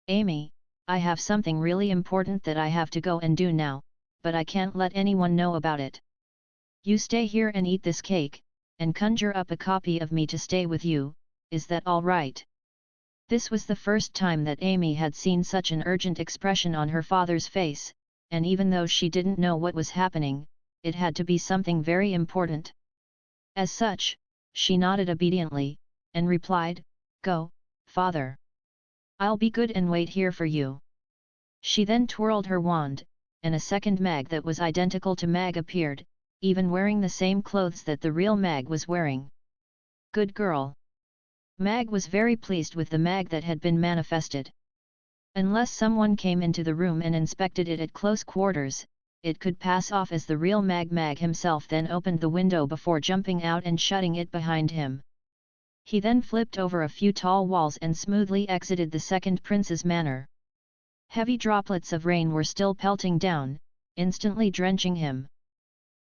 Amy, I have something really important that I have to go and do now, but I can't let anyone know about it. You stay here and eat this cake, and conjure up a copy of me to stay with you, is that all right? This was the first time that Amy had seen such an urgent expression on her father's face, and even though she didn't know what was happening, it had to be something very important. As such, she nodded obediently, and replied, Go, father. I'll be good and wait here for you. She then twirled her wand, and a second Mag that was identical to Mag appeared, even wearing the same clothes that the real Mag was wearing. Good girl. Mag was very pleased with the Mag that had been manifested. Unless someone came into the room and inspected it at close quarters, it could pass off as the real Mag. Mag himself then opened the window before jumping out and shutting it behind him. He then flipped over a few tall walls and smoothly exited the second prince's manor. Heavy droplets of rain were still pelting down, instantly drenching him.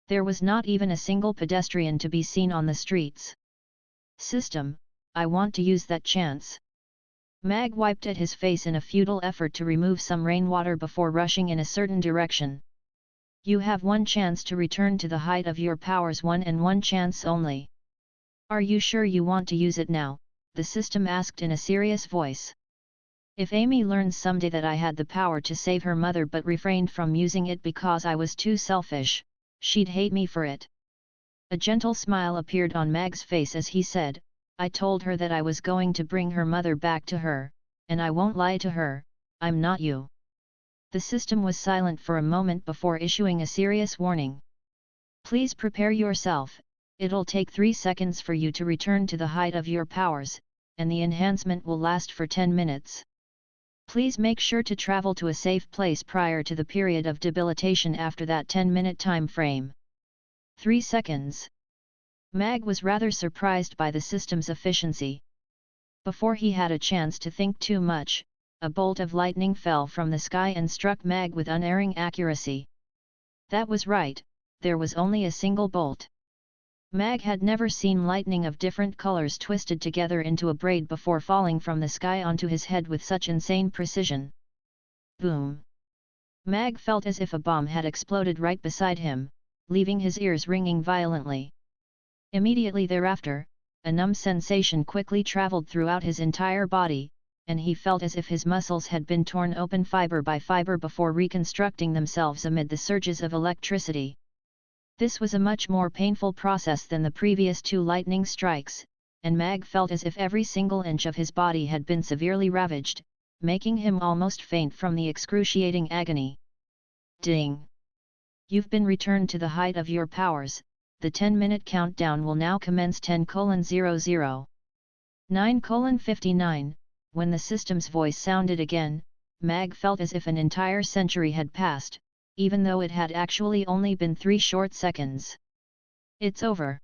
There was not even a single pedestrian to be seen on the streets. System, I want to use that chance. Mag wiped at his face in a futile effort to remove some rainwater before rushing in a certain direction. You have one chance to return to the height of your powers, one and one chance only. Are you sure you want to use it now? The system asked in a serious voice. If Amy learns someday that I had the power to save her mother but refrained from using it because I was too selfish, she'd hate me for it. A gentle smile appeared on Mag's face as he said, I told her that I was going to bring her mother back to her, and I won't lie to her, I'm not you. The system was silent for a moment before issuing a serious warning. Please prepare yourself, it'll take 3 seconds for you to return to the height of your powers, and the enhancement will last for 10 minutes. Please make sure to travel to a safe place prior to the period of debilitation after that 10-minute time frame. 3 seconds. Mag was rather surprised by the system's efficiency. Before he had a chance to think too much, a bolt of lightning fell from the sky and struck Mag with unerring accuracy. That was right, there was only a single bolt. Mag had never seen lightning of different colors twisted together into a braid before falling from the sky onto his head with such insane precision. Boom! Mag felt as if a bomb had exploded right beside him, leaving his ears ringing violently. Immediately thereafter, a numb sensation quickly traveled throughout his entire body, and he felt as if his muscles had been torn open fiber by fiber before reconstructing themselves amid the surges of electricity. This was a much more painful process than the previous 2 lightning strikes, and Mag felt as if every single inch of his body had been severely ravaged, making him almost faint from the excruciating agony. Ding! You've been returned to the height of your powers. The 10-minute countdown will now commence 10:00. 9:59, when the system's voice sounded again, Mag felt as if an entire century had passed, even though it had actually only been 3 short seconds. It's over.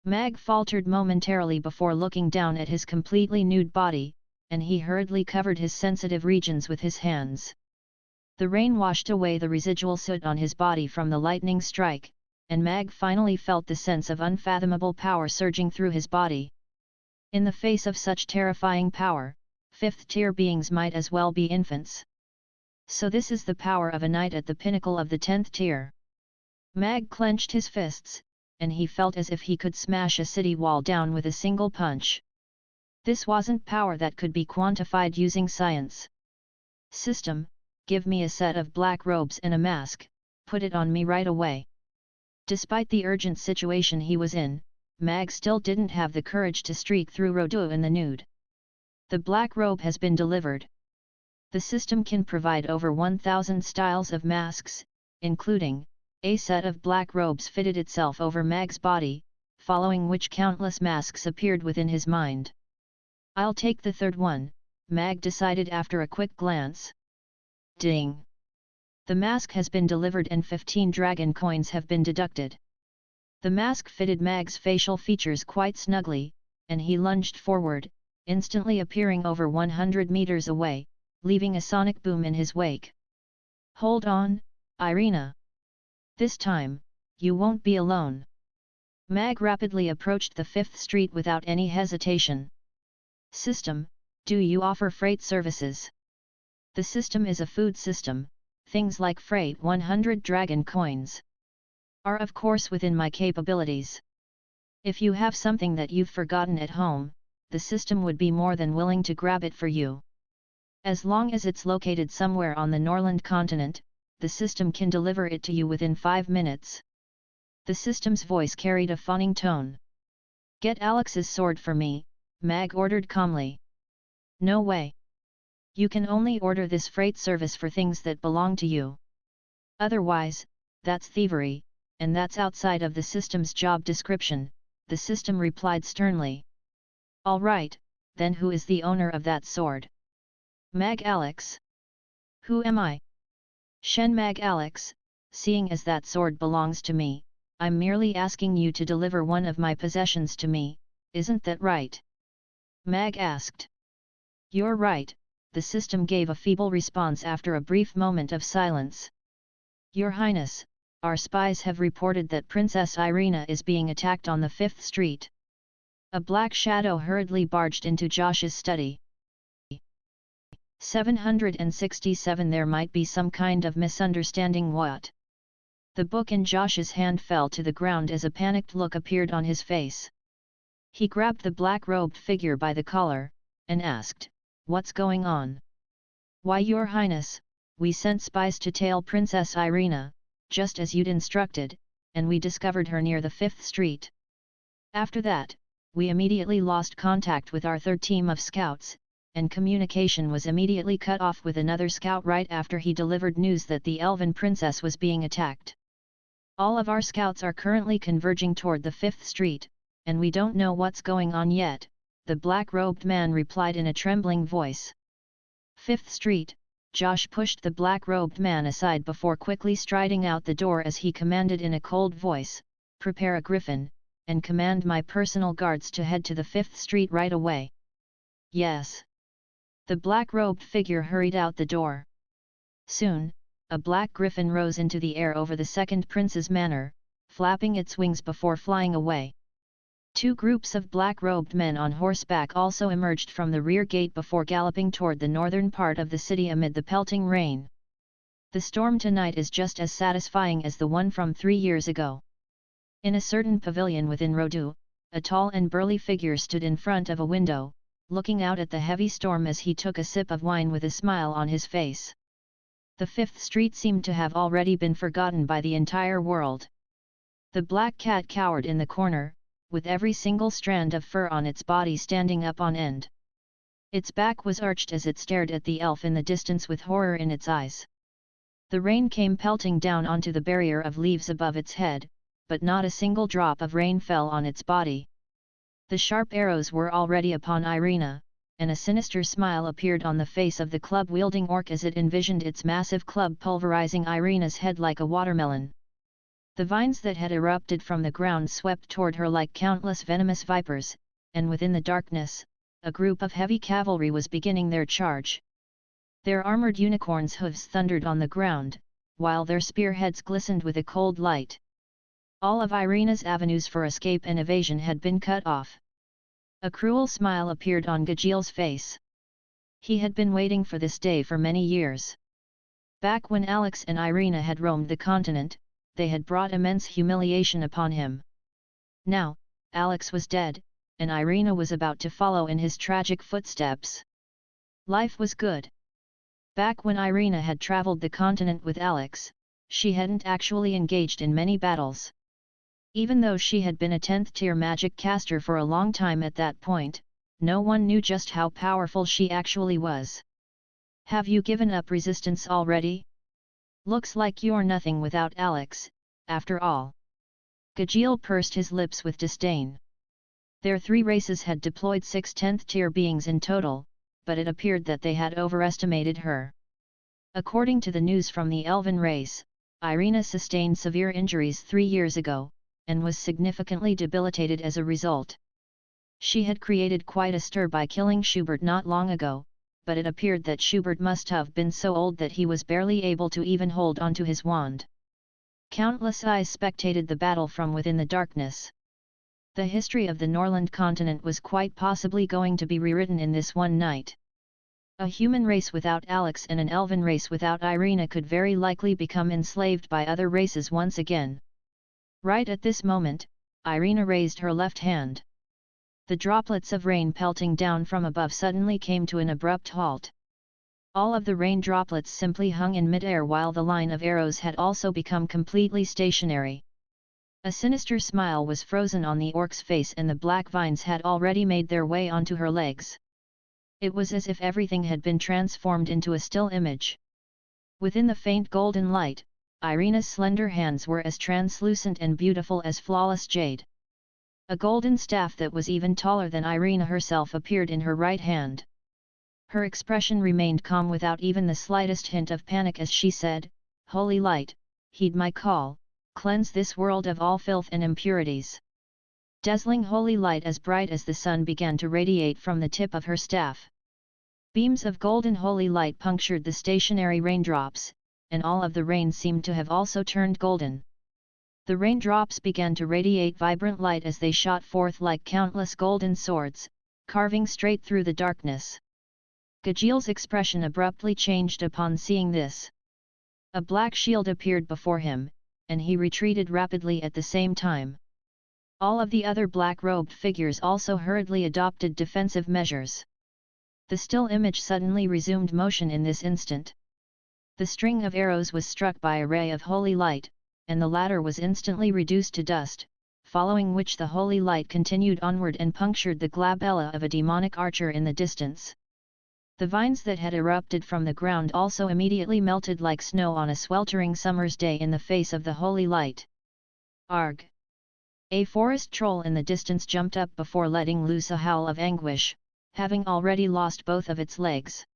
Mag faltered momentarily before looking down at his completely nude body, and he hurriedly covered his sensitive regions with his hands. The rain washed away the residual soot on his body from the lightning strike, and Mag finally felt the sense of unfathomable power surging through his body. In the face of such terrifying power, 5th-tier beings might as well be infants. So this is the power of a knight at the pinnacle of the 10th tier. Mag clenched his fists, and he felt as if he could smash a city wall down with a single punch. This wasn't power that could be quantified using science. System, give me a set of black robes and a mask, put it on me right away. Despite the urgent situation he was in, Mag still didn't have the courage to streak through Rodu in the nude. The black robe has been delivered. The system can provide over 1,000 styles of masks, including a set of black robes fitted itself over Mag's body, following which countless masks appeared within his mind. I'll take the third one, Mag decided after a quick glance. Ding! The mask has been delivered and 15 dragon coins have been deducted. The mask fitted Mag's facial features quite snugly, and he lunged forward, instantly appearing over 100 meters away, leaving a sonic boom in his wake. Hold on, Irina! This time, you won't be alone. Mag rapidly approached the 5th Street without any hesitation. System, do you offer freight services? The system is a food system, things like freight 100 dragon coins are of course within my capabilities. If you have something that you've forgotten at home, the system would be more than willing to grab it for you. As long as it's located somewhere on the Norland continent, the system can deliver it to you within 5 minutes. The system's voice carried a fawning tone. Get Alex's sword for me, Mag ordered calmly. No way. You can only order this freight service for things that belong to you. Otherwise, that's thievery, and that's outside of the system's job description, the system replied sternly. All right, then who is the owner of that sword? Mag Alex. Who am I? Shen Mag Alex, seeing as that sword belongs to me, I'm merely asking you to deliver one of my possessions to me, isn't that right? Mag asked. You're right, the system gave a feeble response after a brief moment of silence. Your Highness, our spies have reported that Princess Irina is being attacked on the 5th Street. A black shadow hurriedly barged into Josh's study. 767 There might be some kind of misunderstanding. What? The book in Josh's hand fell to the ground as a panicked look appeared on his face. He grabbed the black-robed figure by the collar, and asked, What's going on? Why, Your Highness, we sent spies to tail Princess Irina, just as you'd instructed, and we discovered her near the 5th Street. After that, we immediately lost contact with our third team of scouts, and communication was immediately cut off with another scout right after he delivered news that the elven princess was being attacked. All of our scouts are currently converging toward the 5th Street, and we don't know what's going on yet, the black-robed man replied in a trembling voice. 5th Street, Josh pushed the black-robed man aside before quickly striding out the door as he commanded in a cold voice, Prepare a griffin, and command my personal guards to head to the 5th Street right away. Yes. The black-robed figure hurried out the door. Soon, a black griffin rose into the air over the second prince's manor, flapping its wings before flying away. 2 groups of black-robed men on horseback also emerged from the rear gate before galloping toward the northern part of the city amid the pelting rain. The storm tonight is just as satisfying as the one from 3 years ago. In a certain pavilion within Rodu, a tall and burly figure stood in front of a window, looking out at the heavy storm as he took a sip of wine with a smile on his face. The 5th Street seemed to have already been forgotten by the entire world. The black cat cowered in the corner, with every single strand of fur on its body standing up on end. Its back was arched as it stared at the elf in the distance with horror in its eyes. The rain came pelting down onto the barrier of leaves above its head, but not a single drop of rain fell on its body. The sharp arrows were already upon Irina, and a sinister smile appeared on the face of the club-wielding orc as it envisioned its massive club pulverizing Irina's head like a watermelon. The vines that had erupted from the ground swept toward her like countless venomous vipers, and within the darkness, a group of heavy cavalry was beginning their charge. Their armored unicorns' hooves thundered on the ground, while their spearheads glistened with a cold light. All of Irina's avenues for escape and evasion had been cut off. A cruel smile appeared on Gajil's face. He had been waiting for this day for many years. Back when Alex and Irina had roamed the continent, they had brought immense humiliation upon him. Now, Alex was dead, and Irina was about to follow in his tragic footsteps. Life was good. Back when Irina had traveled the continent with Alex, she hadn't actually engaged in many battles. Even though she had been a 10th tier magic caster for a long time at that point, no one knew just how powerful she actually was. Have you given up resistance already? Looks like you're nothing without Alex, after all. Gajeel pursed his lips with disdain. Their 3 races had deployed 6 10th tier beings in total, but it appeared that they had overestimated her. According to the news from the Elven race, Irina sustained severe injuries 3 years ago, and was significantly debilitated as a result. She had created quite a stir by killing Schubert not long ago, but it appeared that Schubert must have been so old that he was barely able to even hold onto his wand. Countless eyes spectated the battle from within the darkness. The history of the Norland continent was quite possibly going to be rewritten in this one night. A human race without Alex and an elven race without Irina could very likely become enslaved by other races once again. Right at this moment, Irina raised her left hand. The droplets of rain pelting down from above suddenly came to an abrupt halt. All of the rain droplets simply hung in midair while the line of arrows had also become completely stationary. A sinister smile was frozen on the orc's face and the black vines had already made their way onto her legs. It was as if everything had been transformed into a still image. Within the faint golden light, Irina's slender hands were as translucent and beautiful as flawless jade. A golden staff that was even taller than Irina herself appeared in her right hand. Her expression remained calm without even the slightest hint of panic as she said, "Holy light, heed my call, cleanse this world of all filth and impurities." Dazzling holy light as bright as the sun began to radiate from the tip of her staff. Beams of golden holy light punctured the stationary raindrops, and all of the rain seemed to have also turned golden. The raindrops began to radiate vibrant light as they shot forth like countless golden swords, carving straight through the darkness. Gajeel's expression abruptly changed upon seeing this. A black shield appeared before him, and he retreated rapidly at the same time. All of the other black-robed figures also hurriedly adopted defensive measures. The still image suddenly resumed motion in this instant. The string of arrows was struck by a ray of holy light, and the latter was instantly reduced to dust, following which the holy light continued onward and punctured the glabella of a demonic archer in the distance. The vines that had erupted from the ground also immediately melted like snow on a sweltering summer's day in the face of the holy light. Arg! A forest troll in the distance jumped up before letting loose a howl of anguish, having already lost both of its legs.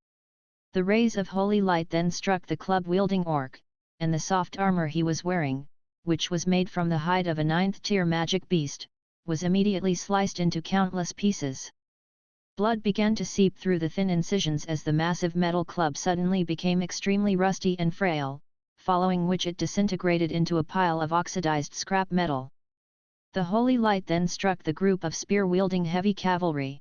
The rays of holy light then struck the club-wielding orc, and the soft armor he was wearing, which was made from the hide of a 9th-tier magic beast, was immediately sliced into countless pieces. Blood began to seep through the thin incisions as the massive metal club suddenly became extremely rusty and frail, following which it disintegrated into a pile of oxidized scrap metal. The holy light then struck the group of spear-wielding heavy cavalry.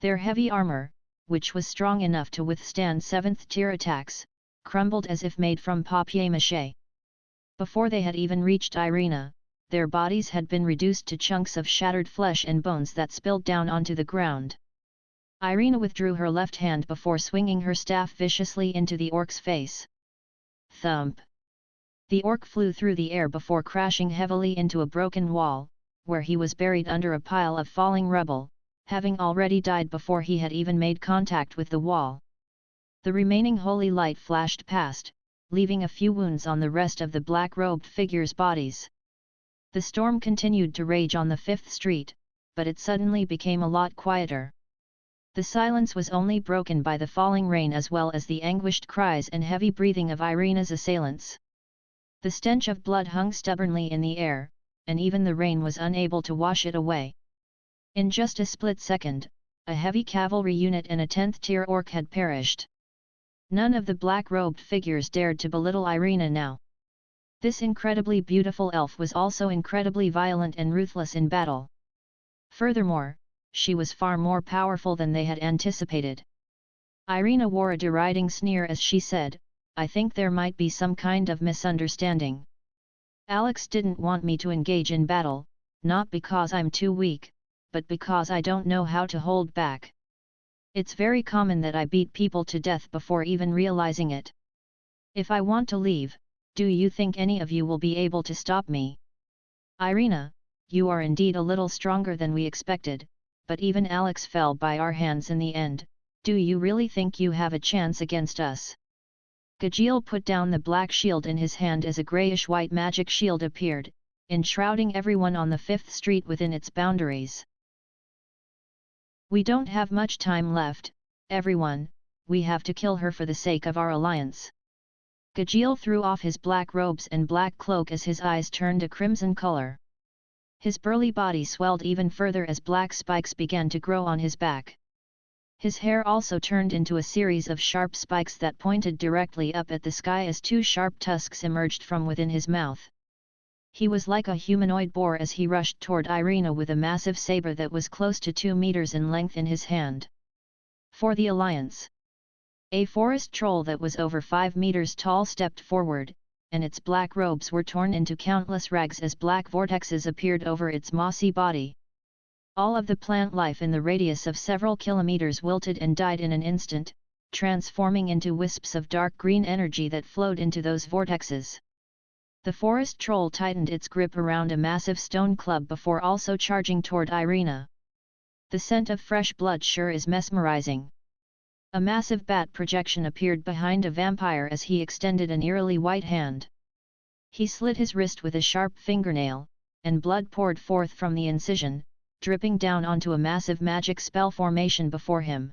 Their heavy armor, which was strong enough to withstand 7th-tier attacks, crumbled as if made from papier-mâché. Before they had even reached Irina, their bodies had been reduced to chunks of shattered flesh and bones that spilled down onto the ground. Irina withdrew her left hand before swinging her staff viciously into the orc's face. Thump! The orc flew through the air before crashing heavily into a broken wall, where he was buried under a pile of falling rubble, having already died before he had even made contact with the wall. The remaining holy light flashed past, leaving a few wounds on the rest of the black-robed figures' bodies. The storm continued to rage on the 5th Street, but it suddenly became a lot quieter. The silence was only broken by the falling rain as well as the anguished cries and heavy breathing of Irina's assailants. The stench of blood hung stubbornly in the air, and even the rain was unable to wash it away. In just a split second, a heavy cavalry unit and a 10th-tier orc had perished. None of the black-robed figures dared to belittle Irina now. This incredibly beautiful elf was also incredibly violent and ruthless in battle. Furthermore, she was far more powerful than they had anticipated. Irina wore a deriding sneer as she said, "I think there might be some kind of misunderstanding. Alex didn't want me to engage in battle, not because I'm too weak, but because I don't know how to hold back. It's very common that I beat people to death before even realizing it. If I want to leave, do you think any of you will be able to stop me? Irina, you are indeed a little stronger than we expected, but even Alex fell by our hands in the end. Do you really think you have a chance against us? Gajiel put down the black shield in his hand as a greyish-white magic shield appeared, enshrouding everyone on the 5th Street within its boundaries. We don't have much time left, everyone, we have to kill her for the sake of our alliance. Gajiel threw off his black robes and black cloak as his eyes turned a crimson color. His burly body swelled even further as black spikes began to grow on his back. His hair also turned into a series of sharp spikes that pointed directly up at the sky as 2 sharp tusks emerged from within his mouth. He was like a humanoid boar as he rushed toward Irina with a massive saber that was close to 2 meters in length in his hand. For the alliance. A forest troll that was over 5 meters tall stepped forward, and its black robes were torn into countless rags as black vortexes appeared over its mossy body. All of the plant life in the radius of several kilometers wilted and died in an instant, transforming into wisps of dark green energy that flowed into those vortexes. The forest troll tightened its grip around a massive stone club before also charging toward Irina. The scent of fresh blood sure is mesmerizing. A massive bat projection appeared behind a vampire as he extended an eerily white hand. He slit his wrist with a sharp fingernail, and blood poured forth from the incision, dripping down onto a massive magic spell formation before him.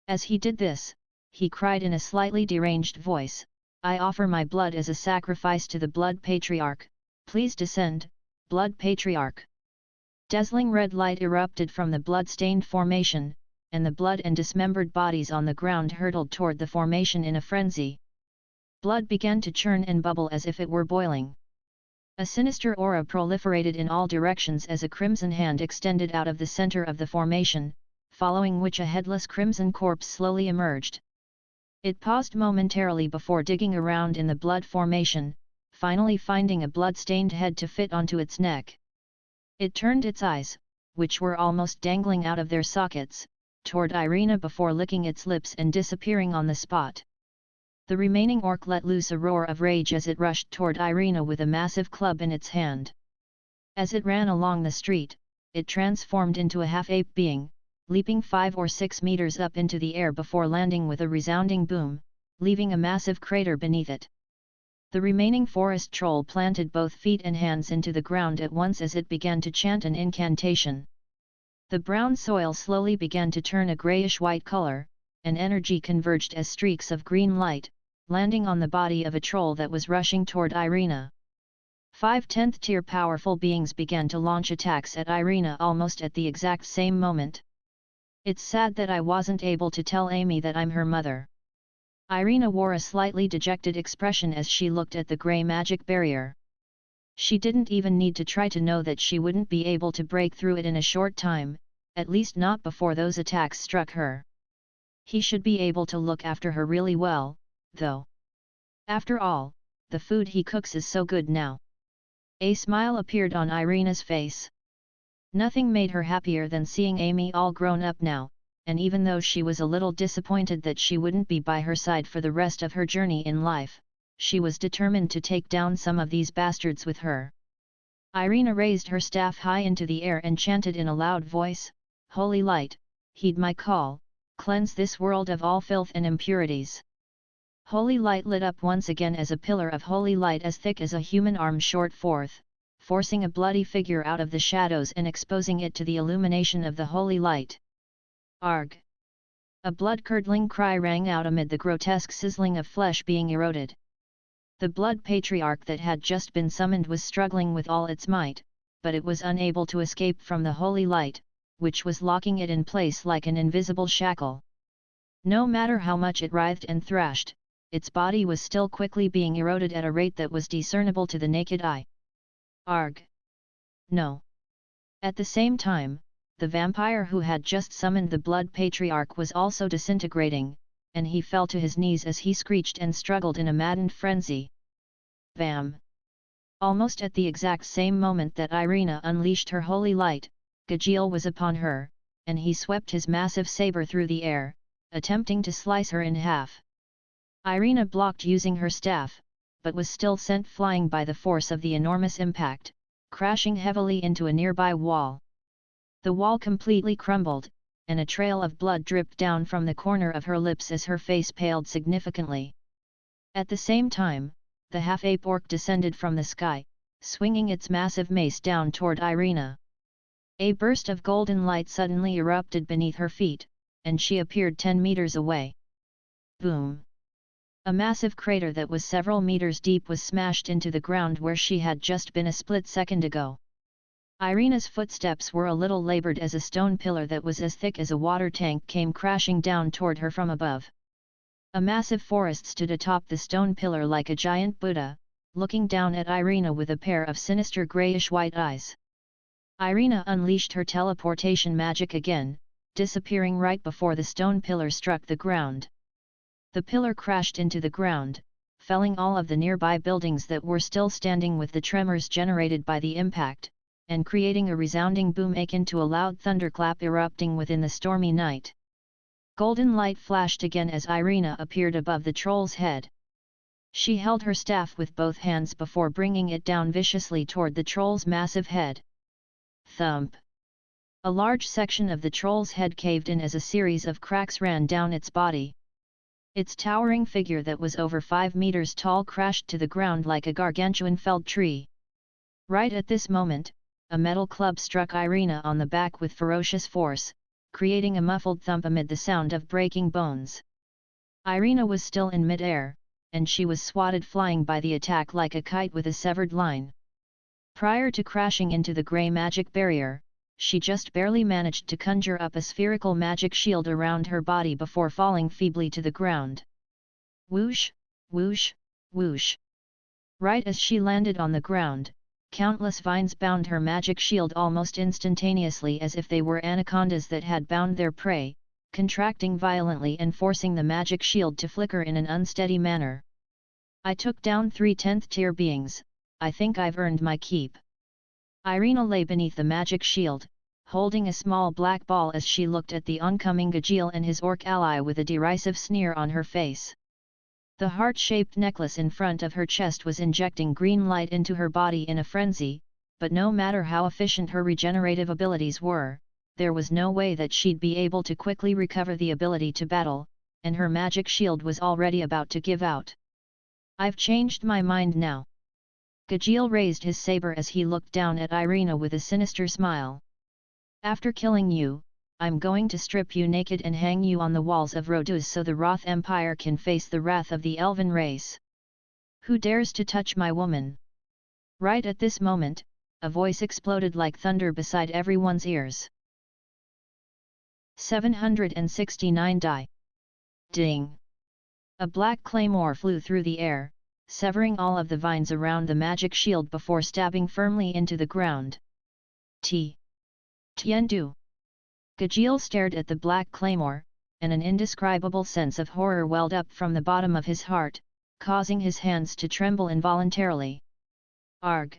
As he did this, he cried in a slightly deranged voice, "I offer my blood as a sacrifice to the Blood Patriarch, please descend, Blood Patriarch." Dazzling red light erupted from the blood-stained formation, and the blood and dismembered bodies on the ground hurtled toward the formation in a frenzy. Blood began to churn and bubble as if it were boiling. A sinister aura proliferated in all directions as a crimson hand extended out of the center of the formation, following which a headless crimson corpse slowly emerged. It paused momentarily before digging around in the blood formation, finally finding a blood-stained head to fit onto its neck. It turned its eyes, which were almost dangling out of their sockets, toward Irina before licking its lips and disappearing on the spot. The remaining orc let loose a roar of rage as it rushed toward Irina with a massive club in its hand. As it ran along the street, it transformed into a half-ape being, leaping 5 or 6 meters up into the air before landing with a resounding boom, leaving a massive crater beneath it. The remaining forest troll planted both feet and hands into the ground at once as it began to chant an incantation. The brown soil slowly began to turn a grayish-white color, and energy converged as streaks of green light, landing on the body of a troll that was rushing toward Irina. 5 10th-tier powerful beings began to launch attacks at Irina almost at the exact same moment. It's sad that I wasn't able to tell Amy that I'm her mother. Irina wore a slightly dejected expression as she looked at the grey magic barrier. She didn't even need to try to know that she wouldn't be able to break through it in a short time, at least not before those attacks struck her. He should be able to look after her really well, though. After all, the food he cooks is so good now. A smile appeared on Irina's face. Nothing made her happier than seeing Amy all grown up now, and even though she was a little disappointed that she wouldn't be by her side for the rest of her journey in life, she was determined to take down some of these bastards with her. Irina raised her staff high into the air and chanted in a loud voice, "Holy light, heed my call, cleanse this world of all filth and impurities." Holy light lit up once again as a pillar of holy light as thick as a human arm shot forth, forcing a bloody figure out of the shadows and exposing it to the illumination of the holy light. Arg! A blood-curdling cry rang out amid the grotesque sizzling of flesh being eroded. The Blood Patriarch that had just been summoned was struggling with all its might, but it was unable to escape from the holy light, which was locking it in place like an invisible shackle. No matter how much it writhed and thrashed, its body was still quickly being eroded at a rate that was discernible to the naked eye. Arg! No! At the same time, the vampire who had just summoned the Blood Patriarch was also disintegrating, and he fell to his knees as he screeched and struggled in a maddened frenzy. Vam! Almost at the exact same moment that Irina unleashed her holy light, Gajeel was upon her, and he swept his massive saber through the air, attempting to slice her in half. Irina blocked using her staff, but was still sent flying by the force of the enormous impact, crashing heavily into a nearby wall. The wall completely crumbled, and a trail of blood dripped down from the corner of her lips as her face paled significantly. At the same time, the half-ape orc descended from the sky, swinging its massive mace down toward Irina. A burst of golden light suddenly erupted beneath her feet, and she appeared 10 meters away. Boom! A massive crater that was several meters deep was smashed into the ground where she had just been a split second ago. Irina's footsteps were a little labored as a stone pillar that was as thick as a water tank came crashing down toward her from above. A massive forest stood atop the stone pillar like a giant Buddha, looking down at Irina with a pair of sinister grayish-white eyes. Irina unleashed her teleportation magic again, disappearing right before the stone pillar struck the ground. The pillar crashed into the ground, felling all of the nearby buildings that were still standing with the tremors generated by the impact, and creating a resounding boom akin to a loud thunderclap erupting within the stormy night. Golden light flashed again as Irina appeared above the troll's head. She held her staff with both hands before bringing it down viciously toward the troll's massive head. Thump! A large section of the troll's head caved in as a series of cracks ran down its body. Its towering figure that was over 5 meters tall crashed to the ground like a gargantuan felled tree. Right at this moment, a metal club struck Irina on the back with ferocious force, creating a muffled thump amid the sound of breaking bones. Irina was still in mid-air, and she was swatted flying by the attack like a kite with a severed line. Prior to crashing into the grey magic barrier, she just barely managed to conjure up a spherical magic shield around her body before falling feebly to the ground. Whoosh, whoosh, whoosh. Right as she landed on the ground, countless vines bound her magic shield almost instantaneously as if they were anacondas that had bound their prey, contracting violently and forcing the magic shield to flicker in an unsteady manner. I took down 3 10th tier beings, I think I've earned my keep. Irina lay beneath the magic shield, holding a small black ball as she looked at the oncoming Gajeel and his orc ally with a derisive sneer on her face. The heart-shaped necklace in front of her chest was injecting green light into her body in a frenzy, but no matter how efficient her regenerative abilities were, there was no way that she'd be able to quickly recover the ability to battle, and her magic shield was already about to give out. I've changed my mind now. Gajeel raised his saber as he looked down at Irina with a sinister smile. After killing you, I'm going to strip you naked and hang you on the walls of Rhodes so the Roth Empire can face the wrath of the elven race. Who dares to touch my woman? Right at this moment, a voice exploded like thunder beside everyone's ears. 769 die. Ding! A black claymore flew through the air, severing all of the vines around the magic shield before stabbing firmly into the ground. Tiendu! Gajeel stared at the black claymore, and an indescribable sense of horror welled up from the bottom of his heart, causing his hands to tremble involuntarily. Arg!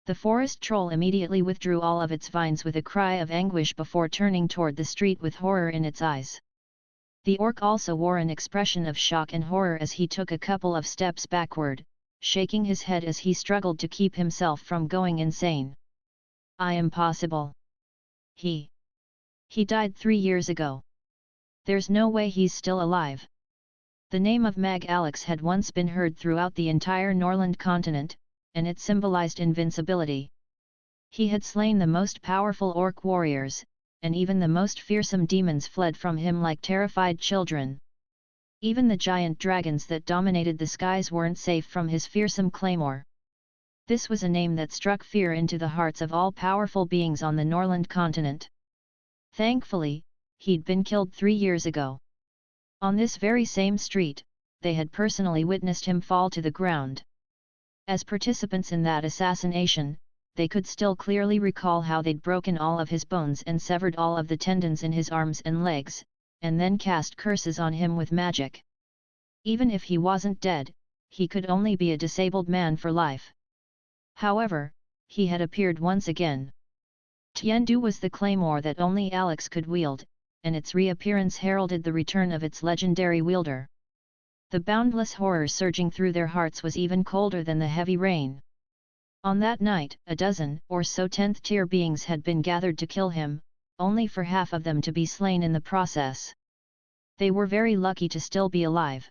The forest troll immediately withdrew all of its vines with a cry of anguish before turning toward the street with horror in its eyes. The orc also wore an expression of shock and horror as he took a couple of steps backward, shaking his head as he struggled to keep himself from going insane. Impossible. He died 3 years ago. There's no way he's still alive. The name of Mag Alex had once been heard throughout the entire Norland continent, and it symbolized invincibility. He had slain the most powerful orc warriors, and even the most fearsome demons fled from him like terrified children. Even the giant dragons that dominated the skies weren't safe from his fearsome claymore. This was a name that struck fear into the hearts of all powerful beings on the Norland continent. Thankfully, he'd been killed 3 years ago. On this very same street, they had personally witnessed him fall to the ground. As participants in that assassination, they could still clearly recall how they'd broken all of his bones and severed all of the tendons in his arms and legs, and then cast curses on him with magic. Even if he wasn't dead, he could only be a disabled man for life. However, he had appeared once again. Tiandu was the claymore that only Alex could wield, and its reappearance heralded the return of its legendary wielder. The boundless horror surging through their hearts was even colder than the heavy rain. On that night, a dozen or so 10th tier beings had been gathered to kill him, only for half of them to be slain in the process. They were very lucky to still be alive.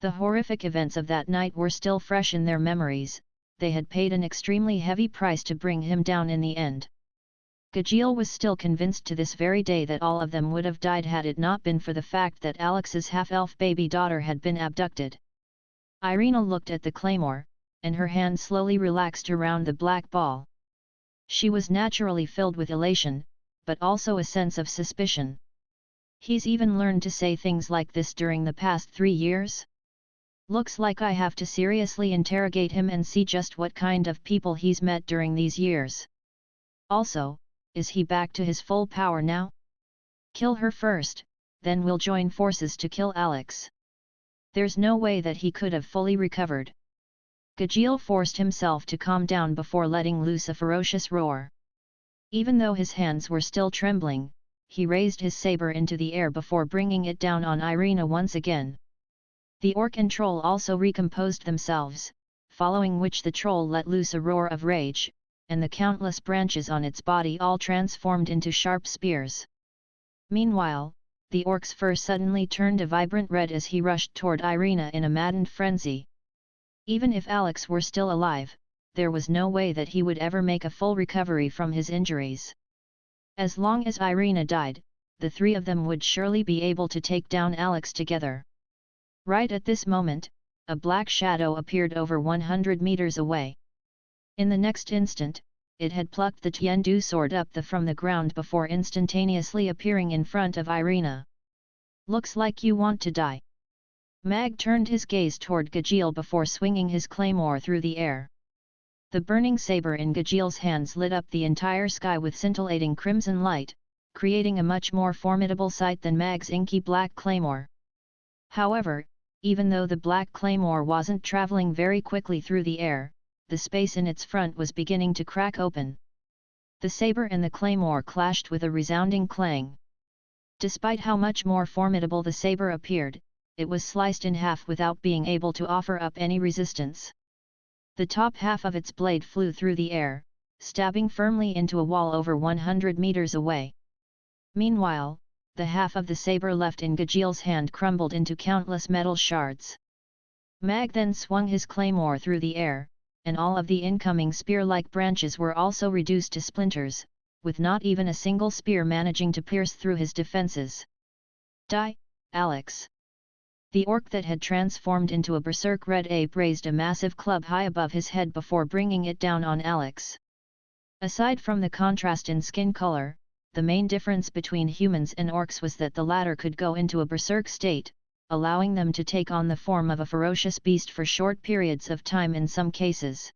The horrific events of that night were still fresh in their memories. They had paid an extremely heavy price to bring him down in the end. Gajeel was still convinced to this very day that all of them would have died had it not been for the fact that Alex's half-elf baby daughter had been abducted. Irina looked at the claymore, and her hand slowly relaxed around the black ball. She was naturally filled with elation, but also a sense of suspicion. He's even learned to say things like this during the past 3 years? Looks like I have to seriously interrogate him and see just what kind of people he's met during these years. Also, is he back to his full power now? Kill her first, then we'll join forces to kill Alex. There's no way that he could have fully recovered. Gajeel forced himself to calm down before letting loose a ferocious roar. Even though his hands were still trembling, he raised his saber into the air before bringing it down on Irina once again. The orc and troll also recomposed themselves, following which the troll let loose a roar of rage, and the countless branches on its body all transformed into sharp spears. Meanwhile, the orc's fur suddenly turned a vibrant red as he rushed toward Irina in a maddened frenzy. Even if Alex were still alive, there was no way that he would ever make a full recovery from his injuries. As long as Irina died, the 3 of them would surely be able to take down Alex together. Right at this moment, a black shadow appeared over 100 meters away. In the next instant, it had plucked the Tiandu sword up from the ground before instantaneously appearing in front of Irina. Looks like you want to die. Mag turned his gaze toward Gajeel before swinging his claymore through the air. The burning saber in Gajeel's hands lit up the entire sky with scintillating crimson light, creating a much more formidable sight than Mag's inky black claymore. However, even though the black claymore wasn't traveling very quickly through the air, the space in its front was beginning to crack open. The saber and the claymore clashed with a resounding clang. Despite how much more formidable the saber appeared, it was sliced in half without being able to offer up any resistance. The top half of its blade flew through the air, stabbing firmly into a wall over 100 meters away. Meanwhile, the half of the saber left in Gajeel's hand crumbled into countless metal shards. Mag then swung his claymore through the air, and all of the incoming spear-like branches were also reduced to splinters, with not even a single spear managing to pierce through his defenses. Die, Alex! The orc that had transformed into a berserk red ape raised a massive club high above his head before bringing it down on Alex. Aside from the contrast in skin color, the main difference between humans and orcs was that the latter could go into a berserk state, allowing them to take on the form of a ferocious beast for short periods of time in some cases.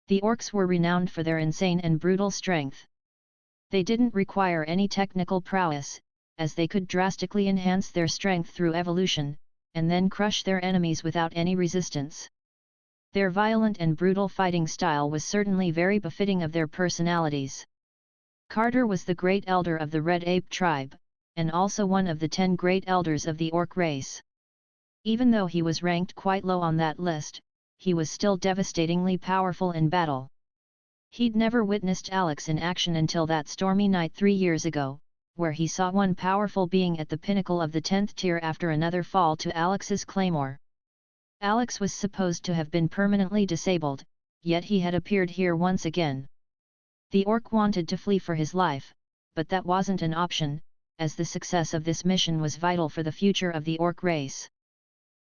The orcs were renowned for their insane and brutal strength. They didn't require any technical prowess, as they could drastically enhance their strength through evolution, and then crush their enemies without any resistance. Their violent and brutal fighting style was certainly very befitting of their personalities. Carter was the Great Elder of the Red Ape tribe, and also one of the 10 Great Elders of the Orc race. Even though he was ranked quite low on that list, he was still devastatingly powerful in battle. He'd never witnessed Alex in action until that stormy night 3 years ago, where he saw one powerful being at the pinnacle of the 10th tier after another fall to Alex's claymore. Alex was supposed to have been permanently disabled, yet he had appeared here once again. The orc wanted to flee for his life, but that wasn't an option, as the success of this mission was vital for the future of the orc race.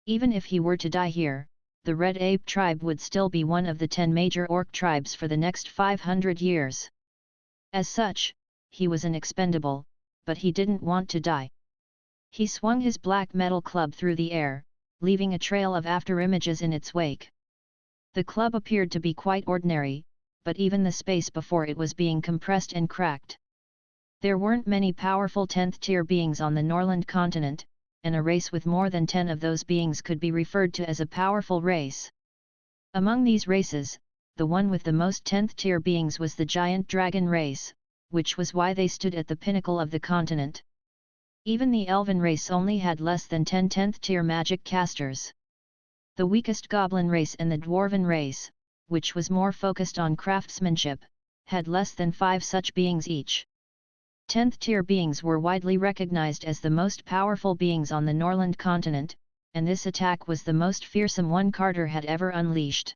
Even if he were to die here, the Red Ape tribe would still be one of the 10 major orc tribes for the next 500 years. As such, he was an expendable, but he didn't want to die. He swung his black metal club through the air, leaving a trail of afterimages in its wake. The club appeared to be quite ordinary, but even the space before it was being compressed and cracked. There weren't many powerful 10th tier beings on the Norland continent, and a race with more than 10 of those beings could be referred to as a powerful race. Among these races, the one with the most 10th tier beings was the giant dragon race, which was why they stood at the pinnacle of the continent. Even the elven race only had less than 10 10th tier magic casters. The weakest goblin race and the dwarven race, which was more focused on craftsmanship, had less than 5 such beings each. 10th tier beings were widely recognized as the most powerful beings on the Norland continent, and this attack was the most fearsome one Carter had ever unleashed.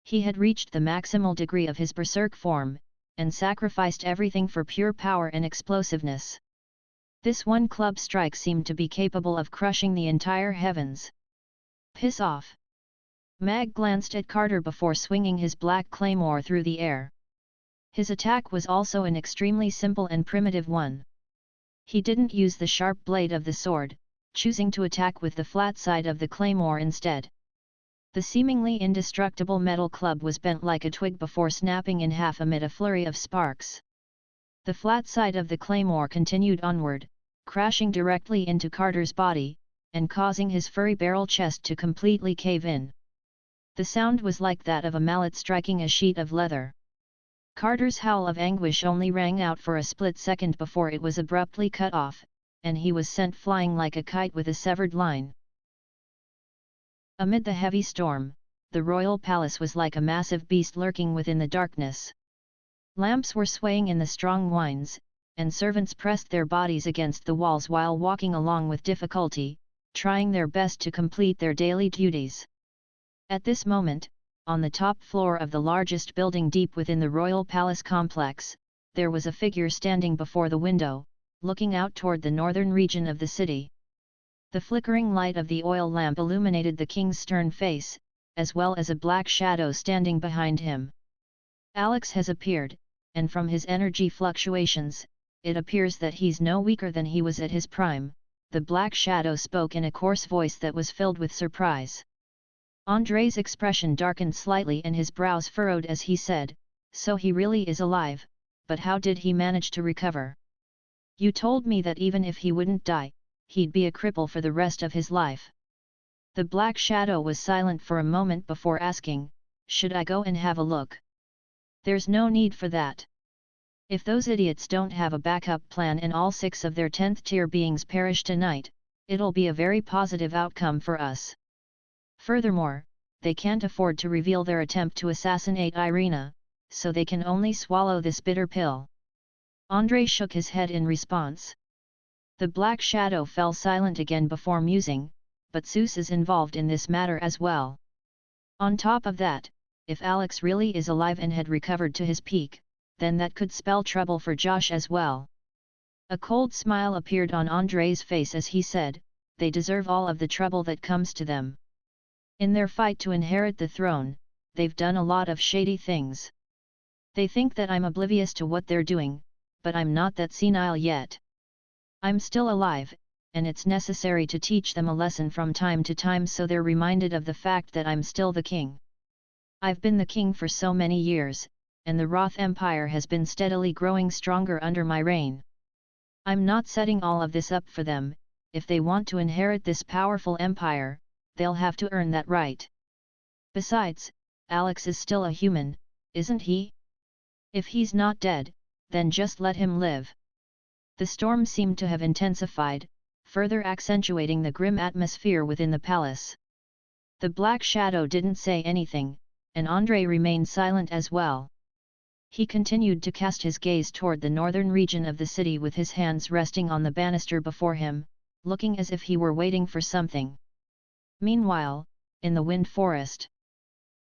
He had reached the maximal degree of his berserk form, and sacrificed everything for pure power and explosiveness. This one club strike seemed to be capable of crushing the entire heavens. Piss off! Mag glanced at Carter before swinging his black claymore through the air. His attack was also an extremely simple and primitive one. He didn't use the sharp blade of the sword, choosing to attack with the flat side of the claymore instead. The seemingly indestructible metal club was bent like a twig before snapping in half amid a flurry of sparks. The flat side of the claymore continued onward, crashing directly into Carter's body, and causing his furry barrel chest to completely cave in. The sound was like that of a mallet striking a sheet of leather. Carter's howl of anguish only rang out for a split second before it was abruptly cut off, and he was sent flying like a kite with a severed line. Amid the heavy storm, the royal palace was like a massive beast lurking within the darkness. Lamps were swaying in the strong winds, and servants pressed their bodies against the walls while walking along with difficulty, trying their best to complete their daily duties. At this moment, on the top floor of the largest building deep within the royal palace complex, there was a figure standing before the window, looking out toward the northern region of the city. The flickering light of the oil lamp illuminated the king's stern face, as well as a black shadow standing behind him. Alex has appeared, and from his energy fluctuations, it appears that he's no weaker than he was at his prime, the black shadow spoke in a coarse voice that was filled with surprise. Andre's expression darkened slightly and his brows furrowed as he said, "So he really is alive, but how did he manage to recover? You told me that even if he wouldn't die, he'd be a cripple for the rest of his life." The black shadow was silent for a moment before asking, "Should I go and have a look?" "There's no need for that. If those idiots don't have a backup plan and all 6 of their 10th tier beings perish tonight, it'll be a very positive outcome for us. Furthermore, they can't afford to reveal their attempt to assassinate Irina, so they can only swallow this bitter pill." Andre shook his head in response. The black shadow fell silent again before musing, "But Zeus is involved in this matter as well. On top of that, if Alex really is alive and had recovered to his peak, then that could spell trouble for Josh as well." A cold smile appeared on Andre's face as he said, "They deserve all of the trouble that comes to them. In their fight to inherit the throne, they've done a lot of shady things. They think that I'm oblivious to what they're doing, but I'm not that senile yet. I'm still alive, and it's necessary to teach them a lesson from time to time so they're reminded of the fact that I'm still the king. I've been the king for so many years, and the Roth Empire has been steadily growing stronger under my reign. I'm not setting all of this up for them. If they want to inherit this powerful empire, they'll have to earn that right. Besides, Alex is still a human, isn't he? If he's not dead, then just let him live." The storm seemed to have intensified, further accentuating the grim atmosphere within the palace. The black shadow didn't say anything, and Andre remained silent as well. He continued to cast his gaze toward the northern region of the city with his hands resting on the banister before him, looking as if he were waiting for something. Meanwhile, in the wind forest,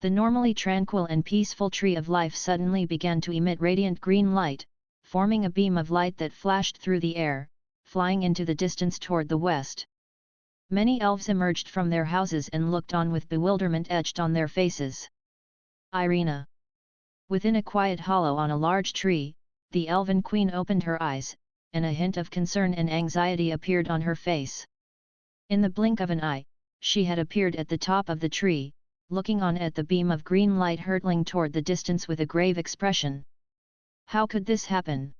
the normally tranquil and peaceful tree of life suddenly began to emit radiant green light, forming a beam of light that flashed through the air, flying into the distance toward the west. Many elves emerged from their houses and looked on with bewilderment etched on their faces. Irina. Within a quiet hollow on a large tree, the elven queen opened her eyes, and a hint of concern and anxiety appeared on her face. In the blink of an eye, she had appeared at the top of the tree, looking on at the beam of green light hurtling toward the distance with a grave expression. How could this happen?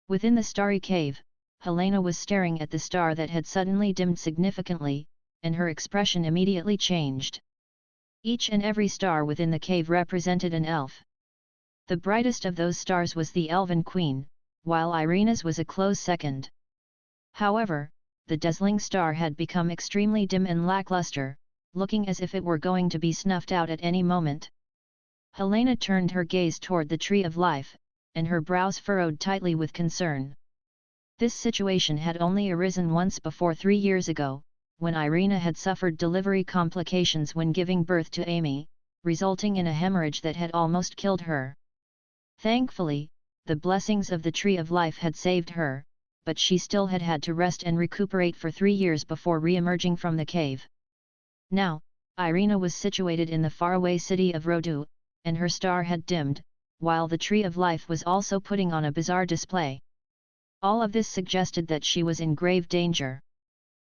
Within the starry cave, Helena was staring at the star that had suddenly dimmed significantly, and her expression immediately changed. Each and every star within the cave represented an elf. The brightest of those stars was the Elven Queen, while Irina's was a close second. However, the dazzling star had become extremely dim and lackluster, looking as if it were going to be snuffed out at any moment. Helena turned her gaze toward the Tree of Life, and her brows furrowed tightly with concern. This situation had only arisen once before 3 years ago, when Irina had suffered delivery complications when giving birth to Amy, resulting in a hemorrhage that had almost killed her. Thankfully, the blessings of the Tree of Life had saved her, but she still had had to rest and recuperate for 3 years before re-emerging from the cave. Now, Irina was situated in the faraway city of Rodu, and her star had dimmed, while the Tree of Life was also putting on a bizarre display. All of this suggested that she was in grave danger.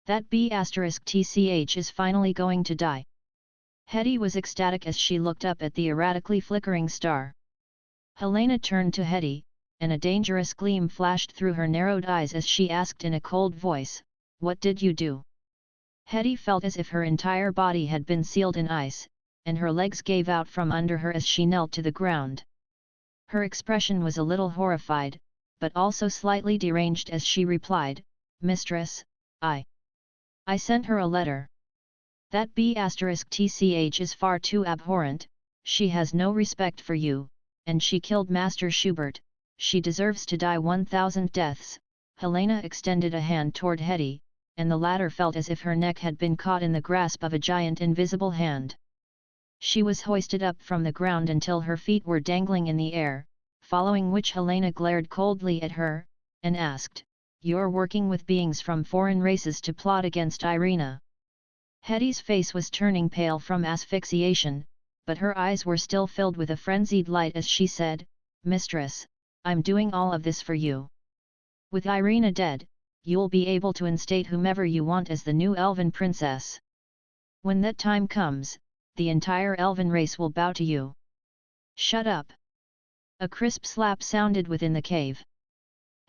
That B*TCH is finally going to die. Hetty was ecstatic as she looked up at the erratically flickering star. Helena turned to Hetty, and a dangerous gleam flashed through her narrowed eyes as she asked in a cold voice, "What did you do?" Hetty felt as if her entire body had been sealed in ice, and her legs gave out from under her as she knelt to the ground. Her expression was a little horrified, but also slightly deranged as she replied, "Mistress, I sent her a letter. That B*TCH is far too abhorrent, she has no respect for you, and she killed Master Schubert, she deserves to die 1,000 deaths." Helena extended a hand toward Hetty, and the latter felt as if her neck had been caught in the grasp of a giant invisible hand. She was hoisted up from the ground until her feet were dangling in the air, following which Helena glared coldly at her, and asked, "You're working with beings from foreign races to plot against Irina?" Hetty's face was turning pale from asphyxiation, but her eyes were still filled with a frenzied light as she said, "Mistress, I'm doing all of this for you. With Irina dead, you'll be able to instate whomever you want as the new Elven princess. When that time comes, the entire Elven race will bow to you." "Shut up!" A crisp slap sounded within the cave.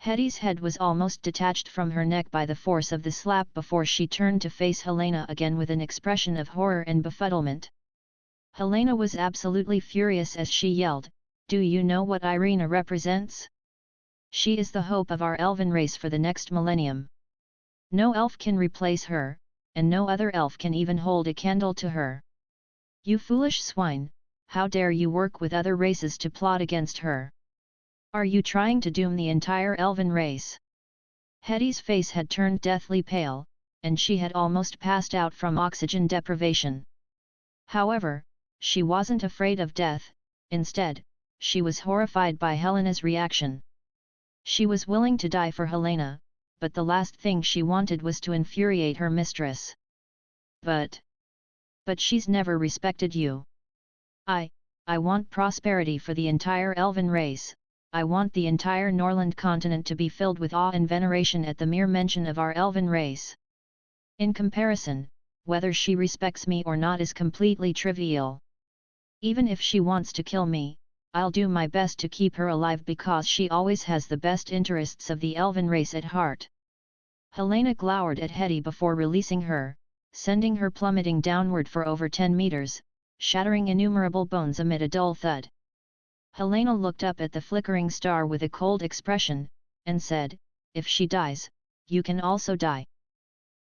Hetty's head was almost detached from her neck by the force of the slap before she turned to face Helena again with an expression of horror and befuddlement. Helena was absolutely furious as she yelled, "Do you know what Irina represents? She is the hope of our Elven race for the next millennium. No elf can replace her, and no other elf can even hold a candle to her. You foolish swine, how dare you work with other races to plot against her? Are you trying to doom the entire Elven race?" Hetty's face had turned deathly pale, and she had almost passed out from oxygen deprivation. However, she wasn't afraid of death, instead, she was horrified by Helena's reaction. She was willing to die for Helena, but the last thing she wanted was to infuriate her mistress. But she's never respected you. I want prosperity for the entire Elven race. I want the entire Norland continent to be filled with awe and veneration at the mere mention of our Elven race. In comparison, whether she respects me or not is completely trivial. Even if she wants to kill me, I'll do my best to keep her alive because she always has the best interests of the Elven race at heart." Helena glowered at Hetty before releasing her, sending her plummeting downward for over 10 meters, shattering innumerable bones amid a dull thud. Helena looked up at the flickering star with a cold expression, and said, "If she dies, you can also die."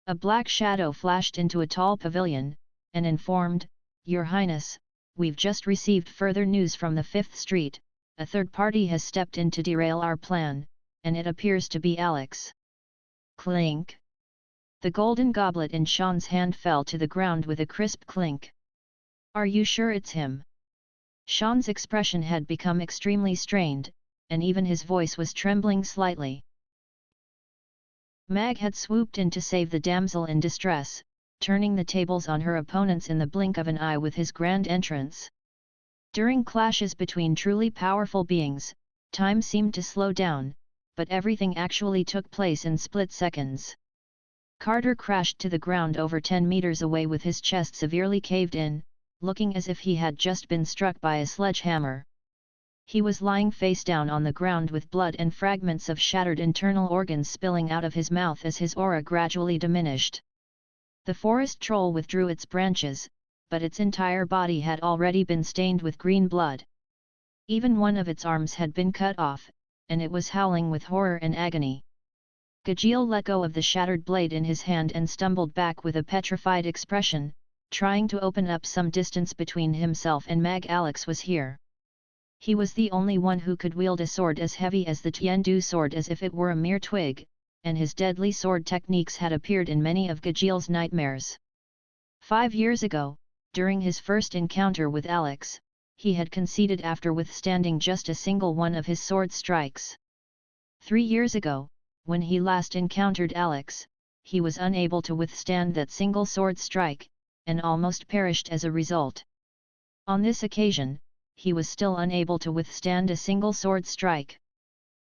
A black shadow flashed into a tall pavilion, and informed, "Your Highness, we've just received further news from the 5th Street, a third party has stepped in to derail our plan, and it appears to be Alex." Clink! The golden goblet in Sean's hand fell to the ground with a crisp clink. "Are you sure it's him?" Sean's expression had become extremely strained, and even his voice was trembling slightly. Mag had swooped in to save the damsel in distress, turning the tables on her opponents in the blink of an eye with his grand entrance. During clashes between truly powerful beings, time seemed to slow down, but everything actually took place in split seconds. Carter crashed to the ground over 10 meters away with his chest severely caved in, looking as if he had just been struck by a sledgehammer. He was lying face down on the ground with blood and fragments of shattered internal organs spilling out of his mouth as his aura gradually diminished. The forest troll withdrew its branches, but its entire body had already been stained with green blood. Even one of its arms had been cut off, and it was howling with horror and agony. Gajeel let go of the shattered blade in his hand and stumbled back with a petrified expression, trying to open up some distance between himself and Mag. Alex was here. He was the only one who could wield a sword as heavy as the Tiandu sword as if it were a mere twig, and his deadly sword techniques had appeared in many of Gajeel's nightmares. 5 years ago, during his first encounter with Alex, he had conceded after withstanding just a single one of his sword strikes. 3 years ago, when he last encountered Alex, he was unable to withstand that single sword strike, and almost perished as a result. On this occasion, he was still unable to withstand a single sword strike.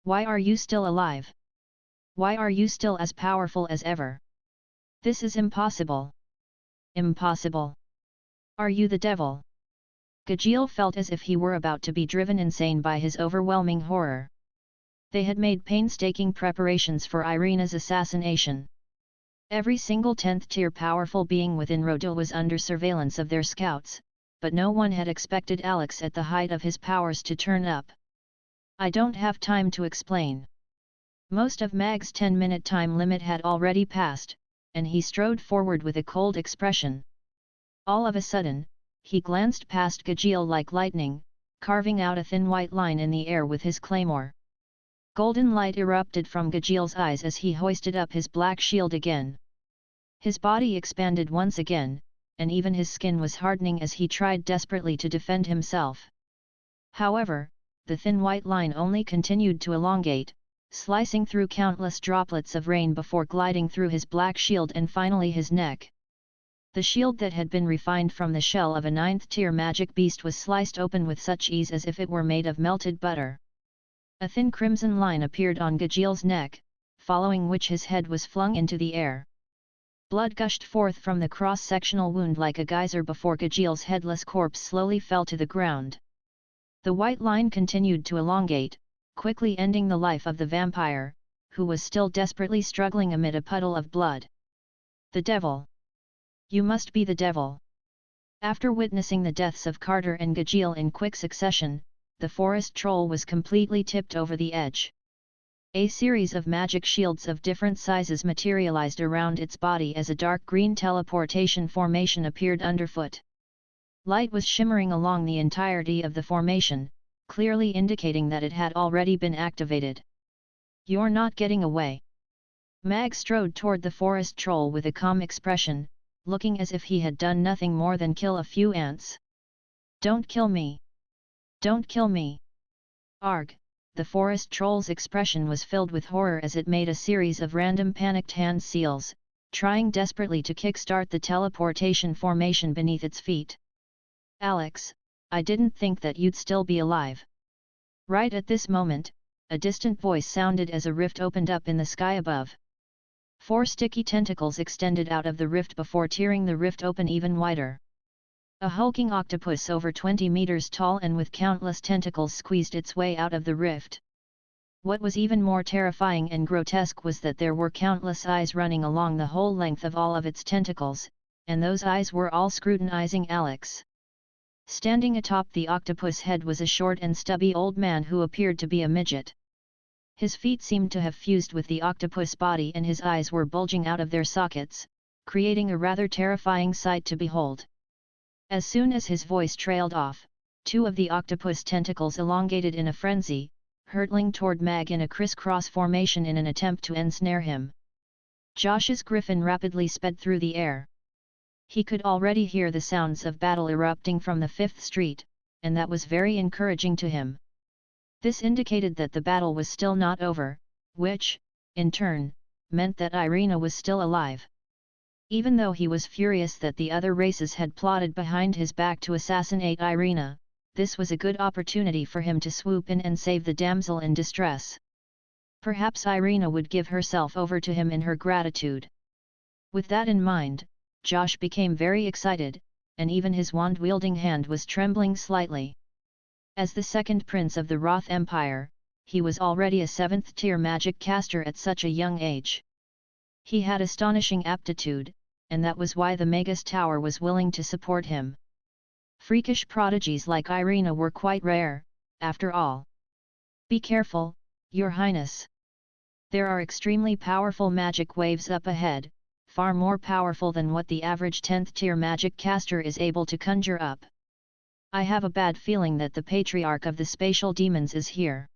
Why are you still alive? Why are you still as powerful as ever? This is impossible. Impossible. Are you the devil? Gajeel felt as if he were about to be driven insane by his overwhelming horror. They had made painstaking preparations for Irina's assassination. Every single 10th tier powerful being within Rodil was under surveillance of their scouts, but no one had expected Alex at the height of his powers to turn up. I don't have time to explain. Most of Mag's 10-minute time limit had already passed, and he strode forward with a cold expression. All of a sudden, he glanced past Gajeel like lightning, carving out a thin white line in the air with his claymore. Golden light erupted from Gajeel's eyes as he hoisted up his black shield again. His body expanded once again, and even his skin was hardening as he tried desperately to defend himself. However, the thin white line only continued to elongate, slicing through countless droplets of rain before gliding through his black shield and finally his neck. The shield that had been refined from the shell of a 9th-tier magic beast was sliced open with such ease as if it were made of melted butter. A thin crimson line appeared on Gajeel's neck, following which his head was flung into the air. Blood gushed forth from the cross-sectional wound like a geyser before Gajeel's headless corpse slowly fell to the ground. The white line continued to elongate, quickly ending the life of the vampire, who was still desperately struggling amid a puddle of blood. The devil! You must be the devil! After witnessing the deaths of Carter and Gajeel in quick succession, the forest troll was completely tipped over the edge. A series of magic shields of different sizes materialized around its body as a dark green teleportation formation appeared underfoot. Light was shimmering along the entirety of the formation, clearly indicating that it had already been activated. You're not getting away. Mag strode toward the forest troll with a calm expression, looking as if he had done nothing more than kill a few ants. Don't kill me! Don't kill me! Arg! The forest troll's expression was filled with horror as it made a series of random panicked hand seals, trying desperately to kickstart the teleportation formation beneath its feet. Alex, I didn't think that you'd still be alive. Right at this moment, a distant voice sounded as a rift opened up in the sky above. 4 sticky tentacles extended out of the rift before tearing the rift open even wider. A hulking octopus over 20 meters tall and with countless tentacles squeezed its way out of the rift. What was even more terrifying and grotesque was that there were countless eyes running along the whole length of all of its tentacles, and those eyes were all scrutinizing Alex. Standing atop the octopus head was a short and stubby old man who appeared to be a midget. His feet seemed to have fused with the octopus body and his eyes were bulging out of their sockets, creating a rather terrifying sight to behold. As soon as his voice trailed off, 2 of the octopus tentacles elongated in a frenzy, hurtling toward Mag in a crisscross formation in an attempt to ensnare him. Josh's griffin rapidly sped through the air. He could already hear the sounds of battle erupting from the 5th Street, and that was very encouraging to him. This indicated that the battle was still not over, which, in turn, meant that Irina was still alive. Even though he was furious that the other races had plotted behind his back to assassinate Irina, this was a good opportunity for him to swoop in and save the damsel in distress. Perhaps Irina would give herself over to him in her gratitude. With that in mind, Josh became very excited, and even his wand-wielding hand was trembling slightly. As the second prince of the Roth Empire, he was already a 7th-tier magic caster at such a young age. He had astonishing aptitude, and that was why the Magus Tower was willing to support him. Freakish prodigies like Irina were quite rare, after all. Be careful, Your Highness. There are extremely powerful magic waves up ahead, far more powerful than what the average 10th tier magic caster is able to conjure up. I have a bad feeling that the Patriarch of the Spatial Demons is here.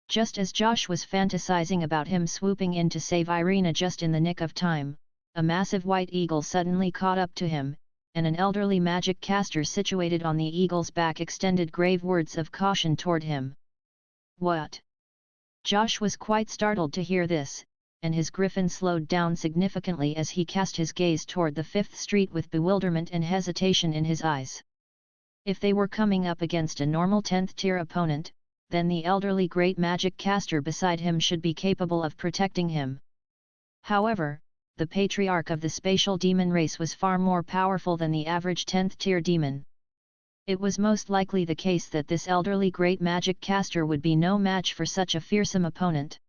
Just as Josh was fantasizing about him swooping in to save Irina just in the nick of time, a massive white eagle suddenly caught up to him, and an elderly magic caster situated on the eagle's back extended grave words of caution toward him. What? Josh was quite startled to hear this, and his griffin slowed down significantly as he cast his gaze toward the 5th Street with bewilderment and hesitation in his eyes. If they were coming up against a normal 10th tier opponent, then the elderly great magic caster beside him should be capable of protecting him. However, the Patriarch of the Spatial Demon race was far more powerful than the average 10th tier demon. It was most likely the case that this elderly great magic caster would be no match for such a fearsome opponent.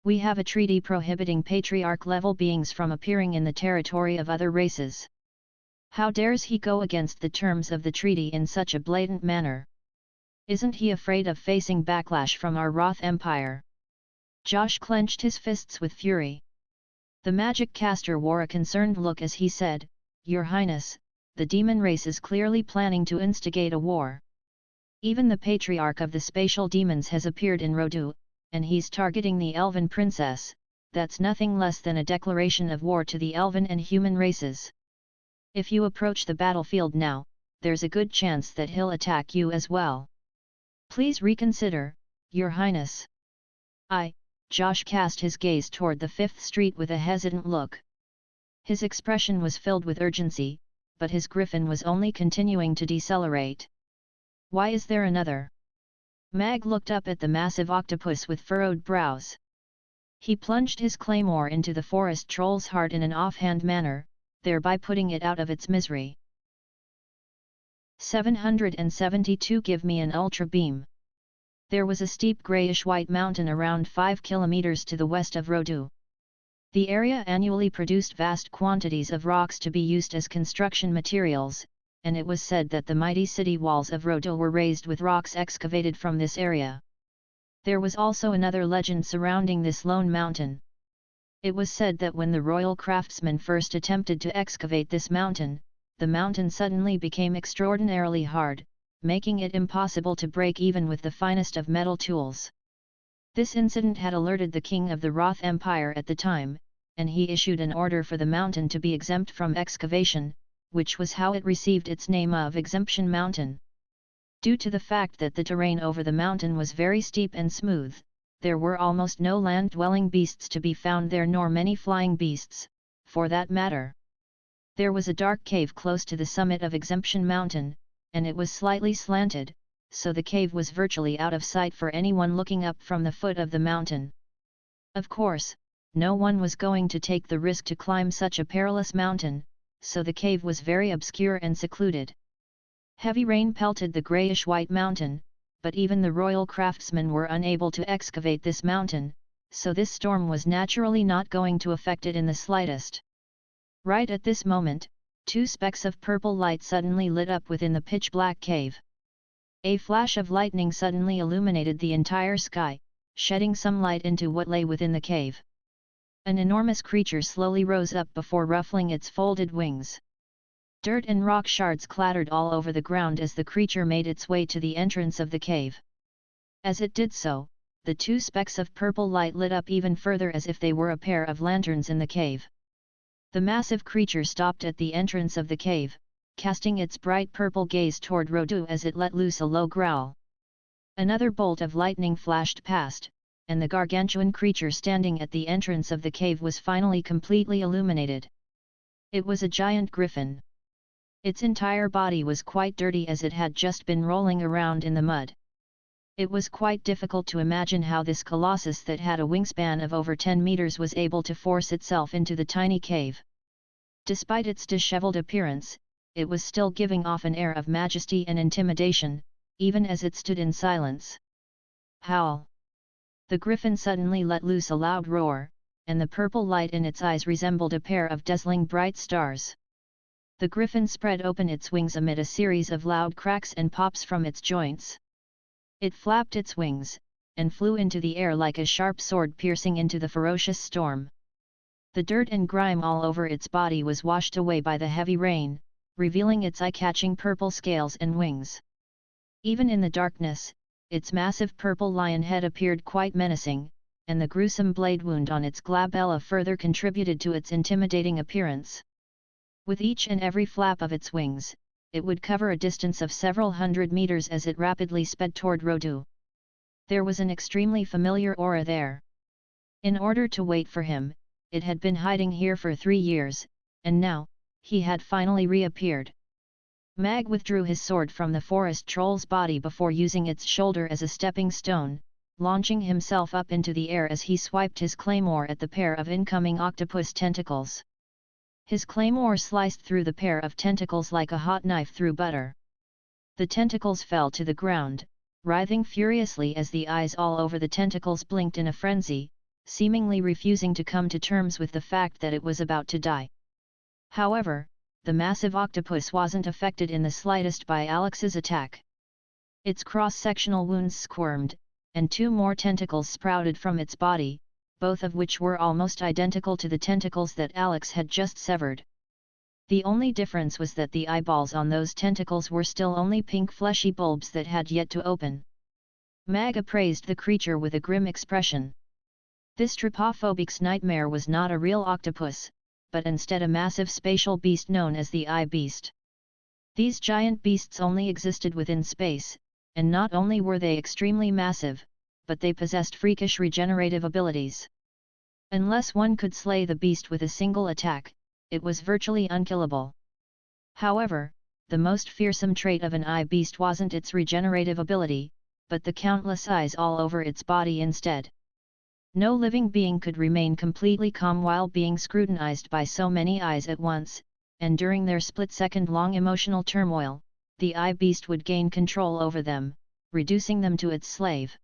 We have a treaty prohibiting Patriarch-level beings from appearing in the territory of other races. How dares he go against the terms of the treaty in such a blatant manner? Isn't he afraid of facing backlash from our Roth Empire? Josh clenched his fists with fury. The magic caster wore a concerned look as he said, Your Highness, the demon race is clearly planning to instigate a war. Even the Patriarch of the Spatial Demons has appeared in Rodu, and he's targeting the Elven princess. That's nothing less than a declaration of war to the Elven and human races. If you approach the battlefield now, there's a good chance that he'll attack you as well. Please reconsider, Your Highness. Josh cast his gaze toward the 5th Street with a hesitant look. His expression was filled with urgency, but his griffin was only continuing to decelerate. Why is there another? Mag looked up at the massive octopus with furrowed brows. He plunged his claymore into the forest troll's heart in an offhand manner, thereby putting it out of its misery. 772 Give me an ultra beam. There was a steep grayish-white mountain around 5 kilometers to the west of Rodu. The area annually produced vast quantities of rocks to be used as construction materials, and it was said that the mighty city walls of Rodu were raised with rocks excavated from this area. There was also another legend surrounding this lone mountain. It was said that when the royal craftsmen first attempted to excavate this mountain, the mountain suddenly became extraordinarily hard, making it impossible to break even with the finest of metal tools. This incident had alerted the king of the Roth Empire at the time, and he issued an order for the mountain to be exempt from excavation, which was how it received its name of Exemption Mountain. Due to the fact that the terrain over the mountain was very steep and smooth, there were almost no land-dwelling beasts to be found there nor many flying beasts, for that matter. There was a dark cave close to the summit of Exemption Mountain, and it was slightly slanted, so the cave was virtually out of sight for anyone looking up from the foot of the mountain. Of course, no one was going to take the risk to climb such a perilous mountain, so the cave was very obscure and secluded. Heavy rain pelted the grayish-white mountain, but even the royal craftsmen were unable to excavate this mountain, so this storm was naturally not going to affect it in the slightest. Right at this moment, 2 specks of purple light suddenly lit up within the pitch-black cave. A flash of lightning suddenly illuminated the entire sky, shedding some light into what lay within the cave. An enormous creature slowly rose up before ruffling its folded wings. Dirt and rock shards clattered all over the ground as the creature made its way to the entrance of the cave. As it did so, the 2 specks of purple light lit up even further as if they were a pair of lanterns in the cave. The massive creature stopped at the entrance of the cave, casting its bright purple gaze toward Rodu as it let loose a low growl. Another bolt of lightning flashed past, and the gargantuan creature standing at the entrance of the cave was finally completely illuminated. It was a giant griffin. Its entire body was quite dirty as it had just been rolling around in the mud. It was quite difficult to imagine how this colossus that had a wingspan of over 10 meters was able to force itself into the tiny cave. Despite its disheveled appearance, it was still giving off an air of majesty and intimidation, even as it stood in silence. Howl! The griffin suddenly let loose a loud roar, and the purple light in its eyes resembled a pair of dazzling bright stars. The griffin spread open its wings amid a series of loud cracks and pops from its joints. It flapped its wings, and flew into the air like a sharp sword piercing into the ferocious storm. The dirt and grime all over its body was washed away by the heavy rain, revealing its eye-catching purple scales and wings. Even in the darkness, its massive purple lion head appeared quite menacing, and the gruesome blade wound on its glabella further contributed to its intimidating appearance. With each and every flap of its wings, it would cover a distance of several hundred meters as it rapidly sped toward Rodu. There was an extremely familiar aura there. In order to wait for him, it had been hiding here for 3 years, and now, he had finally reappeared. Mag withdrew his sword from the forest troll's body before using its shoulder as a stepping stone, launching himself up into the air as he swiped his claymore at the pair of incoming octopus tentacles. His claymore sliced through the pair of tentacles like a hot knife through butter. The tentacles fell to the ground, writhing furiously as the eyes all over the tentacles blinked in a frenzy, seemingly refusing to come to terms with the fact that it was about to die. However, the massive octopus wasn't affected in the slightest by Alex's attack. Its cross-sectional wounds squirmed, and 2 more tentacles sprouted from its body, both of which were almost identical to the tentacles that Alex had just severed. The only difference was that the eyeballs on those tentacles were still only pink fleshy bulbs that had yet to open. Mag appraised the creature with a grim expression. This trypophobic's nightmare was not a real octopus, but instead a massive spatial beast known as the Eye Beast. These giant beasts only existed within space, and not only were they extremely massive, but they possessed freakish regenerative abilities. Unless one could slay the beast with a single attack, it was virtually unkillable. However, the most fearsome trait of an eye beast wasn't its regenerative ability, but the countless eyes all over its body instead. No living being could remain completely calm while being scrutinized by so many eyes at once, and during their split-second-long emotional turmoil, the eye beast would gain control over them, reducing them to its slave.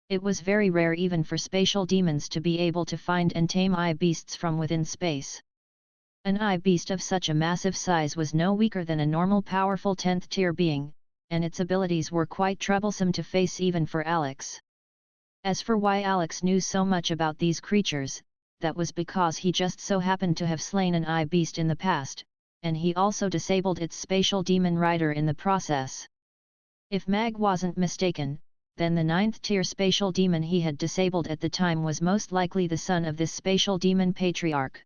It was very rare even for spatial demons to be able to find and tame eye beasts from within space. An eye beast of such a massive size was no weaker than a normal powerful 10th-tier being, and its abilities were quite troublesome to face even for Alex. As for why Alex knew so much about these creatures, that was because he just so happened to have slain an eye beast in the past, and he also disabled its spatial demon rider in the process. If Mag wasn't mistaken, then the 9th-tier spatial demon he had disabled at the time was most likely the son of this spatial demon patriarch.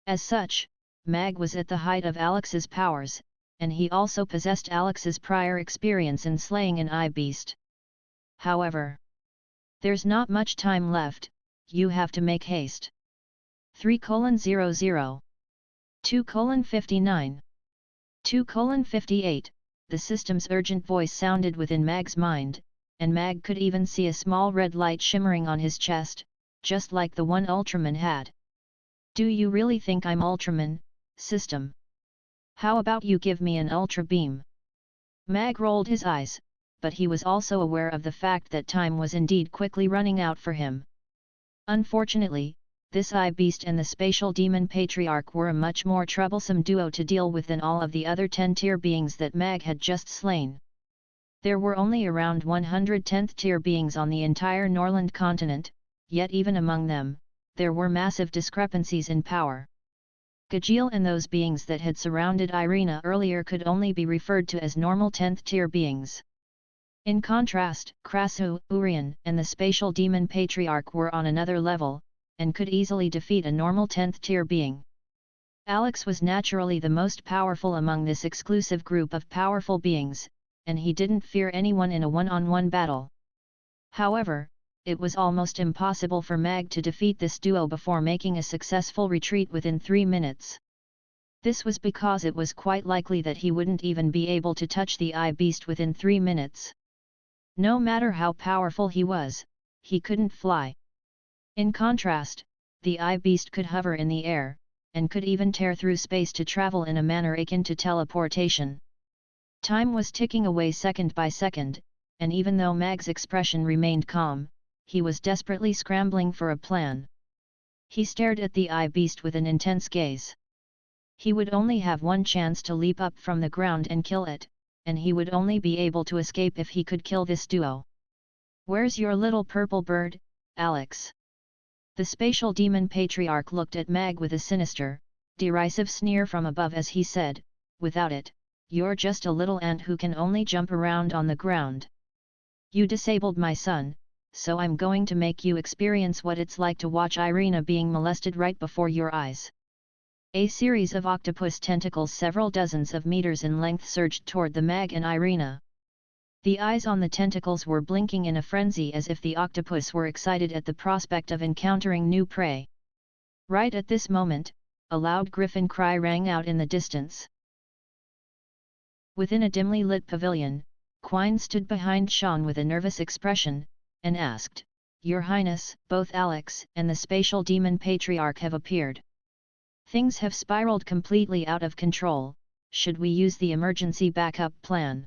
As such, Mag was at the height of Alex's powers, and he also possessed Alex's prior experience in slaying an eye beast. However, there's not much time left, you have to make haste. 3:00. 2:59. 2:58, the system's urgent voice sounded within Mag's mind, and Mag could even see a small red light shimmering on his chest, just like the one Ultraman had. Do you really think I'm Ultraman, system? How about you give me an Ultra Beam? Mag rolled his eyes, but he was also aware of the fact that time was indeed quickly running out for him. Unfortunately, this eye beast and the spatial demon patriarch were a much more troublesome duo to deal with than all of the other 10th-tier beings that Mag had just slain. There were only around 100 10th-tier beings on the entire Norland continent, yet even among them, there were massive discrepancies in power. Gajeel and those beings that had surrounded Irina earlier could only be referred to as normal 10th-tier beings. In contrast, Krasu, Urian, and the spatial demon patriarch were on another level, and could easily defeat a normal 10th-tier being. Alex was naturally the most powerful among this exclusive group of powerful beings, and he didn't fear anyone in a one-on-one battle. However, it was almost impossible for Mag to defeat this duo before making a successful retreat within 3 minutes. This was because it was quite likely that he wouldn't even be able to touch the eye beast within 3 minutes. No matter how powerful he was, he couldn't fly. In contrast, the eye beast could hover in the air, and could even tear through space to travel in a manner akin to teleportation. Time was ticking away second by second, and even though Mag's expression remained calm, he was desperately scrambling for a plan. He stared at the eye beast with an intense gaze. He would only have one chance to leap up from the ground and kill it, and he would only be able to escape if he could kill this duo. "Where's your little purple bird, Alex?" The spatial demon patriarch looked at Mag with a sinister, derisive sneer from above as he said, "Without it, you're just a little ant who can only jump around on the ground. You disabled my son, so I'm going to make you experience what it's like to watch Irina being molested right before your eyes." A series of octopus tentacles several dozens of meters in length surged toward the Mag and Irina. The eyes on the tentacles were blinking in a frenzy as if the octopus were excited at the prospect of encountering new prey. Right at this moment, a loud griffin cry rang out in the distance. Within a dimly lit pavilion, Quine stood behind Sean with a nervous expression, and asked, "Your Highness, both Alex and the spatial demon patriarch have appeared. Things have spiraled completely out of control. Should we use the emergency backup plan?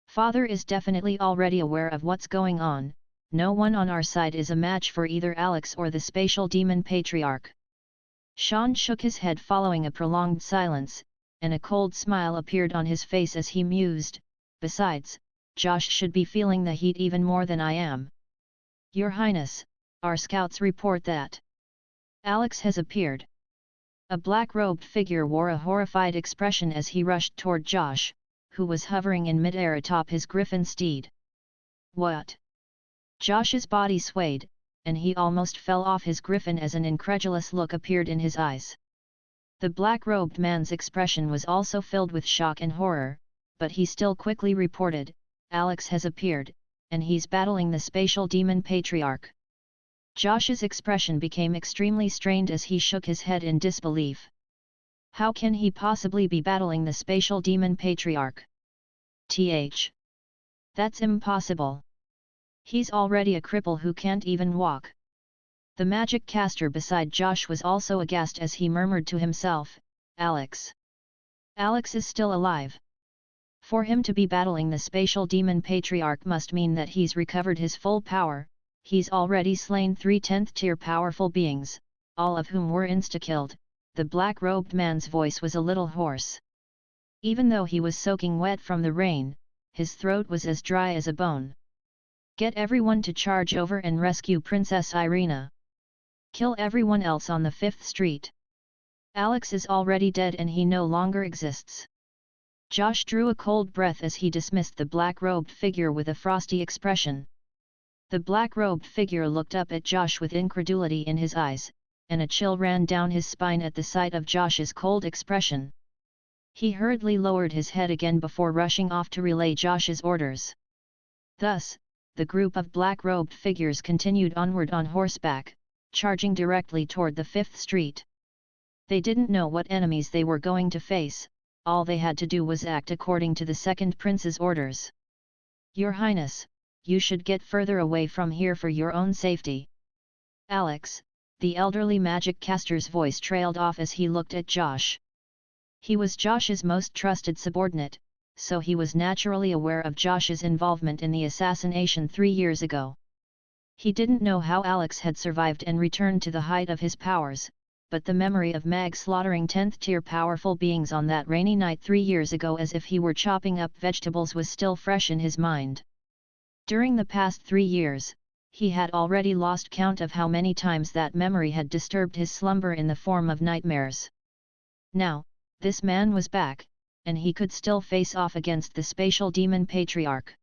Father is definitely already aware of what's going on. No one on our side is a match for either Alex or the spatial demon patriarch." Sean shook his head following a prolonged silence, and a cold smile appeared on his face as he mused, "Besides, Josh should be feeling the heat even more than I am. Your Highness, our scouts report that Alex has appeared." A black-robed figure wore a horrified expression as he rushed toward Josh, who was hovering in mid-air atop his griffin steed. "What?" Josh's body swayed, and he almost fell off his griffin as an incredulous look appeared in his eyes. The black-robed man's expression was also filled with shock and horror, but he still quickly reported, "Alex has appeared, and he's battling the spatial demon patriarch." Josh's expression became extremely strained as he shook his head in disbelief. How can he possibly be battling the spatial demon patriarch? That's impossible. He's already a cripple who can't even walk. The magic caster beside Josh was also aghast as he murmured to himself, "Alex. Alex is still alive. For him to be battling the spatial demon patriarch must mean that he's recovered his full power. He's already slain 3 10th tier powerful beings, all of whom were insta-killed." The black-robed man's voice was a little hoarse. Even though he was soaking wet from the rain, his throat was as dry as a bone. "Get everyone to charge over and rescue Princess Irina. Kill everyone else on the 5th Street. Alex is already dead and he no longer exists." Josh drew a cold breath as he dismissed the black-robed figure with a frosty expression. The black-robed figure looked up at Josh with incredulity in his eyes, and a chill ran down his spine at the sight of Josh's cold expression. He hurriedly lowered his head again before rushing off to relay Josh's orders. Thus, the group of black-robed figures continued onward on horseback, charging directly toward the 5th Street. They didn't know what enemies they were going to face, all they had to do was act according to the second prince's orders. "Your Highness, you should get further away from here for your own safety." Alex, the elderly magic caster's voice trailed off as he looked at Josh. He was Josh's most trusted subordinate, so he was naturally aware of Josh's involvement in the assassination 3 years ago. He didn't know how Alex had survived and returned to the height of his powers, but the memory of Mag slaughtering 10th tier powerful beings on that rainy night 3 years ago as if he were chopping up vegetables was still fresh in his mind. During the past 3 years, he had already lost count of how many times that memory had disturbed his slumber in the form of nightmares. Now, this man was back, and he could still face off against the spatial demon patriarch.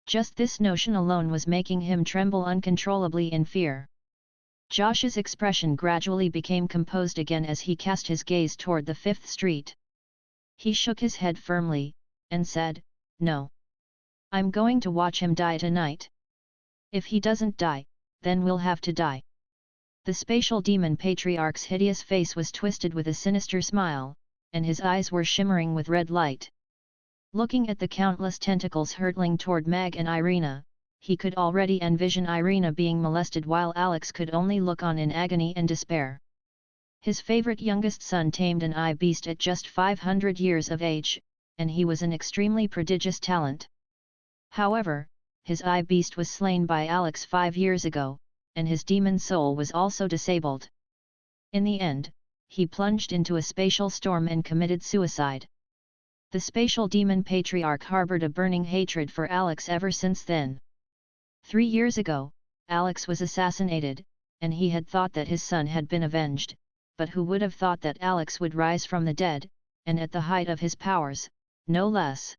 Just this notion alone was making him tremble uncontrollably in fear. Josh's expression gradually became composed again as he cast his gaze toward the 5th Street. He shook his head firmly, and said, "No. I'm going to watch him die tonight. If he doesn't die, then we'll have to die." The spatial demon patriarch's hideous face was twisted with a sinister smile, and his eyes were shimmering with red light. Looking at the countless tentacles hurtling toward Mag and Irina, he could already envision Irina being molested while Alex could only look on in agony and despair. His favorite youngest son tamed an eye beast at just 500 years of age, and he was an extremely prodigious talent. However, his eye beast was slain by Alex 5 years ago, and his demon soul was also disabled. In the end, he plunged into a spatial storm and committed suicide. The spatial demon patriarch harbored a burning hatred for Alex ever since then. 3 years ago, Alex was assassinated, and he had thought that his son had been avenged, but who would have thought that Alex would rise from the dead, and at the height of his powers, no less.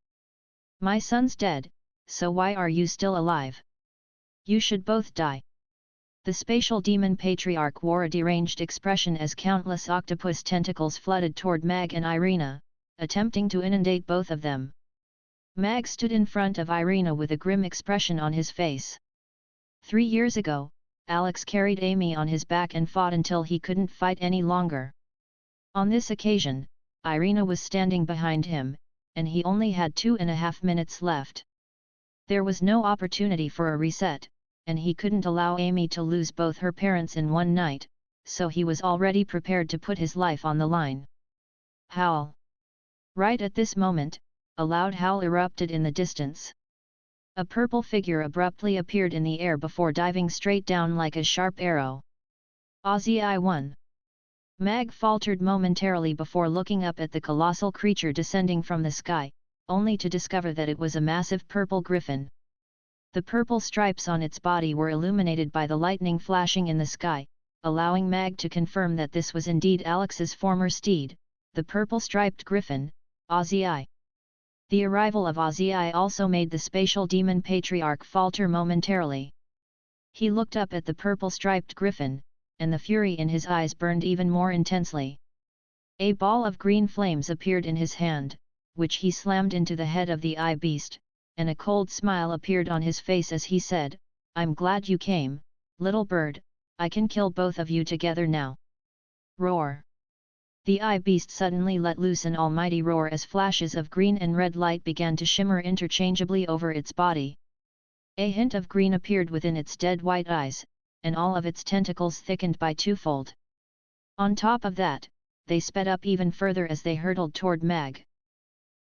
"My son's dead, so why are you still alive? You should both die." The spatial demon patriarch wore a deranged expression as countless octopus tentacles flooded toward Mag and Irina, attempting to inundate both of them. Mag stood in front of Irina with a grim expression on his face. 3 years ago, Alex carried Amy on his back and fought until he couldn't fight any longer. On this occasion, Irina was standing behind him, and he only had 2.5 minutes left. There was no opportunity for a reset, and he couldn't allow Amy to lose both her parents in one night, so he was already prepared to put his life on the line. Howl! Right at this moment, a loud howl erupted in the distance. A purple figure abruptly appeared in the air before diving straight down like a sharp arrow. Aussie I1. Mag faltered momentarily before looking up at the colossal creature descending from the sky, only to discover that it was a massive purple griffin. The purple stripes on its body were illuminated by the lightning flashing in the sky, allowing Mag to confirm that this was indeed Alex's former steed, the purple-striped griffin, Aussie I. The arrival of Aussie I also made the spatial demon patriarch falter momentarily. He looked up at the purple-striped griffin, and the fury in his eyes burned even more intensely. A ball of green flames appeared in his hand, which he slammed into the head of the eye beast, and a cold smile appeared on his face as he said, "I'm glad you came, little bird, I can kill both of you together now." Roar! The eye beast suddenly let loose an almighty roar as flashes of green and red light began to shimmer interchangeably over its body. A hint of green appeared within its dead white eyes, and all of its tentacles thickened by twofold. On top of that, they sped up even further as they hurtled toward Mag.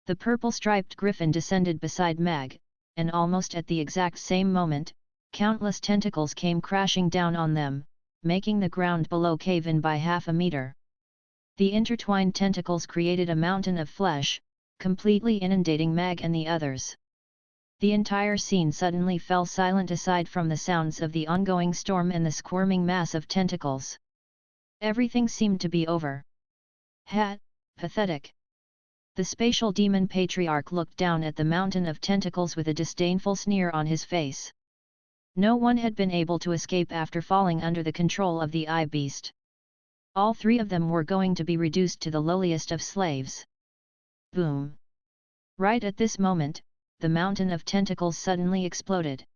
The purple-striped griffin descended beside Mag, and almost at the exact same moment, countless tentacles came crashing down on them, making the ground below cave in by half a meter. The intertwined tentacles created a mountain of flesh, completely inundating Mag and the others. The entire scene suddenly fell silent aside from the sounds of the ongoing storm and the squirming mass of tentacles. Everything seemed to be over. Pathetic. The spatial demon patriarch looked down at the mountain of tentacles with a disdainful sneer on his face. No one had been able to escape after falling under the control of the eye beast. All 3 of them were going to be reduced to the lowliest of slaves. Boom! Right at this moment, the mountain of tentacles suddenly exploded.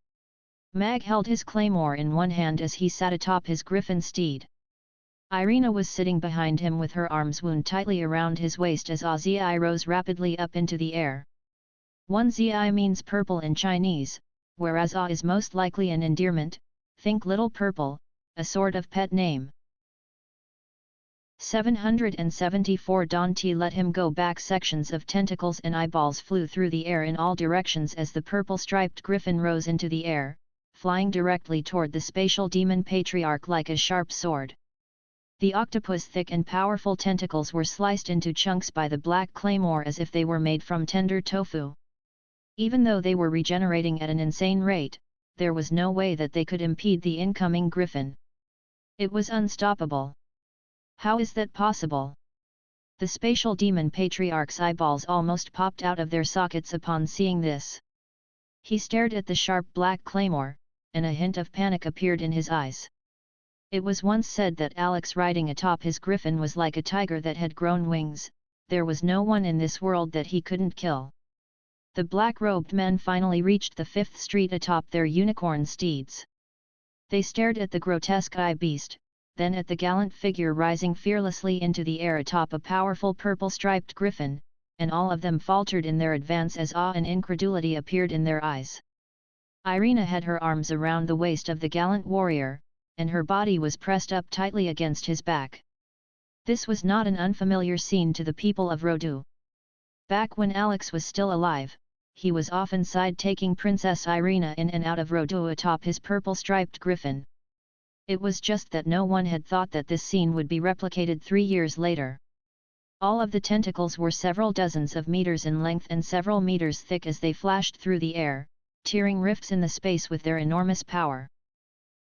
Mag held his claymore in one hand as he sat atop his griffin steed. Irina was sitting behind him with her arms wound tightly around his waist as Aussie I rose rapidly up into the air. One Zi means purple in Chinese, whereas A is most likely an endearment, think Little Purple, a sort of pet name. 774 Dante let him go back. Sections of tentacles and eyeballs flew through the air in all directions as the purple-striped griffin rose into the air, flying directly toward the spatial demon patriarch like a sharp sword. The octopus' thick and powerful tentacles were sliced into chunks by the black claymore as if they were made from tender tofu. Even though they were regenerating at an insane rate, there was no way that they could impede the incoming griffin. It was unstoppable. How is that possible? The spatial demon patriarch's eyeballs almost popped out of their sockets upon seeing this. He stared at the sharp black claymore, and a hint of panic appeared in his eyes. It was once said that Alex riding atop his griffin was like a tiger that had grown wings. There was no one in this world that he couldn't kill. The black-robed men finally reached the 5th Street atop their unicorn steeds. They stared at the grotesque eye beast, then at the gallant figure rising fearlessly into the air atop a powerful purple-striped griffin, and all of them faltered in their advance as awe and incredulity appeared in their eyes. Irina had her arms around the waist of the gallant warrior, and her body was pressed up tightly against his back. This was not an unfamiliar scene to the people of Rodu. Back when Alex was still alive, he was often side-taking Princess Irina in and out of Rodu atop his purple-striped griffin. It was just that no one had thought that this scene would be replicated 3 years later. All of the tentacles were several dozens of meters in length and several meters thick as they flashed through the air, tearing rifts in the space with their enormous power.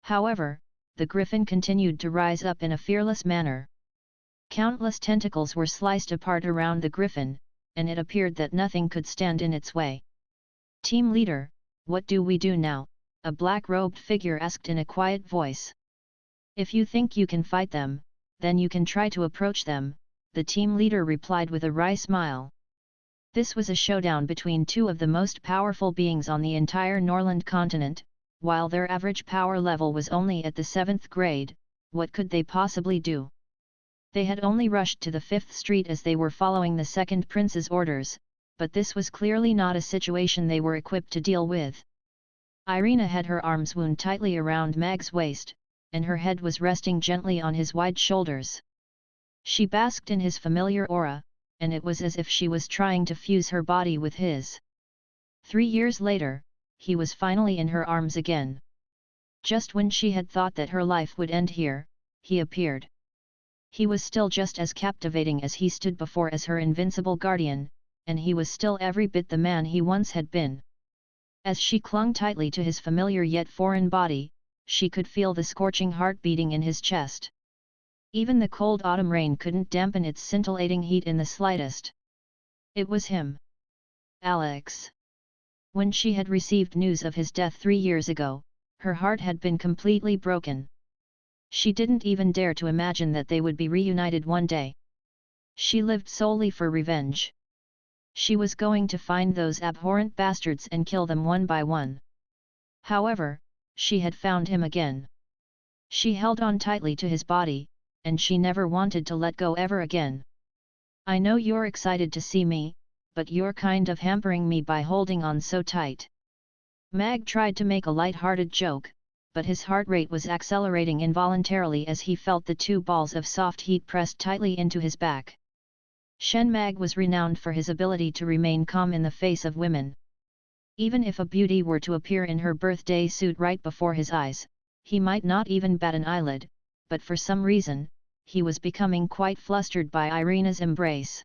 However, the griffin continued to rise up in a fearless manner. Countless tentacles were sliced apart around the griffin, and it appeared that nothing could stand in its way. "Team leader, what do we do now?" a black-robed figure asked in a quiet voice. "If you think you can fight them, then you can try to approach them," the team leader replied with a wry smile. This was a showdown between two of the most powerful beings on the entire Norland continent. While their average power level was only at the 7th grade, what could they possibly do? They had only rushed to the 5th Street as they were following the second prince's orders, but this was clearly not a situation they were equipped to deal with. Irina had her arms wound tightly around Mag's waist, and her head was resting gently on his wide shoulders. She basked in his familiar aura, and it was as if she was trying to fuse her body with his. 3 years later, he was finally in her arms again. Just when she had thought that her life would end here, he appeared. He was still just as captivating as he stood before as her invincible guardian, and he was still every bit the man he once had been. As she clung tightly to his familiar yet foreign body, she could feel the scorching heart beating in his chest. Even the cold autumn rain couldn't dampen its scintillating heat in the slightest. It was him. Alex. When she had received news of his death 3 years ago, her heart had been completely broken. She didn't even dare to imagine that they would be reunited one day. She lived solely for revenge. She was going to find those abhorrent bastards and kill them one by one. However, she had found him again. She held on tightly to his body, and she never wanted to let go ever again. "I know you're excited to see me, but you're kind of hampering me by holding on so tight." Mag tried to make a light-hearted joke, but his heart rate was accelerating involuntarily as he felt the 2 balls of soft heat pressed tightly into his back. Shen Mag was renowned for his ability to remain calm in the face of women. Even if a beauty were to appear in her birthday suit right before his eyes, he might not even bat an eyelid, but for some reason, he was becoming quite flustered by Irina's embrace.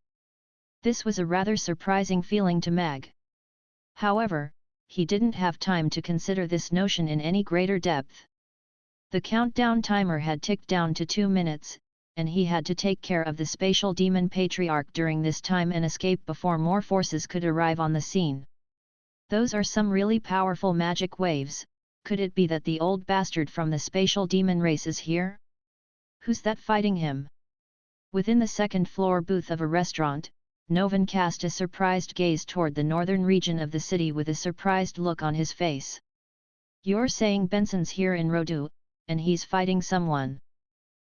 This was a rather surprising feeling to Mag. However, he didn't have time to consider this notion in any greater depth. The countdown timer had ticked down to 2 minutes, and he had to take care of the spatial demon patriarch during this time and escape before more forces could arrive on the scene. "Those are some really powerful magic waves. Could it be that the old bastard from the spatial demon race is here? Who's that fighting him?" Within the second-floor booth of a restaurant, Novan cast a surprised gaze toward the northern region of the city with a surprised look on his face. "You're saying Benson's here in Rodu, and he's fighting someone?"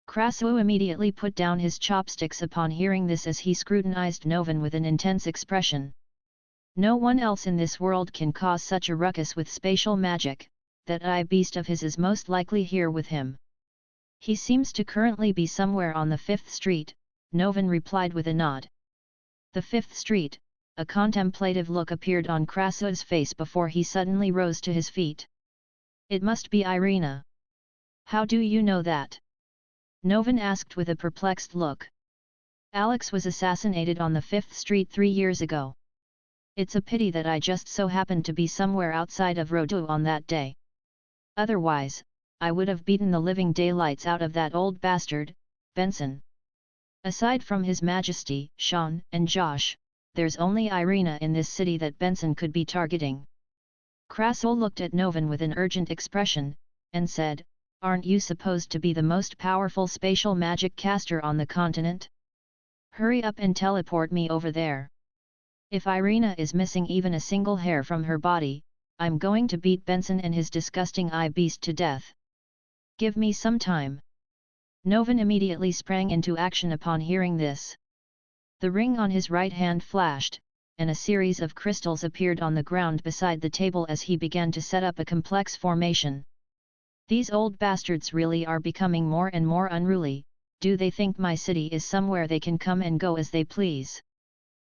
Krasu immediately put down his chopsticks upon hearing this as he scrutinized Novan with an intense expression. "No one else in this world can cause such a ruckus with spatial magic. That beast of his is most likely here with him." "He seems to currently be somewhere on the 5th Street, Novan replied with a nod. The 5th Street, a contemplative look appeared on Krasu's face before he suddenly rose to his feet. "It must be Irina." "How do you know that?" Novan asked with a perplexed look. "Alex was assassinated on the 5th Street 3 years ago. It's a pity that I just so happened to be somewhere outside of Rodu on that day. Otherwise, I would have beaten the living daylights out of that old bastard, Benson. Aside from His Majesty, Sean, and Josh, there's only Irina in this city that Benson could be targeting." Krasul looked at Novan with an urgent expression, and said, "Aren't you supposed to be the most powerful spatial magic caster on the continent? Hurry up and teleport me over there. If Irina is missing even a single hair from her body, I'm going to beat Benson and his disgusting eye beast to death. Give me some time." Novan immediately sprang into action upon hearing this. The ring on his right hand flashed, and a series of crystals appeared on the ground beside the table as he began to set up a complex formation. "These old bastards really are becoming more and more unruly. Do they think my city is somewhere they can come and go as they please?"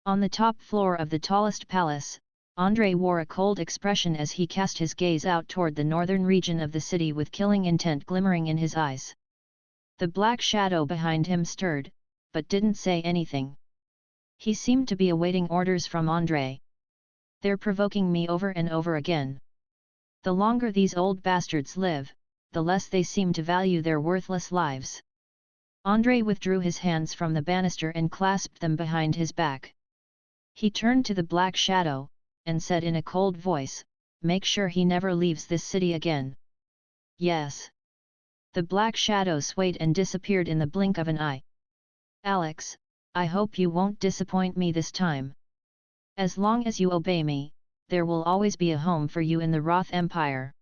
On the top floor of the tallest palace, Andrei wore a cold expression as he cast his gaze out toward the northern region of the city with killing intent glimmering in his eyes. The black shadow behind him stirred, but didn't say anything. He seemed to be awaiting orders from Andrei. They're provoking me over and over again. The longer these old bastards live, the less they seem to value their worthless lives. Andrei withdrew his hands from the banister and clasped them behind his back. He turned to the black shadow, and said in a cold voice, "Make sure he never leaves this city again." "Yes." The black shadow swayed and disappeared in the blink of an eye. "Alex, I hope you won't disappoint me this time. As long as you obey me, there will always be a home for you in the Roth Empire."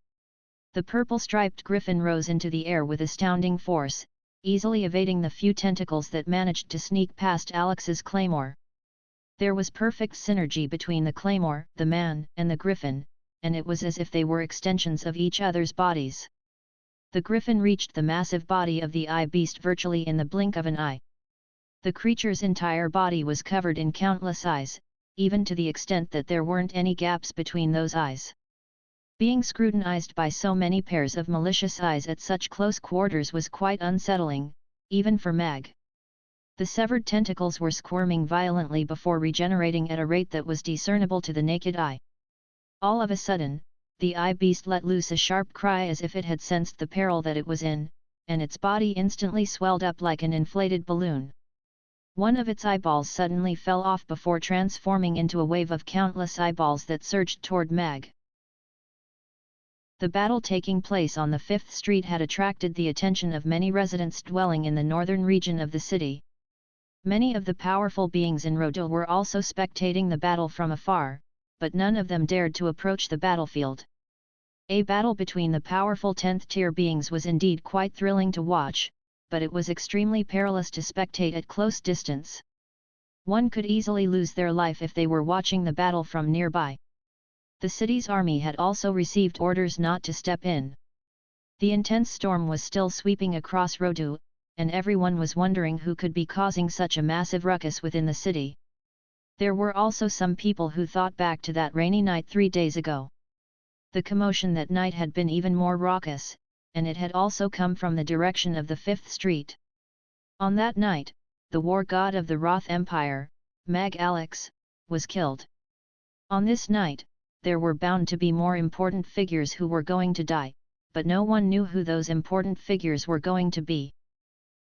The purple-striped griffin rose into the air with astounding force, easily evading the few tentacles that managed to sneak past Alex's claymore. There was perfect synergy between the claymore, the man, and the griffin, and it was as if they were extensions of each other's bodies. The griffin reached the massive body of the eye beast virtually in the blink of an eye. The creature's entire body was covered in countless eyes, even to the extent that there weren't any gaps between those eyes. Being scrutinized by so many pairs of malicious eyes at such close quarters was quite unsettling, even for Mag. The severed tentacles were squirming violently before regenerating at a rate that was discernible to the naked eye. All of a sudden, the eye beast let loose a sharp cry as if it had sensed the peril that it was in, and its body instantly swelled up like an inflated balloon. One of its eyeballs suddenly fell off before transforming into a wave of countless eyeballs that surged toward Mag. The battle taking place on the 5th Street had attracted the attention of many residents dwelling in the northern region of the city. Many of the powerful beings in Rodo were also spectating the battle from afar, but none of them dared to approach the battlefield. A battle between the powerful 10th-tier beings was indeed quite thrilling to watch, but it was extremely perilous to spectate at close distance. One could easily lose their life if they were watching the battle from nearby. The city's army had also received orders not to step in. The intense storm was still sweeping across Rodo, and everyone was wondering who could be causing such a massive ruckus within the city. There were also some people who thought back to that rainy night 3 days ago. The commotion that night had been even more raucous, and it had also come from the direction of the 5th Street. On that night, the war god of the Roth Empire, Mag Alex, was killed. On this night, there were bound to be more important figures who were going to die, but no one knew who those important figures were going to be.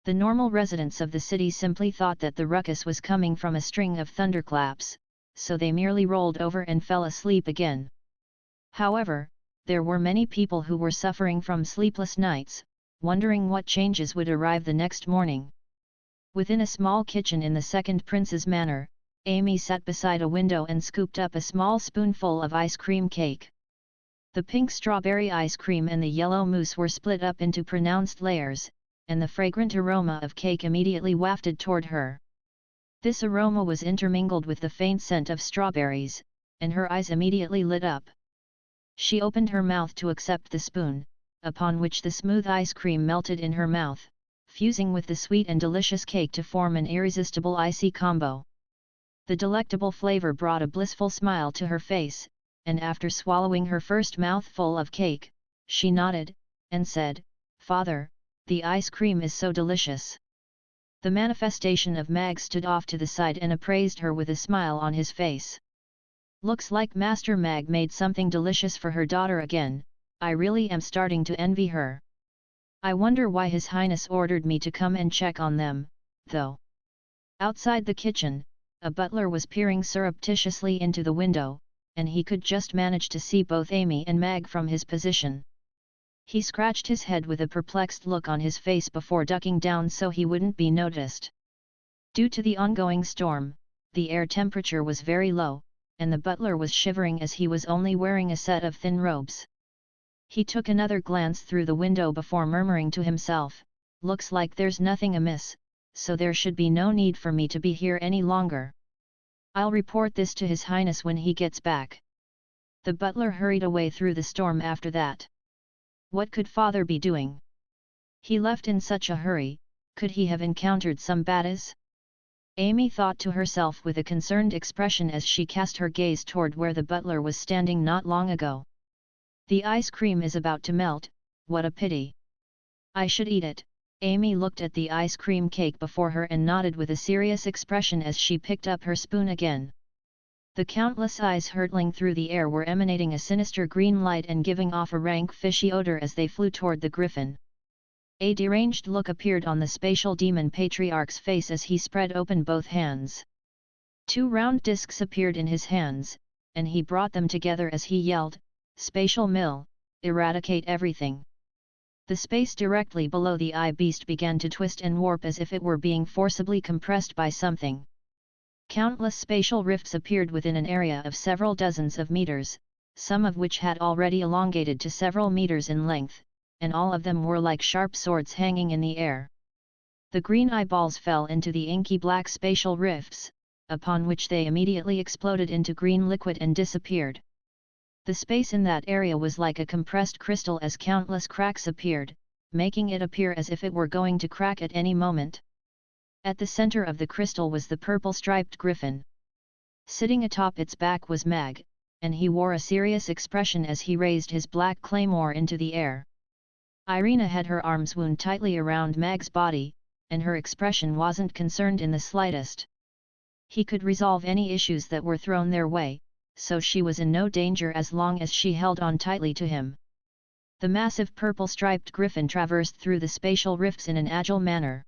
The normal residents of the city simply thought that the ruckus was coming from a string of thunderclaps, so they merely rolled over and fell asleep again. However, there were many people who were suffering from sleepless nights, wondering what changes would arrive the next morning. Within a small kitchen in the Second Prince's Manor, Amy sat beside a window and scooped up a small spoonful of ice cream cake. The pink strawberry ice cream and the yellow mousse were split up into pronounced layers, and the fragrant aroma of cake immediately wafted toward her. This aroma was intermingled with the faint scent of strawberries, and her eyes immediately lit up. She opened her mouth to accept the spoon, upon which the smooth ice cream melted in her mouth, fusing with the sweet and delicious cake to form an irresistible icy combo. The delectable flavor brought a blissful smile to her face, and after swallowing her first mouthful of cake, she nodded, and said, "Father, the ice cream is so delicious." The manifestation of Mag stood off to the side and appraised her with a smile on his face. "Looks like Master Mag made something delicious for her daughter again. I really am starting to envy her. I wonder why His Highness ordered me to come and check on them, though." Outside the kitchen, a butler was peering surreptitiously into the window, and he could just manage to see both Amy and Mag from his position. He scratched his head with a perplexed look on his face before ducking down so he wouldn't be noticed. Due to the ongoing storm, the air temperature was very low, and the butler was shivering as he was only wearing a set of thin robes. He took another glance through the window before murmuring to himself, "Looks like there's nothing amiss, so there should be no need for me to be here any longer. I'll report this to His Highness when he gets back." The butler hurried away through the storm after that. What could father be doing? He left in such a hurry, could he have encountered some baddies? Amy thought to herself with a concerned expression as she cast her gaze toward where the butler was standing not long ago. The ice cream is about to melt, what a pity. I should eat it. Amy looked at the ice cream cake before her and nodded with a serious expression as she picked up her spoon again. The countless eyes hurtling through the air were emanating a sinister green light and giving off a rank fishy odor as they flew toward the griffin. A deranged look appeared on the spatial demon patriarch's face as he spread open both hands. 2 round discs appeared in his hands, and he brought them together as he yelled, "Spatial mill, eradicate everything." The space directly below the eye beast began to twist and warp as if it were being forcibly compressed by something. Countless spatial rifts appeared within an area of several dozens of meters, some of which had already elongated to several meters in length, and all of them were like sharp swords hanging in the air. The green eyeballs fell into the inky black spatial rifts, upon which they immediately exploded into green liquid and disappeared. The space in that area was like a compressed crystal as countless cracks appeared, making it appear as if it were going to crack at any moment. At the center of the crystal was the purple-striped griffin. Sitting atop its back was Mag, and he wore a serious expression as he raised his black claymore into the air. Irina had her arms wound tightly around Mag's body, and her expression wasn't concerned in the slightest. He could resolve any issues that were thrown their way, so she was in no danger as long as she held on tightly to him. The massive purple-striped griffin traversed through the spatial rifts in an agile manner.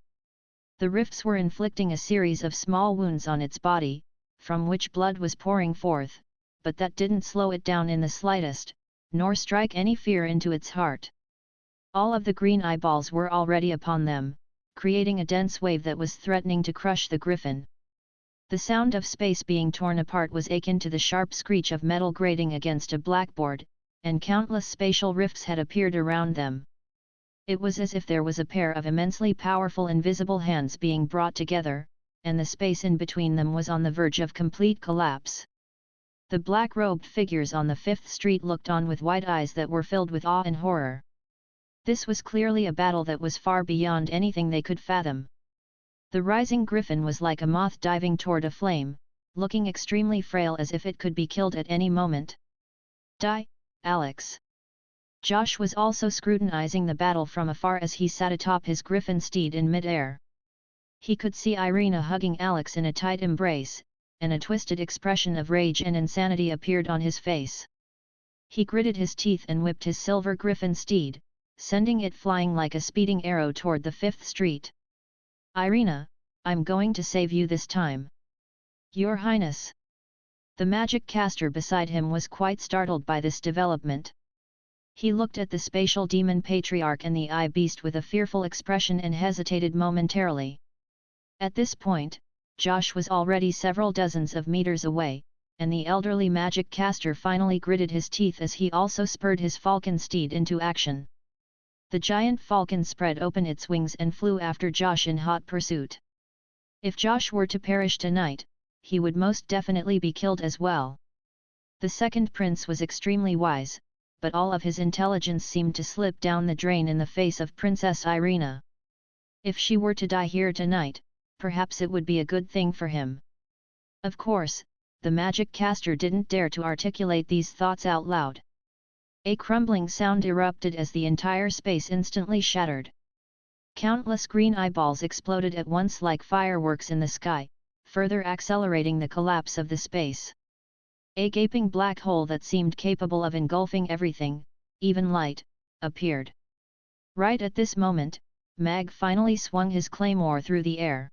The rifts were inflicting a series of small wounds on its body, from which blood was pouring forth, but that didn't slow it down in the slightest, nor strike any fear into its heart. All of the green eyeballs were already upon them, creating a dense wave that was threatening to crush the griffin. The sound of space being torn apart was akin to the sharp screech of metal grating against a blackboard, and countless spatial rifts had appeared around them. It was as if there was a pair of immensely powerful invisible hands being brought together, and the space in between them was on the verge of complete collapse. The black-robed figures on the 5th Street looked on with wide eyes that were filled with awe and horror. This was clearly a battle that was far beyond anything they could fathom. The rising griffin was like a moth diving toward a flame, looking extremely frail as if it could be killed at any moment. "Die, Alex!" Josh was also scrutinizing the battle from afar as he sat atop his griffin steed in mid-air. He could see Irina hugging Alex in a tight embrace, and a twisted expression of rage and insanity appeared on his face. He gritted his teeth and whipped his silver griffin steed, sending it flying like a speeding arrow toward the 5th Street. "Irina, I'm going to save you this time." "Your Highness." The magic caster beside him was quite startled by this development. He looked at the spatial demon patriarch and the eye beast with a fearful expression and hesitated momentarily. At this point, Josh was already several dozens of meters away, and the elderly magic caster finally gritted his teeth as he also spurred his falcon steed into action. The giant falcon spread open its wings and flew after Josh in hot pursuit. If Josh were to perish tonight, he would most definitely be killed as well. The second prince was extremely wise, but all of his intelligence seemed to slip down the drain in the face of Princess Irina. If she were to die here tonight, perhaps it would be a good thing for him. Of course, the magic caster didn't dare to articulate these thoughts out loud. A crumbling sound erupted as the entire space instantly shattered. Countless green eyeballs exploded at once like fireworks in the sky, further accelerating the collapse of the space. A gaping black hole that seemed capable of engulfing everything, even light, appeared. Right at this moment, Mag finally swung his claymore through the air.